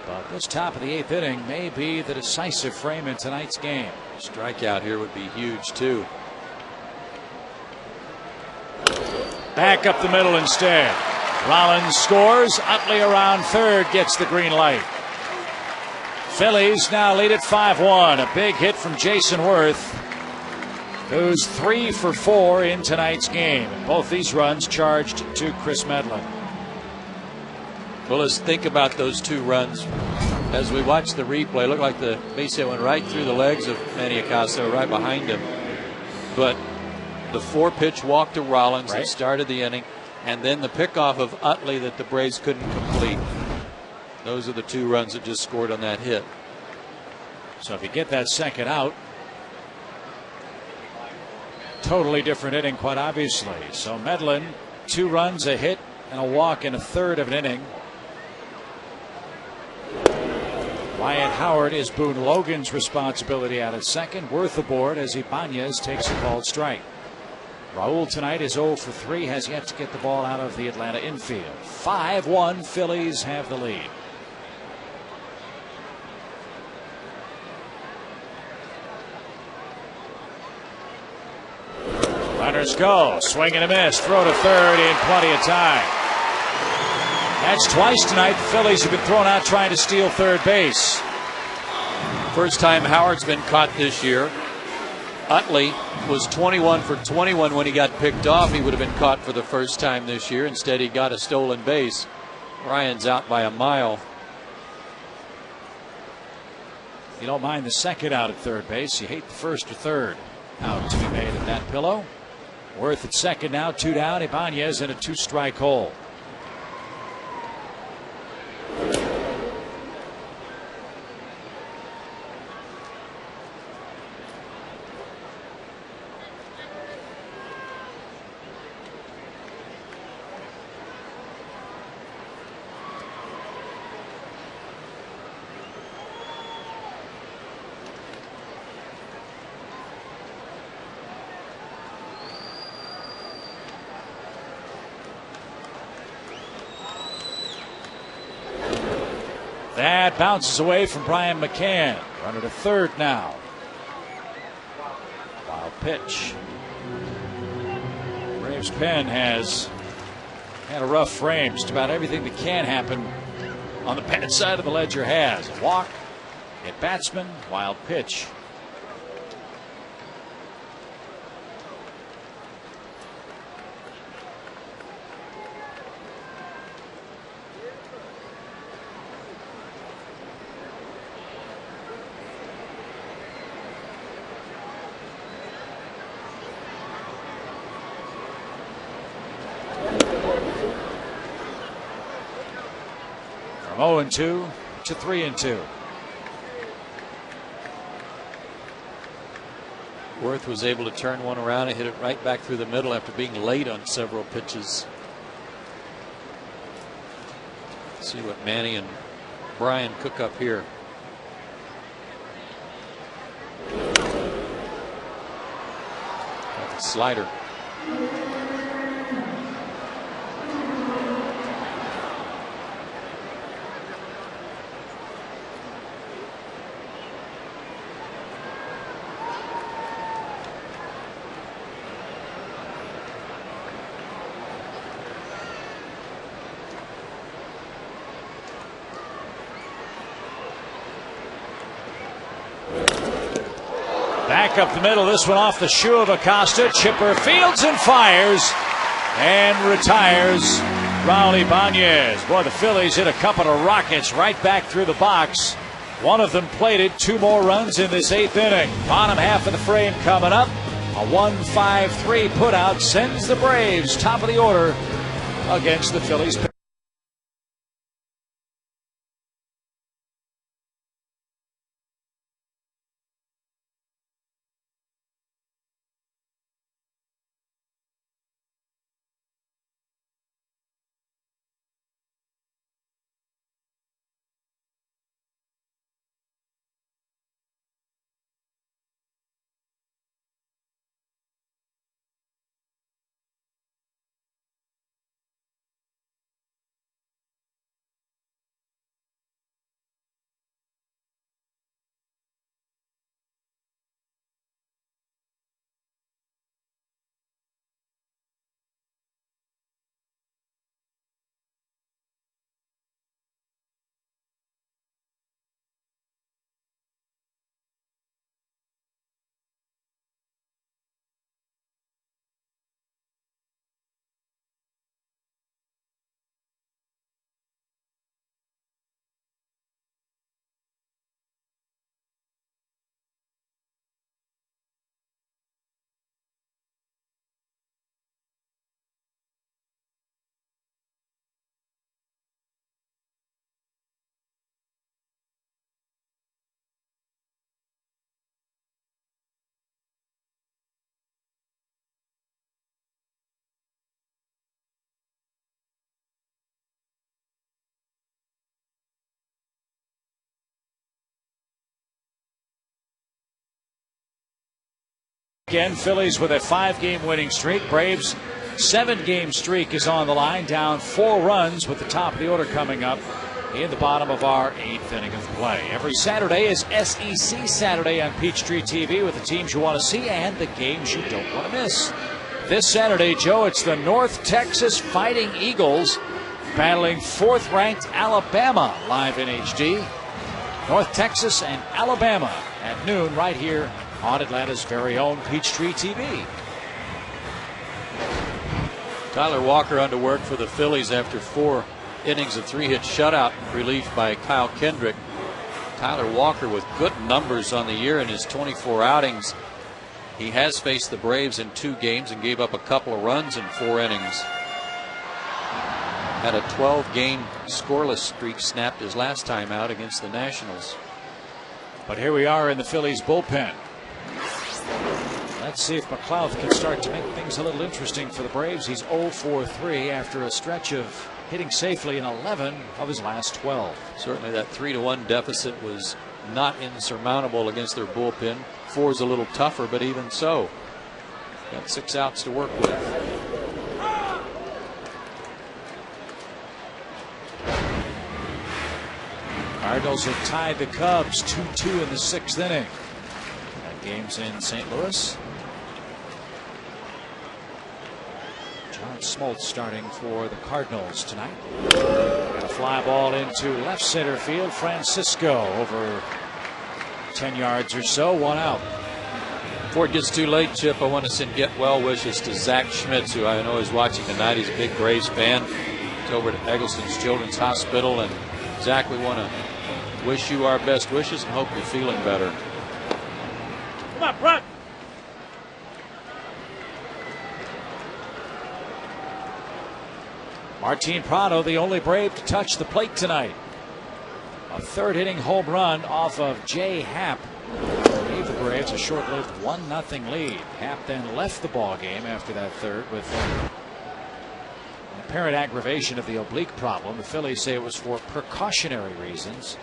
But this top of the 8th inning may be the decisive frame in tonight's game. Strikeout here would be huge, too. Back up the middle instead. Rollins scores. Utley around third gets the green light. Phillies now lead it 5-1. A big hit from Jason Worth, who's 3 for 4 in tonight's game. Both these runs charged to Chris Medlin. Well, let's think about those 2 runs. As we watch the replay, it looked like the base hit went right through the legs of Manny Acasta, right behind him. But the 4-pitch walk to Rollins that started the inning, and then the pickoff of Utley that the Braves couldn't complete. Those are the 2 runs that just scored on that hit. So if you get that second out, totally different inning, quite obviously. So Medlin, 2 runs, a hit, and a walk in a third of an inning. Wyatt Howard is Boone Logan's responsibility out at second. Worth aboard as Ibanez takes a called strike. Raul tonight is 0 for 3, has yet to get the ball out of the Atlanta infield. 5-1, Phillies have the lead. Runners go. Swing and a miss. Throw to third in plenty of time. That's twice tonight. The Phillies have been thrown out trying to steal third base. First time Howard's been caught this year. Utley was 21 for 21 when he got picked off. He would have been caught for the first time this year. Instead, he got a stolen base. Ryan's out by a mile. You don't mind the second out at third base. You hate the first or third out to be made at that pillow. Worth at second now, 2 down. Ibanez in a 2-strike hole. That bounces away from Brian McCann. Runner to third now. Wild pitch. Braves pen has had a rough frame. Just about everything that can happen on the bad side of the ledger has. A walk, hit batsman, wild pitch. From 0-2 to 3-2. Worth was able to turn one around and hit it right back through the middle after being late on several pitches. Let's see what Manny and Brian cook up here. That's a slider. Back up the middle. This one off the shoe of Acosta. Chipper fields and fires and retires Raul Ibanez. Boy, the Phillies hit a couple of rockets right back through the box. One of them plated. 2 more runs in this 8th inning. Bottom half of the frame coming up. A 1-5-3 putout sends the Braves top of the order against the Phillies. Again, Phillies with a 5-game winning streak. Braves 7-game streak is on the line, down 4 runs with the top of the order coming up in the bottom of our 8th inning of play. Every Saturday is SEC Saturday on Peachtree TV with the teams you want to see and the games you don't want to miss. This Saturday, Joe, it's the North Texas Fighting Eagles battling 4th-ranked Alabama live in HD. North Texas and Alabama at noon right here on Atlanta's very own Peachtree TV. Tyler Walker under work for the Phillies after 4 innings of 3-hit shutout relief by Kyle Kendrick. Tyler Walker with good numbers on the year in his 24 outings. He has faced the Braves in 2 games and gave up a couple of runs in 4 innings. Had a 12-game scoreless streak snapped his last time out against the Nationals. But here we are in the Phillies bullpen. Let's see if McLeod can start to make things a little interesting for the Braves. He's 0-for-3 after a stretch of hitting safely in 11 of his last 12. Certainly that 3-1 deficit was not insurmountable against their bullpen. 4 is a little tougher, but even so, got 6 outs to work with. Cardinals have tied the Cubs 2-2 in the 6th inning. That game's in St. Louis. John Smoltz starting for the Cardinals tonight. Got a fly ball into left center field. Francisco over 10 yards or so, 1 out. Before it gets too late, Chip, I want to send get well wishes to Zach Schmitz, who I know is watching tonight. He's a big Braves fan. He's over at Eggleston's Children's Hospital. And Zach, we want to wish you our best wishes and hope you're feeling better. Come on, Brett. Martin Prado, the only Brave to touch the plate tonight. A 3rd inning home run off of Jay Happ gave the Braves a short-lived 1-0 lead. Happ then left the ball game after that 3rd with apparent aggravation of the oblique problem. The Phillies say it was for precautionary reasons.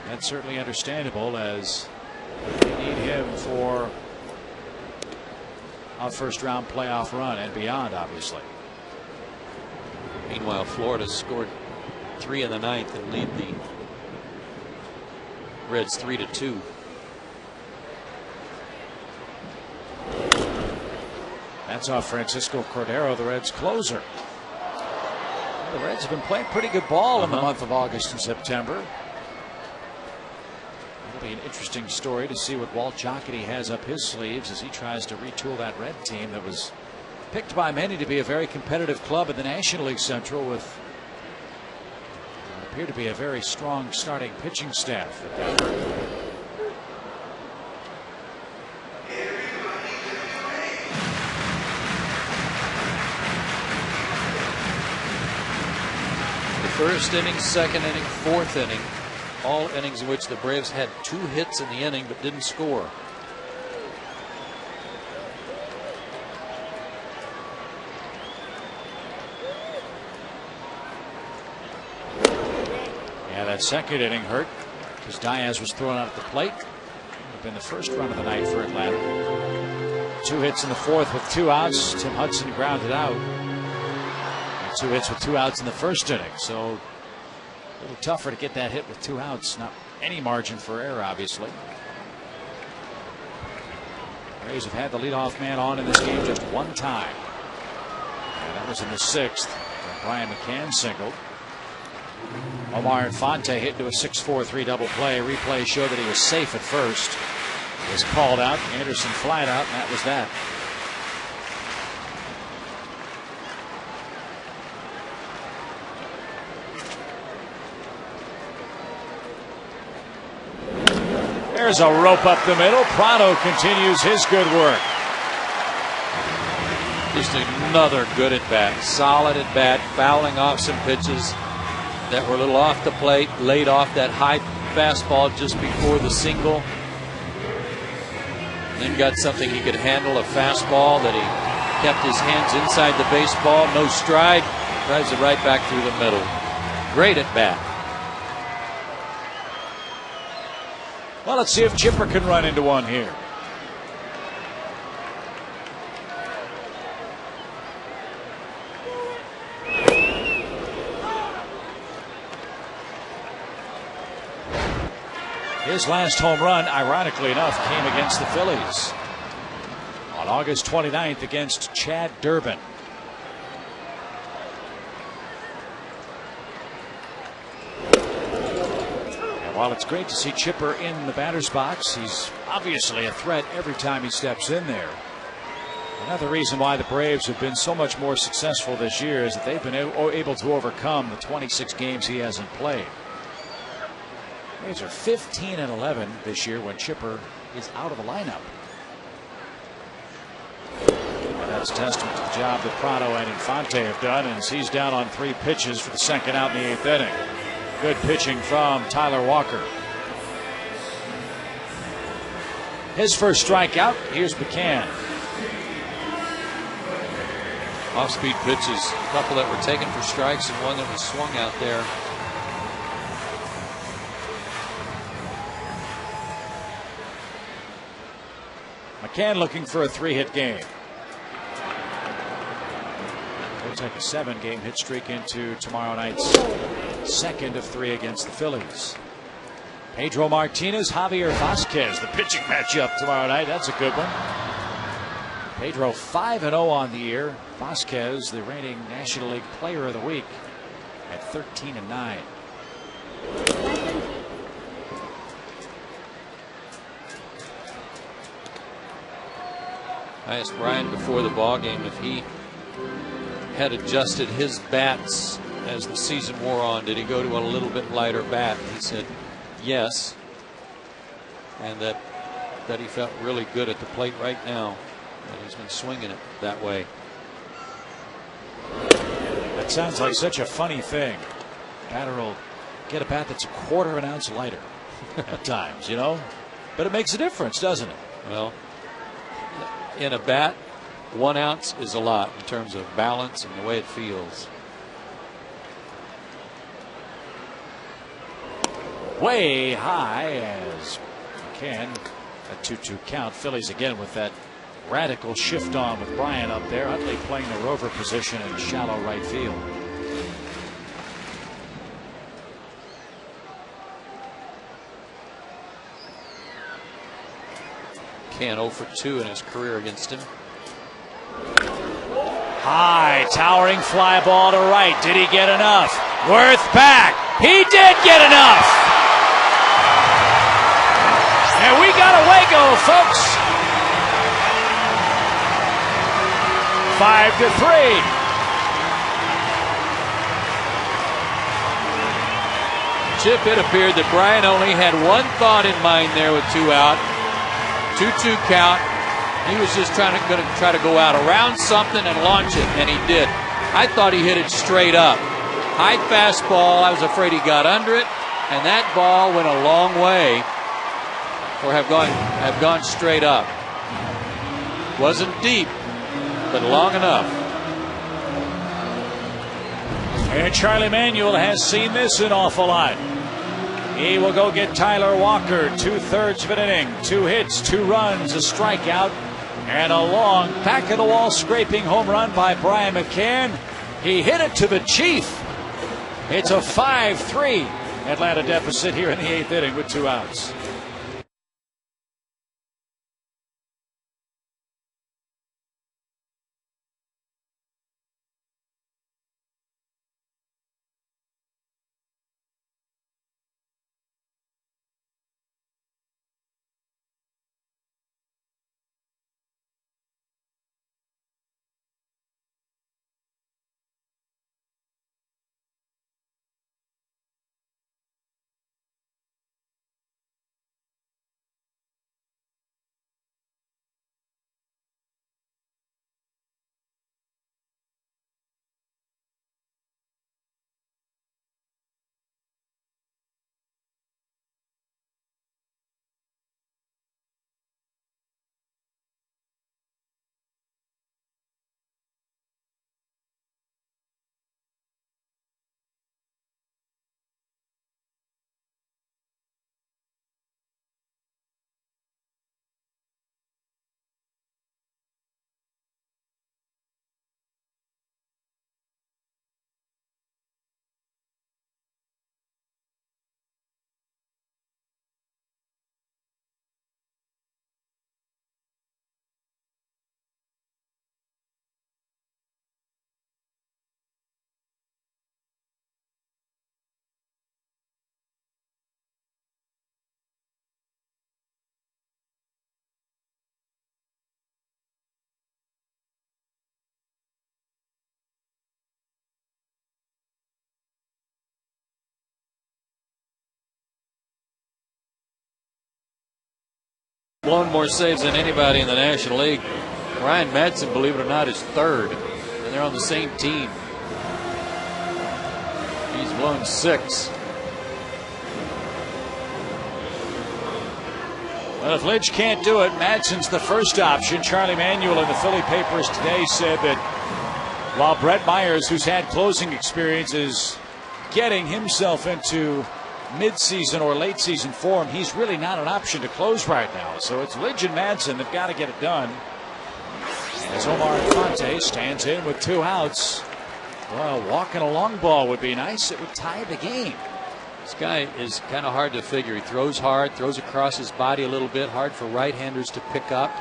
That's certainly understandable, as they need him for a 1st-round playoff run and beyond, obviously. Meanwhile, Florida scored 3 in the 9th and lead the Reds 3-2. That's off Francisco Cordero, the Reds' closer. Well, the Reds have been playing pretty good ball in the month of August and September. It'll be an interesting story to see what Walt Jocketty has up his sleeves as he tries to retool that Red team that was picked by many to be a very competitive club in the National League Central with what appeared to be a very strong starting pitching staff. First inning, second inning, fourth inning, all innings in which the Braves had 2 hits in the inning but didn't score. Yeah, that second inning hurt because Diaz was thrown out at the plate. Would have been the first run of the night for Atlanta. 2 hits in the fourth with 2 outs. Tim Hudson grounded out. 2 hits with 2 outs in the first inning, so a little tougher to get that hit with 2 outs. Not any margin for error, obviously. Braves have had the leadoff man on in this game just 1 time. And that was in the 6th when Brian McCann singled. Omar Infante hit into a 6-4-3 double play. Replay showed that he was safe at first. He was called out. Anderson flied out, and that was that. There's a rope up the middle. Prado continues his good work. Just another good at bat, solid at bat, fouling off some pitches that were a little off the plate, laid off that high fastball just before the single. Then got something he could handle, a fastball that he kept his hands inside the baseball, no stride, drives it right back through the middle. Great at bat. Well, let's see if Chipper can run into one here. His last home run, ironically enough, came against the Phillies on August 29th against Chad Durbin. While it's great to see Chipper in the batter's box, he's obviously a threat every time he steps in there. Another reason why the Braves have been so much more successful this year is that they've been able to overcome the 26 games he hasn't played. Braves are 15-11 this year when Chipper is out of the lineup. And that's testament to the job that Prado and Infante have done, and he's down on 3 pitches for the second out in the 8th inning. Good pitching from Tyler Walker. His first strikeout. Here's McCann. Off-speed pitches, a couple that were taken for strikes and one that was swung out there. McCann looking for a 3-hit game. He'll take a 7-game hit streak into tomorrow night's second of 3 against the Phillies. Pedro Martinez, Javier Vasquez, the pitching matchup tomorrow night. That's a good one. Pedro 5-0 on the year. Vasquez, the reigning National League Player of the Week, at 13-9. I asked Brian before the ball game if he had adjusted his bats as the season wore on. Did he go to a little bit lighter bat? He said yes, and that he felt really good at the plate right now, and he's been swinging it that way. That sounds like such a funny thing. Batter will get a bat that's a quarter of an ounce lighter at times, you know, but it makes a difference, doesn't it? Well, in a bat, 1 ounce is a lot in terms of balance and the way it feels. Way high as McCann, a 2-2 count. Phillies again with that radical shift on with Bryant up there. Utley playing the rover position in shallow right field. McCann 0 for 2 in his career against him. High, towering fly ball to right. Did he get enough? Worth back. He did get enough. And we got a Wago, folks. 5-3. Chip, it appeared that Brian only had one thought in mind there with 2 out. 2-2 count. He was just going to try to go out around something and launch it, and he did. I thought he hit it straight up. High fastball. I was afraid he got under it, and that ball went a long way or have gone straight up. Wasn't deep, but long enough. And Charlie Manuel has seen this an awful lot. He will go get Tyler Walker, 2/3 of an inning, 2 hits, 2 runs, a strikeout, and a long back-of-the-wall scraping home run by Brian McCann. He hit it to the Chief. It's a 5-3 Atlanta deficit here in the 8th inning with 2 outs. Blown more saves than anybody in the National League. Ryan Madsen, believe it or not, is 3rd, and they're on the same team. He's blown 6. Well, if Lynch can't do it, Madsen's the first option. Charlie Manuel in the Philly papers today said that while Brett Myers, who's had closing experience, is getting himself into mid-season or late-season form, he's really not an option to close right now. So it's Lynch and Madsen. They've got to get it done. As Omar Infante stands in with 2 outs. Well, walking a long ball would be nice. It would tie the game. This guy is kind of hard to figure. He throws hard, throws across his body a little bit, hard for right-handers to pick up.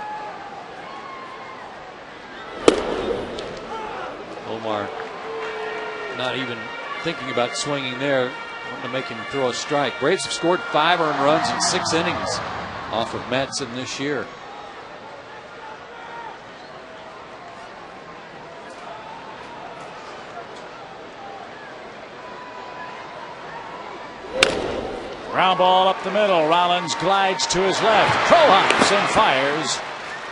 Omar not even thinking about swinging there. Wanting to make him throw a strike. Braves have scored 5 earned runs in 6 innings off of Madsen this year. Ground ball up the middle. Rollins glides to his left. Crow hops and fires.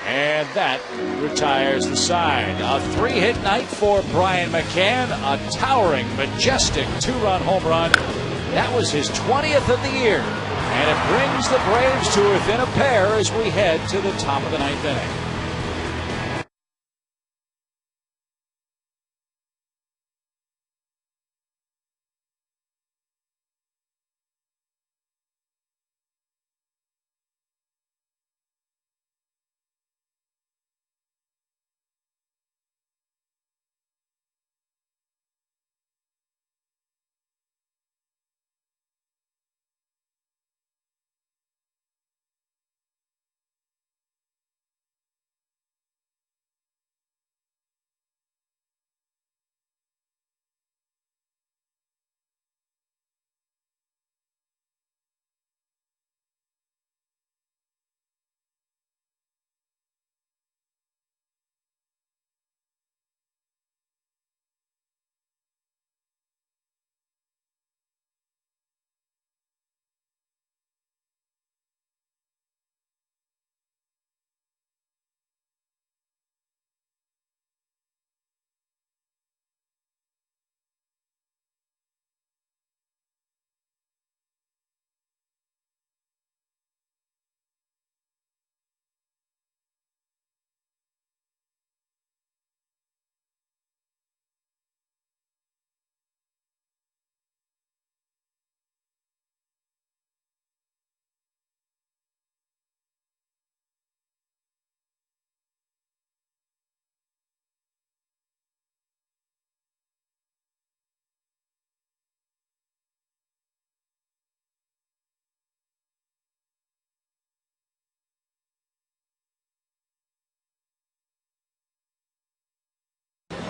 And that retires the side. A 3-hit night for Brian McCann. A towering, majestic 2-run home run. That was his 20th of the year. And it brings the Braves to within a pair as we head to the top of the 9th inning.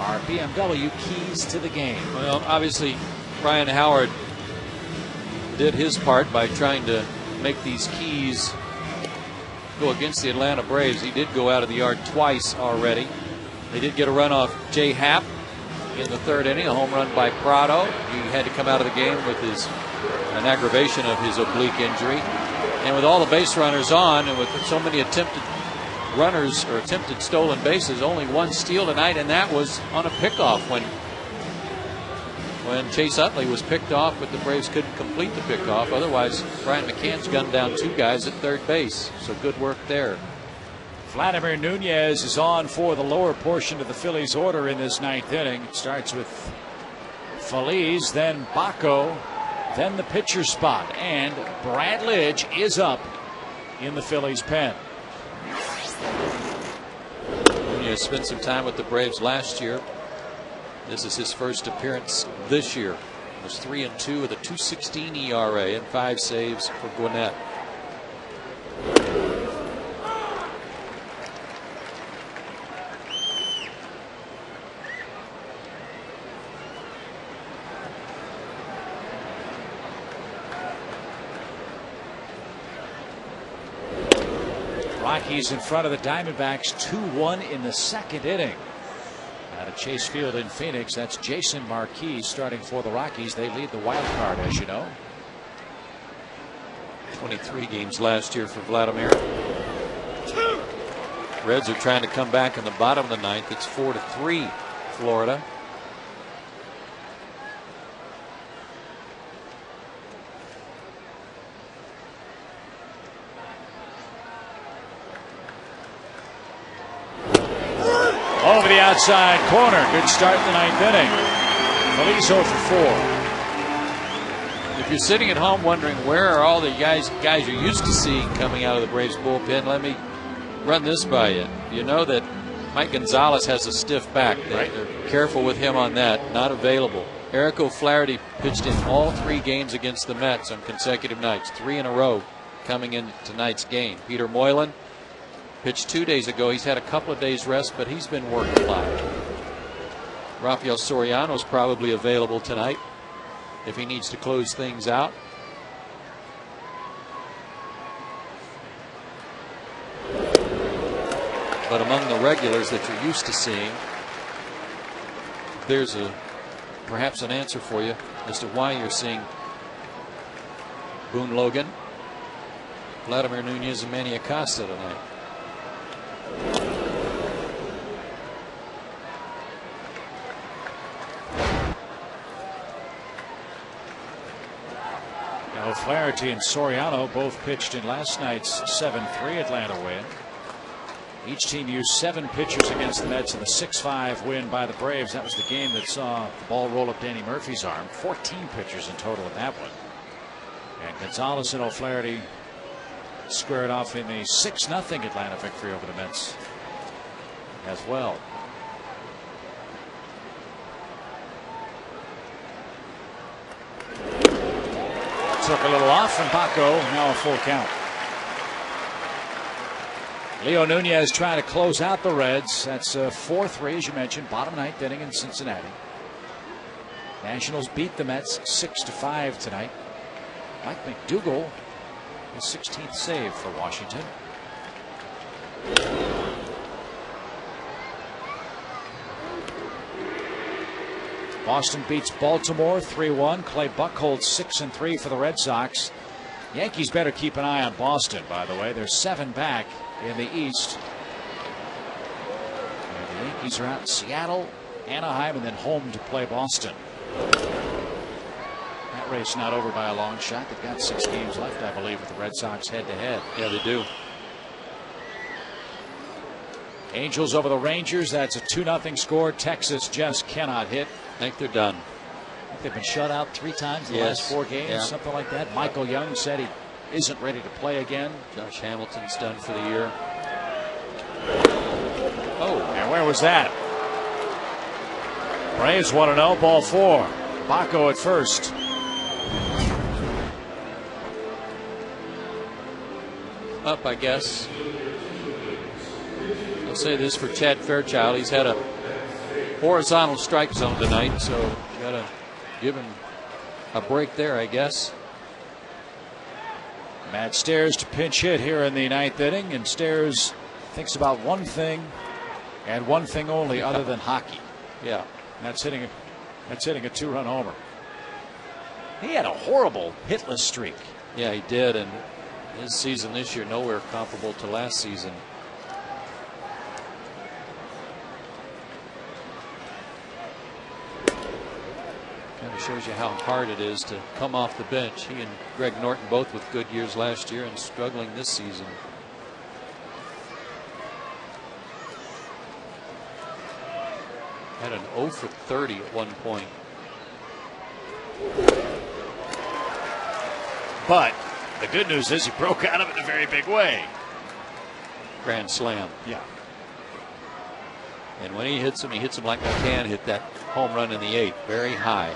our BMW keys to the game. Well, obviously, Ryan Howard did his part by trying to make these keys go against the Atlanta Braves. He did go out of the yard twice already. They did get a run off Jay Happ in the third inning, a home run by Prado. He had to come out of the game with an aggravation of his oblique injury. And with all the base runners on, and with so many attempted runners or attempted stolen bases, only one steal tonight, and that was on a pickoff when Chase Utley was picked off, but the Braves couldn't complete the pickoff. Otherwise, Brian McCann's gunned down 2 guys at third base. So good work there. Vladimir Nunez is on for the lower portion of the Phillies order in this 9th inning. It starts with Feliz, then Baco, then the pitcher spot, and Brad Lidge is up in the Phillies pen. Nunez spent some time with the Braves last year. This is his first appearance this year. He was 3-2 with a 2.16 ERA and 5 saves for Gwinnett. Rockies in front of the Diamondbacks 2-1 in the 2nd inning. Out of Chase Field in Phoenix, that's Jason Marquis starting for the Rockies. They lead the wild card, as you know. 23 games last year for Vladimir. Reds are trying to come back in the bottom of the 9th. It's 4-3 Florida. Over the outside corner. Good start in the 9th inning. Feliz 0 for 4. If you're sitting at home wondering where are all the guys you're used to seeing coming out of the Braves bullpen, let me run this by you. You know that Mike Gonzalez has a stiff back. They're careful with him on that. Not available. Eric O'Flaherty pitched in all 3 games against the Mets on consecutive nights, 3 in a row coming into tonight's game. Peter Moylan pitched 2 days ago. He's had a couple of days rest, but he's been working a lot. Rafael Soriano's probably available tonight if he needs to close things out. But among the regulars that you're used to seeing, there's perhaps an answer for you as to why you're seeing Boone Logan, Vladimir Nunez, and Manny Acosta tonight. O'Flaherty and Soriano both pitched in last night's 7-3 Atlanta win. Each team used 7 pitchers against the Mets in the 6-5 win by the Braves. That was the game that saw the ball roll up Danny Murphy's arm. 14 pitchers in total in that one. And Gonzalez and O'Flaherty squared off in the 6-0 Atlanta victory over the Mets as well. Took a little off from Baco. Now a full count. Leo Nunez trying to close out the Reds. That's 4-3, as you mentioned, bottom 9th inning in Cincinnati. Nationals beat the Mets 6-5 tonight. Mike McDougall, his 16th save for Washington. Boston beats Baltimore 3-1. Clay Buchholz 6-3 for the Red Sox. Yankees better keep an eye on Boston, by the way. They're 7 back in the East. And the Yankees are out in Seattle, Anaheim, and then home to play Boston. That race not over by a long shot. They've got 6 games left, I believe, with the Red Sox head-to-head. Yeah, they do. Angels over the Rangers. That's a 2-0 score. Texas just cannot hit. I think they're done. I think they've been shut out 3 times in the last 4 games, something like that. Michael Young said he isn't ready to play again. Josh Hamilton's done for the year. Oh, and where was that? Braves 1-0, ball 4. Baco at first. Up, I guess. I'll say this for Chad Fairchild. He's had a horizontal strike zone tonight, so you got to give him a break there, I guess. Matt Stairs to pinch hit here in the ninth inning, and Stairs thinks about one thing and one thing only other than hockey. Yeah. And that's hitting a two-run homer. He had a horrible hitless streak. Yeah, he did, and his season this year nowhere comparable to last season. Kind of shows you how hard it is to come off the bench. He and Greg Norton both with good years last year and struggling this season. Had an 0 for 30 at one point. But the good news is he broke out of it in a very big way. Grand slam. Yeah. And when he hits him like McCann hit that home run in the 8th. Very high.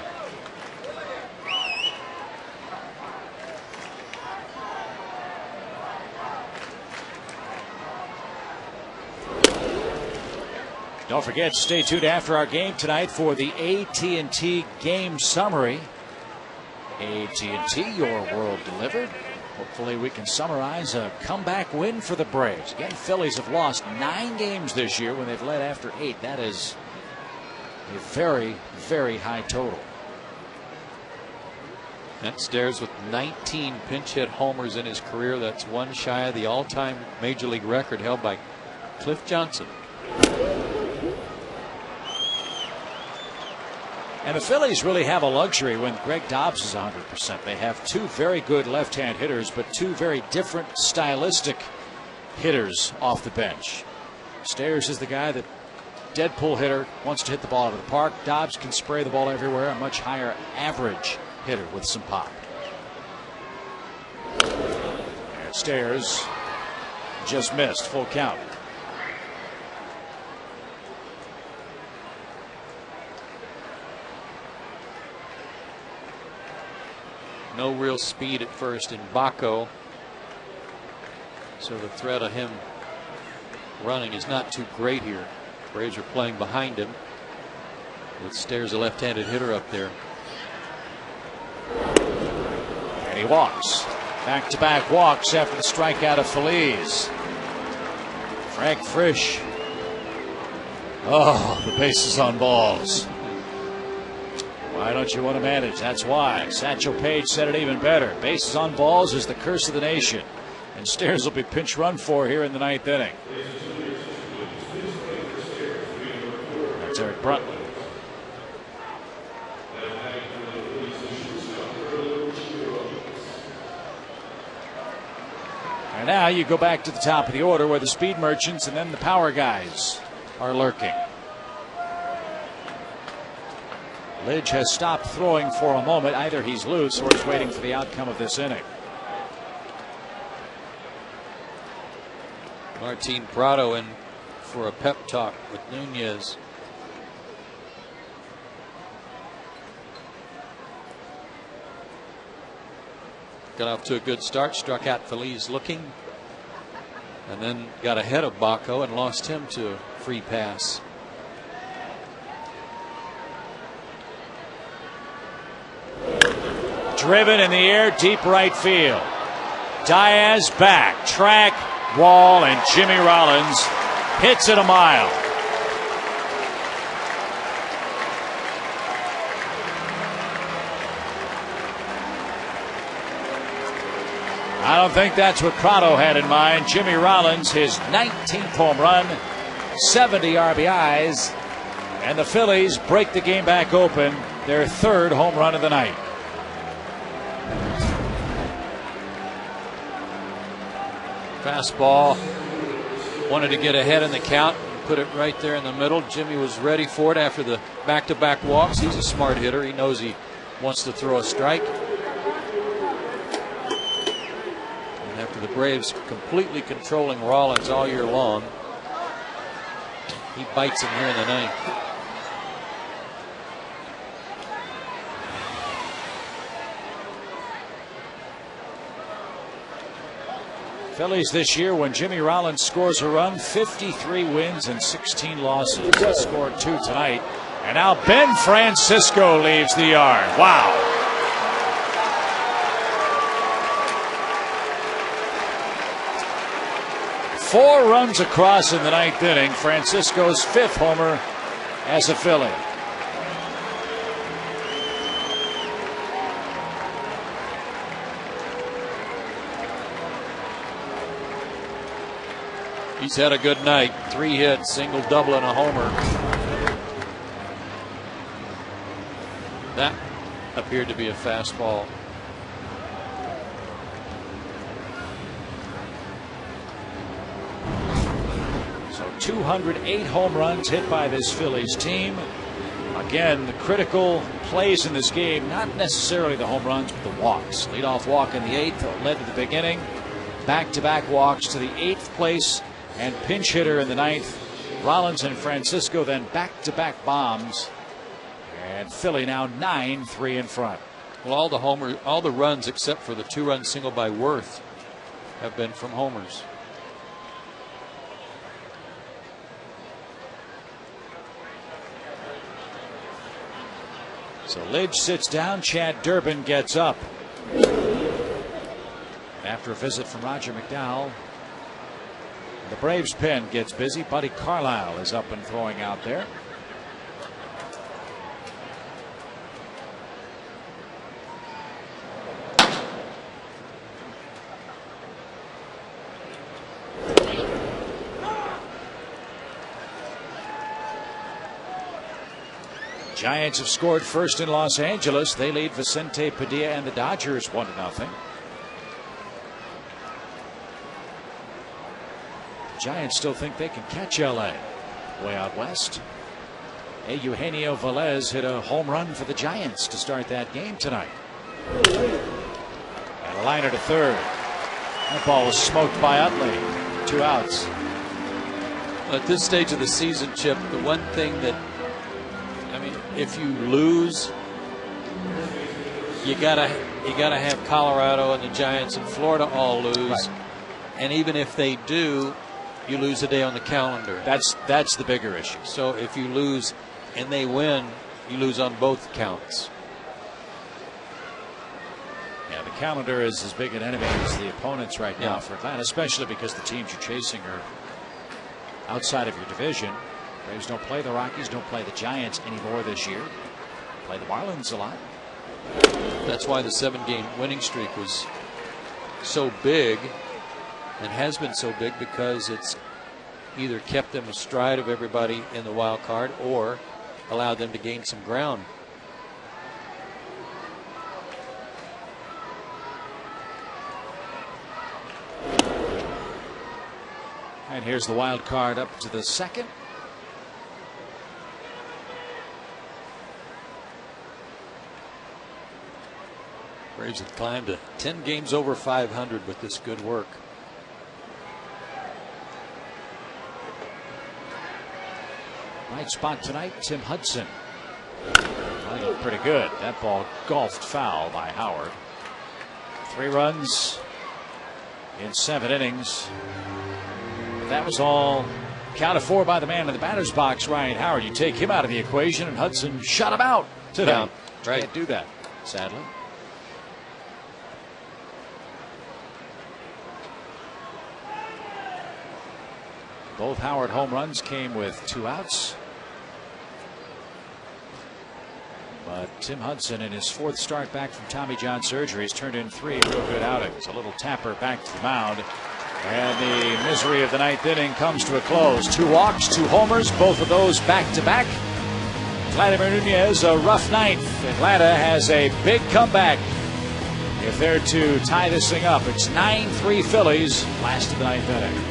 Don't forget, stay tuned after our game tonight for the AT&T game summary. AT&T, your world delivered. Hopefully we can summarize a comeback win for the Braves. Again, Phillies have lost 9 games this year when they've led after 8. That is a very, very high total. That Stairs with 19 pinch hit homers in his career. That's one shy of the all-time major league record held by Cliff Johnson. And the Phillies really have a luxury when Greg Dobbs is 100%. They have 2 very good left-hand hitters, but 2 very different stylistic hitters off the bench. Stairs is the guy that Deadpool hitter, wants to hit the ball out of the park. Dobbs can spray the ball everywhere, a much higher average hitter with some pop. And Stairs just missed, full count. No real speed at first in Baco, so the threat of him running is not too great here. Braves are playing behind him with Stairs, a left-handed hitter up there. And he walks. Back-to-back walks after the strikeout of Feliz. Frank Frisch. Oh, the bases on balls. Why don't you want to manage? That's why. Satchel Paige said it even better. Bases on balls is the curse of the nation. And Stairs will be pinch run for here in the ninth inning. That's Eric Bruntley. And now you go back to the top of the order where the speed merchants and then the power guys are lurking. Lidge has stopped throwing for a moment. Either he's loose or he's waiting for the outcome of this inning. Martin Prado in for a pep talk with Nunez. Got off to a good start, struck out Feliz looking, and then got ahead of Baco and lost him to a free pass. Driven in the air, deep right field. Diaz back, track, wall, and Jimmy Rollins hits it a mile. I don't think that's what Prado had in mind. Jimmy Rollins, his 19th home run, 70 RBIs, and the Phillies break the game back open, their 3rd home run of the night. Fastball, wanted to get ahead in the count, put it right there in the middle. Jimmy was ready for it after the back-to-back walks. He's a smart hitter. He knows he wants to throw a strike. And after the Braves completely controlling Rollins all year long, he bites him here in the 9th. Phillies this year, when Jimmy Rollins scores a run, 53 wins and 16 losses. He scored 2 tonight. And now Ben Francisco leaves the yard. Wow. Four runs across in the 9th inning. Francisco's 5th homer as a Philly. He's had a good night. 3 hits, single, double, and a homer. That appeared to be a fastball. So 208 home runs hit by this Phillies team. Again, the critical plays in this game, not necessarily the home runs, but the walks. Leadoff walk in the 8th led to the big inning. Back-to-back walks to the 8th place. And pinch hitter in the 9th. Rollins and Francisco then back-to-back bombs. And Philly now 9-3 in front. Well, all the runs except for the 2-run single by Worth have been from homers. So Lidge sits down. Chad Durbin gets up. After a visit from Roger McDowell, the Braves pen gets busy. Buddy Carlisle is up and throwing out there. Giants have scored first in Los Angeles. They lead Vicente Padilla and the Dodgers 1-0. Giants still think they can catch LA. Way out west. Eugenio Velez hit a home run for the Giants to start that game tonight. And a liner to third. That ball was smoked by Utley. 2 outs. At this stage of the season, Chip, the one thing that, I mean, if you lose, you gotta have Colorado and the Giants and Florida all lose. Right. And even if they do, you lose a day on the calendar. That's the bigger issue. So if you lose and they win, you lose on both counts. Yeah, the calendar is as big an enemy as the opponents right now Yeah. for Atlanta, especially because the teams you're chasing are outside of your division. Braves don't play the Rockies, don't play the Giants anymore this year. Play the Marlins a lot. That's why the 7-game winning streak was so big. And has been so big because it's either kept them astride of everybody in the wild card or allowed them to gain some ground. And here's the wild card up to the 2nd. Braves have climbed to 10 games over 500 with this good work. Right spot tonight, Tim Hudson. Playing pretty good. That ball golfed foul by Howard. 3 runs in 7 innings. That was all counted for by the man in the batter's box, Ryan Howard. You take him out of the equation, and Hudson shut him out today. Yeah, right. Can't do that, sadly. Both Howard home runs came with 2 outs. But Tim Hudson, in his 4th start back from Tommy John surgery, has turned in 3 real good outings. A little tapper back to the mound. And the misery of the 9th inning comes to a close. 2 walks, 2 homers, both of those back-to-back. Vladimir Nunez, a rough ninth. Atlanta has a big comeback. If they're to tie this thing up, it's 9-3 Phillies, last of the 9th inning.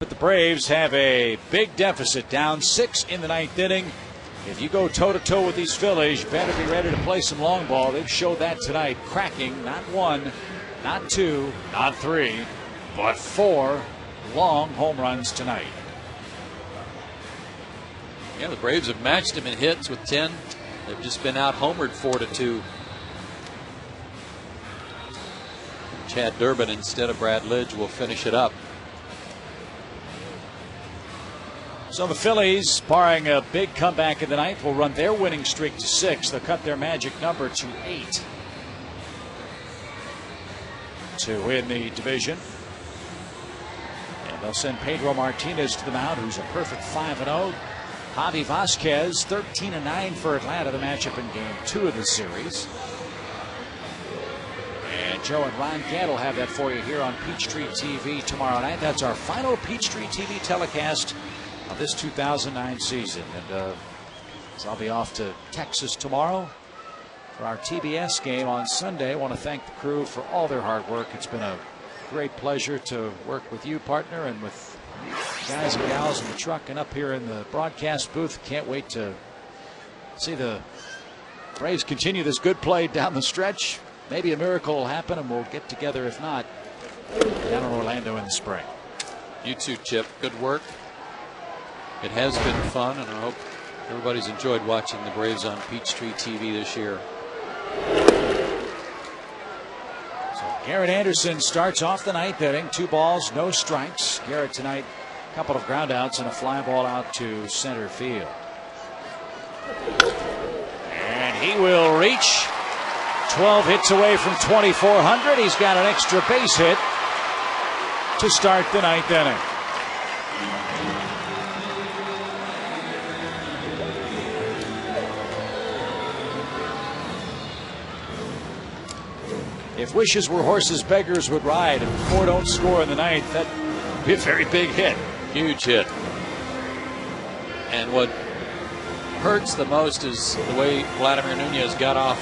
But the Braves have a big deficit, down 6 in the 9th inning. If you go toe-to-toe with these Phillies, you better be ready to play some long ball. They've showed that tonight, cracking not 1, not 2, not 3, but 4 long home runs tonight. Yeah, the Braves have matched him in hits with 10. They've just been out homered 4-2. Chad Durbin instead of Brad Lidge will finish it up. So the Phillies, barring a big comeback in the ninth, will run their winning streak to 6. They'll cut their magic number to 8 to win the division. And they'll send Pedro Martinez to the mound, who's a perfect 5-0. Javi Vasquez, 13-9 for Atlanta, the matchup in Game 2 of the series. And Joe and Ron Gant will have that for you here on Peachtree TV tomorrow night. That's our final Peachtree TV telecast of this 2009 season. And so I'll be off to Texas tomorrow for our TBS game on Sunday. I want to thank the crew for all their hard work. It's been a great pleasure to work with you, partner, and with guys and gals in the truck and up here in the broadcast booth. Can't wait to see the Braves continue this good play down the stretch. Maybe a miracle will happen and we'll get together, if not, down in Orlando in the spring. You too, Chip. Good work. It has been fun, and I hope everybody's enjoyed watching the Braves on Peachtree TV this year. So Garrett Anderson starts off the ninth inning. 2 balls, no strikes. Garrett tonight, a couple of ground outs and a fly ball out to center field. And he will reach 12 hits away from 2,400. He's got an extra base hit to start the ninth inning. If wishes were horses, beggars would ride. If 4 don't score in the ninth, that'd be a very big hit. Huge hit. And what hurts the most is the way Vladimir Nunez got off.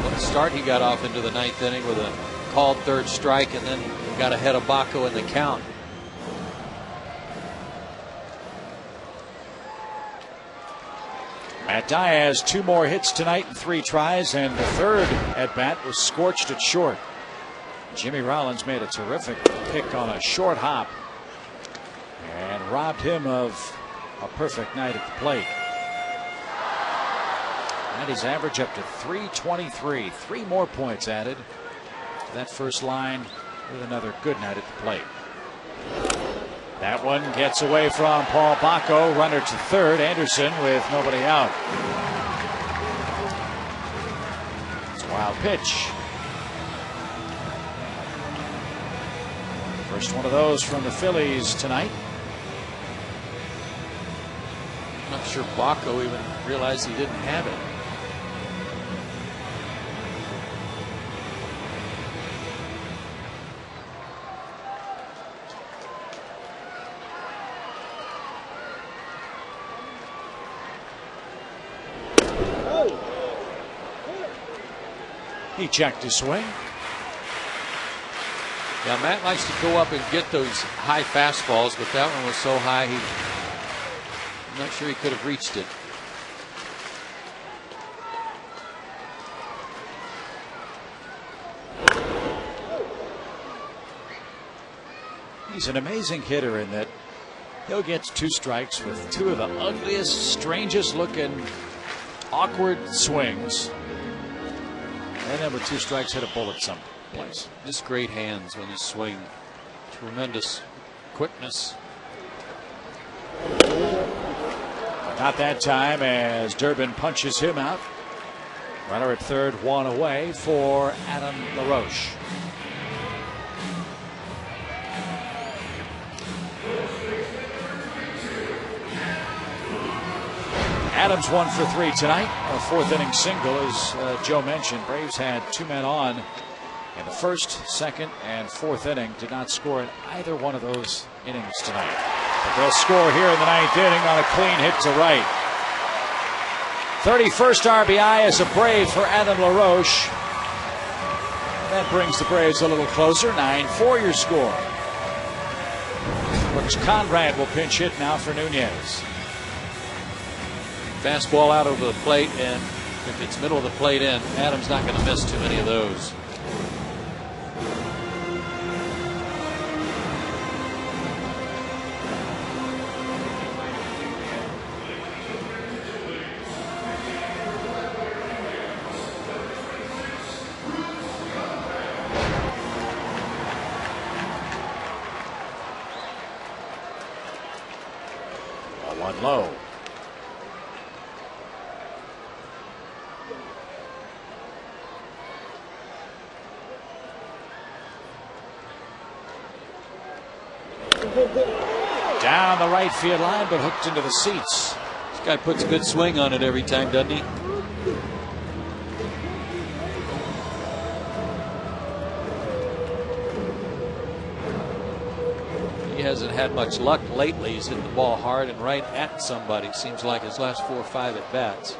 What a start he got off into the ninth inning with a called third strike, and then got ahead of Baco in the count. Matt Diaz, 2 more hits tonight in 3 tries, and the third at bat was scorched at short. Jimmy Rollins made a terrific pick on a short hop and robbed him of a perfect night at the plate. And his average up to 323. 3 more points added to that first line with another good night at the plate. That one gets away from Paul Baco. Runner to third. Anderson with nobody out. It's a wild pitch. First one of those from the Phillies tonight. I'm not sure Baco even realized he didn't have it. He checked his swing. Yeah, Matt likes to go up and get those high fastballs, but that one was so high, I'm not sure he could have reached it. He's an amazing hitter in that he'll get 2 strikes with 2 of the ugliest, strangest looking, awkward swings. And then with 2 strikes, hit a bullet someplace. Just great hands when he swing. Tremendous quickness. Not that time as Durbin punches him out. Runner at third, 1 away for Adam LaRoche. Adams 1 for 3 tonight. A 4th inning single, as Joe mentioned. Braves had 2 men on in the first, second, and 4th inning. Did not score in either one of those innings tonight. But they'll score here in the 9th inning on a clean hit to right. 31st RBI as a Brave for Adam LaRoche. That brings the Braves a little closer. 9-4 your score. Brooks Conrad will pinch hit now for Nunez. Fastball out over the plate, and if it's middle of the plate in, Adams not going to miss too many of those. One low. Down the right field line, but hooked into the seats. This guy puts a good swing on it every time, doesn't he? He hasn't had much luck lately. He's hit the ball hard and right at somebody. Seems like his last 4 or 5 at bats.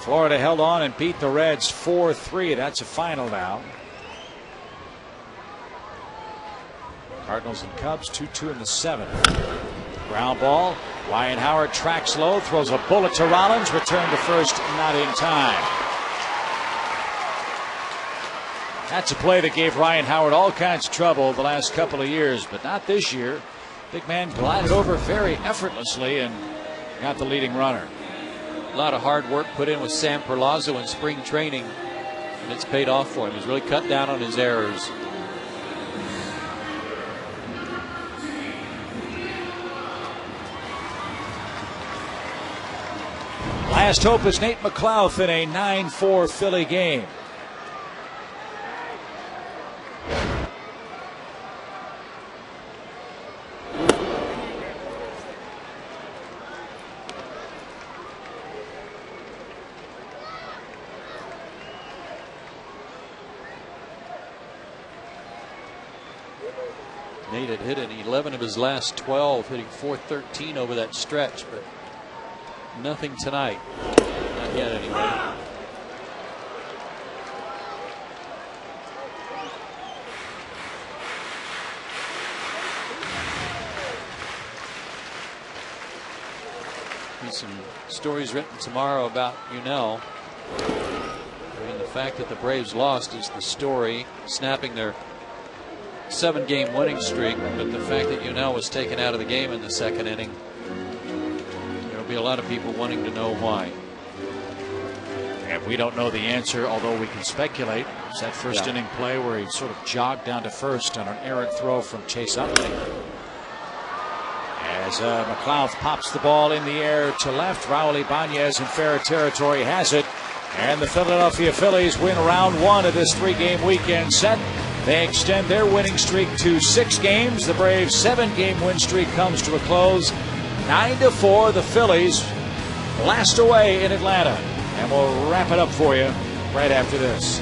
Florida held on and beat the Reds 4-3. That's a final now. Cardinals and Cubs 2-2 in the 7th. Ground ball. Ryan Howard tracks low, throws a bullet to Rollins. Return to first, not in time. That's a play that gave Ryan Howard all kinds of trouble the last couple of years, but not this year. Big man glided over very effortlessly and got the leading runner. A lot of hard work put in with Sam Perlazo in spring training, and it's paid off for him. He's really cut down on his errors. Last hope is Nate McLouth in a 9-4 Philly game. Nate had hit in 11 of his last 12, hitting .413 over that stretch, but nothing tonight. Not yet, anyway. There's some stories written tomorrow about Unell. I mean, the fact that the Braves lost is the story, snapping their 7-game winning streak, but the fact that Unell was taken out of the game in the 2nd inning, there will be a lot of people wanting to know why. And we don't know the answer, although we can speculate. It's that first inning play where he sort of jogged down to first on an errant throw from Chase Utley. As McLouth pops the ball in the air to left, Raul Ibanez in fair territory has it. And the Philadelphia Phillies win round 1 of this 3-game weekend set. They extend their winning streak to 6 games. The Braves' 7-game win streak comes to a close. 9-4, the Phillies blast away in Atlanta. And we'll wrap it up for you right after this.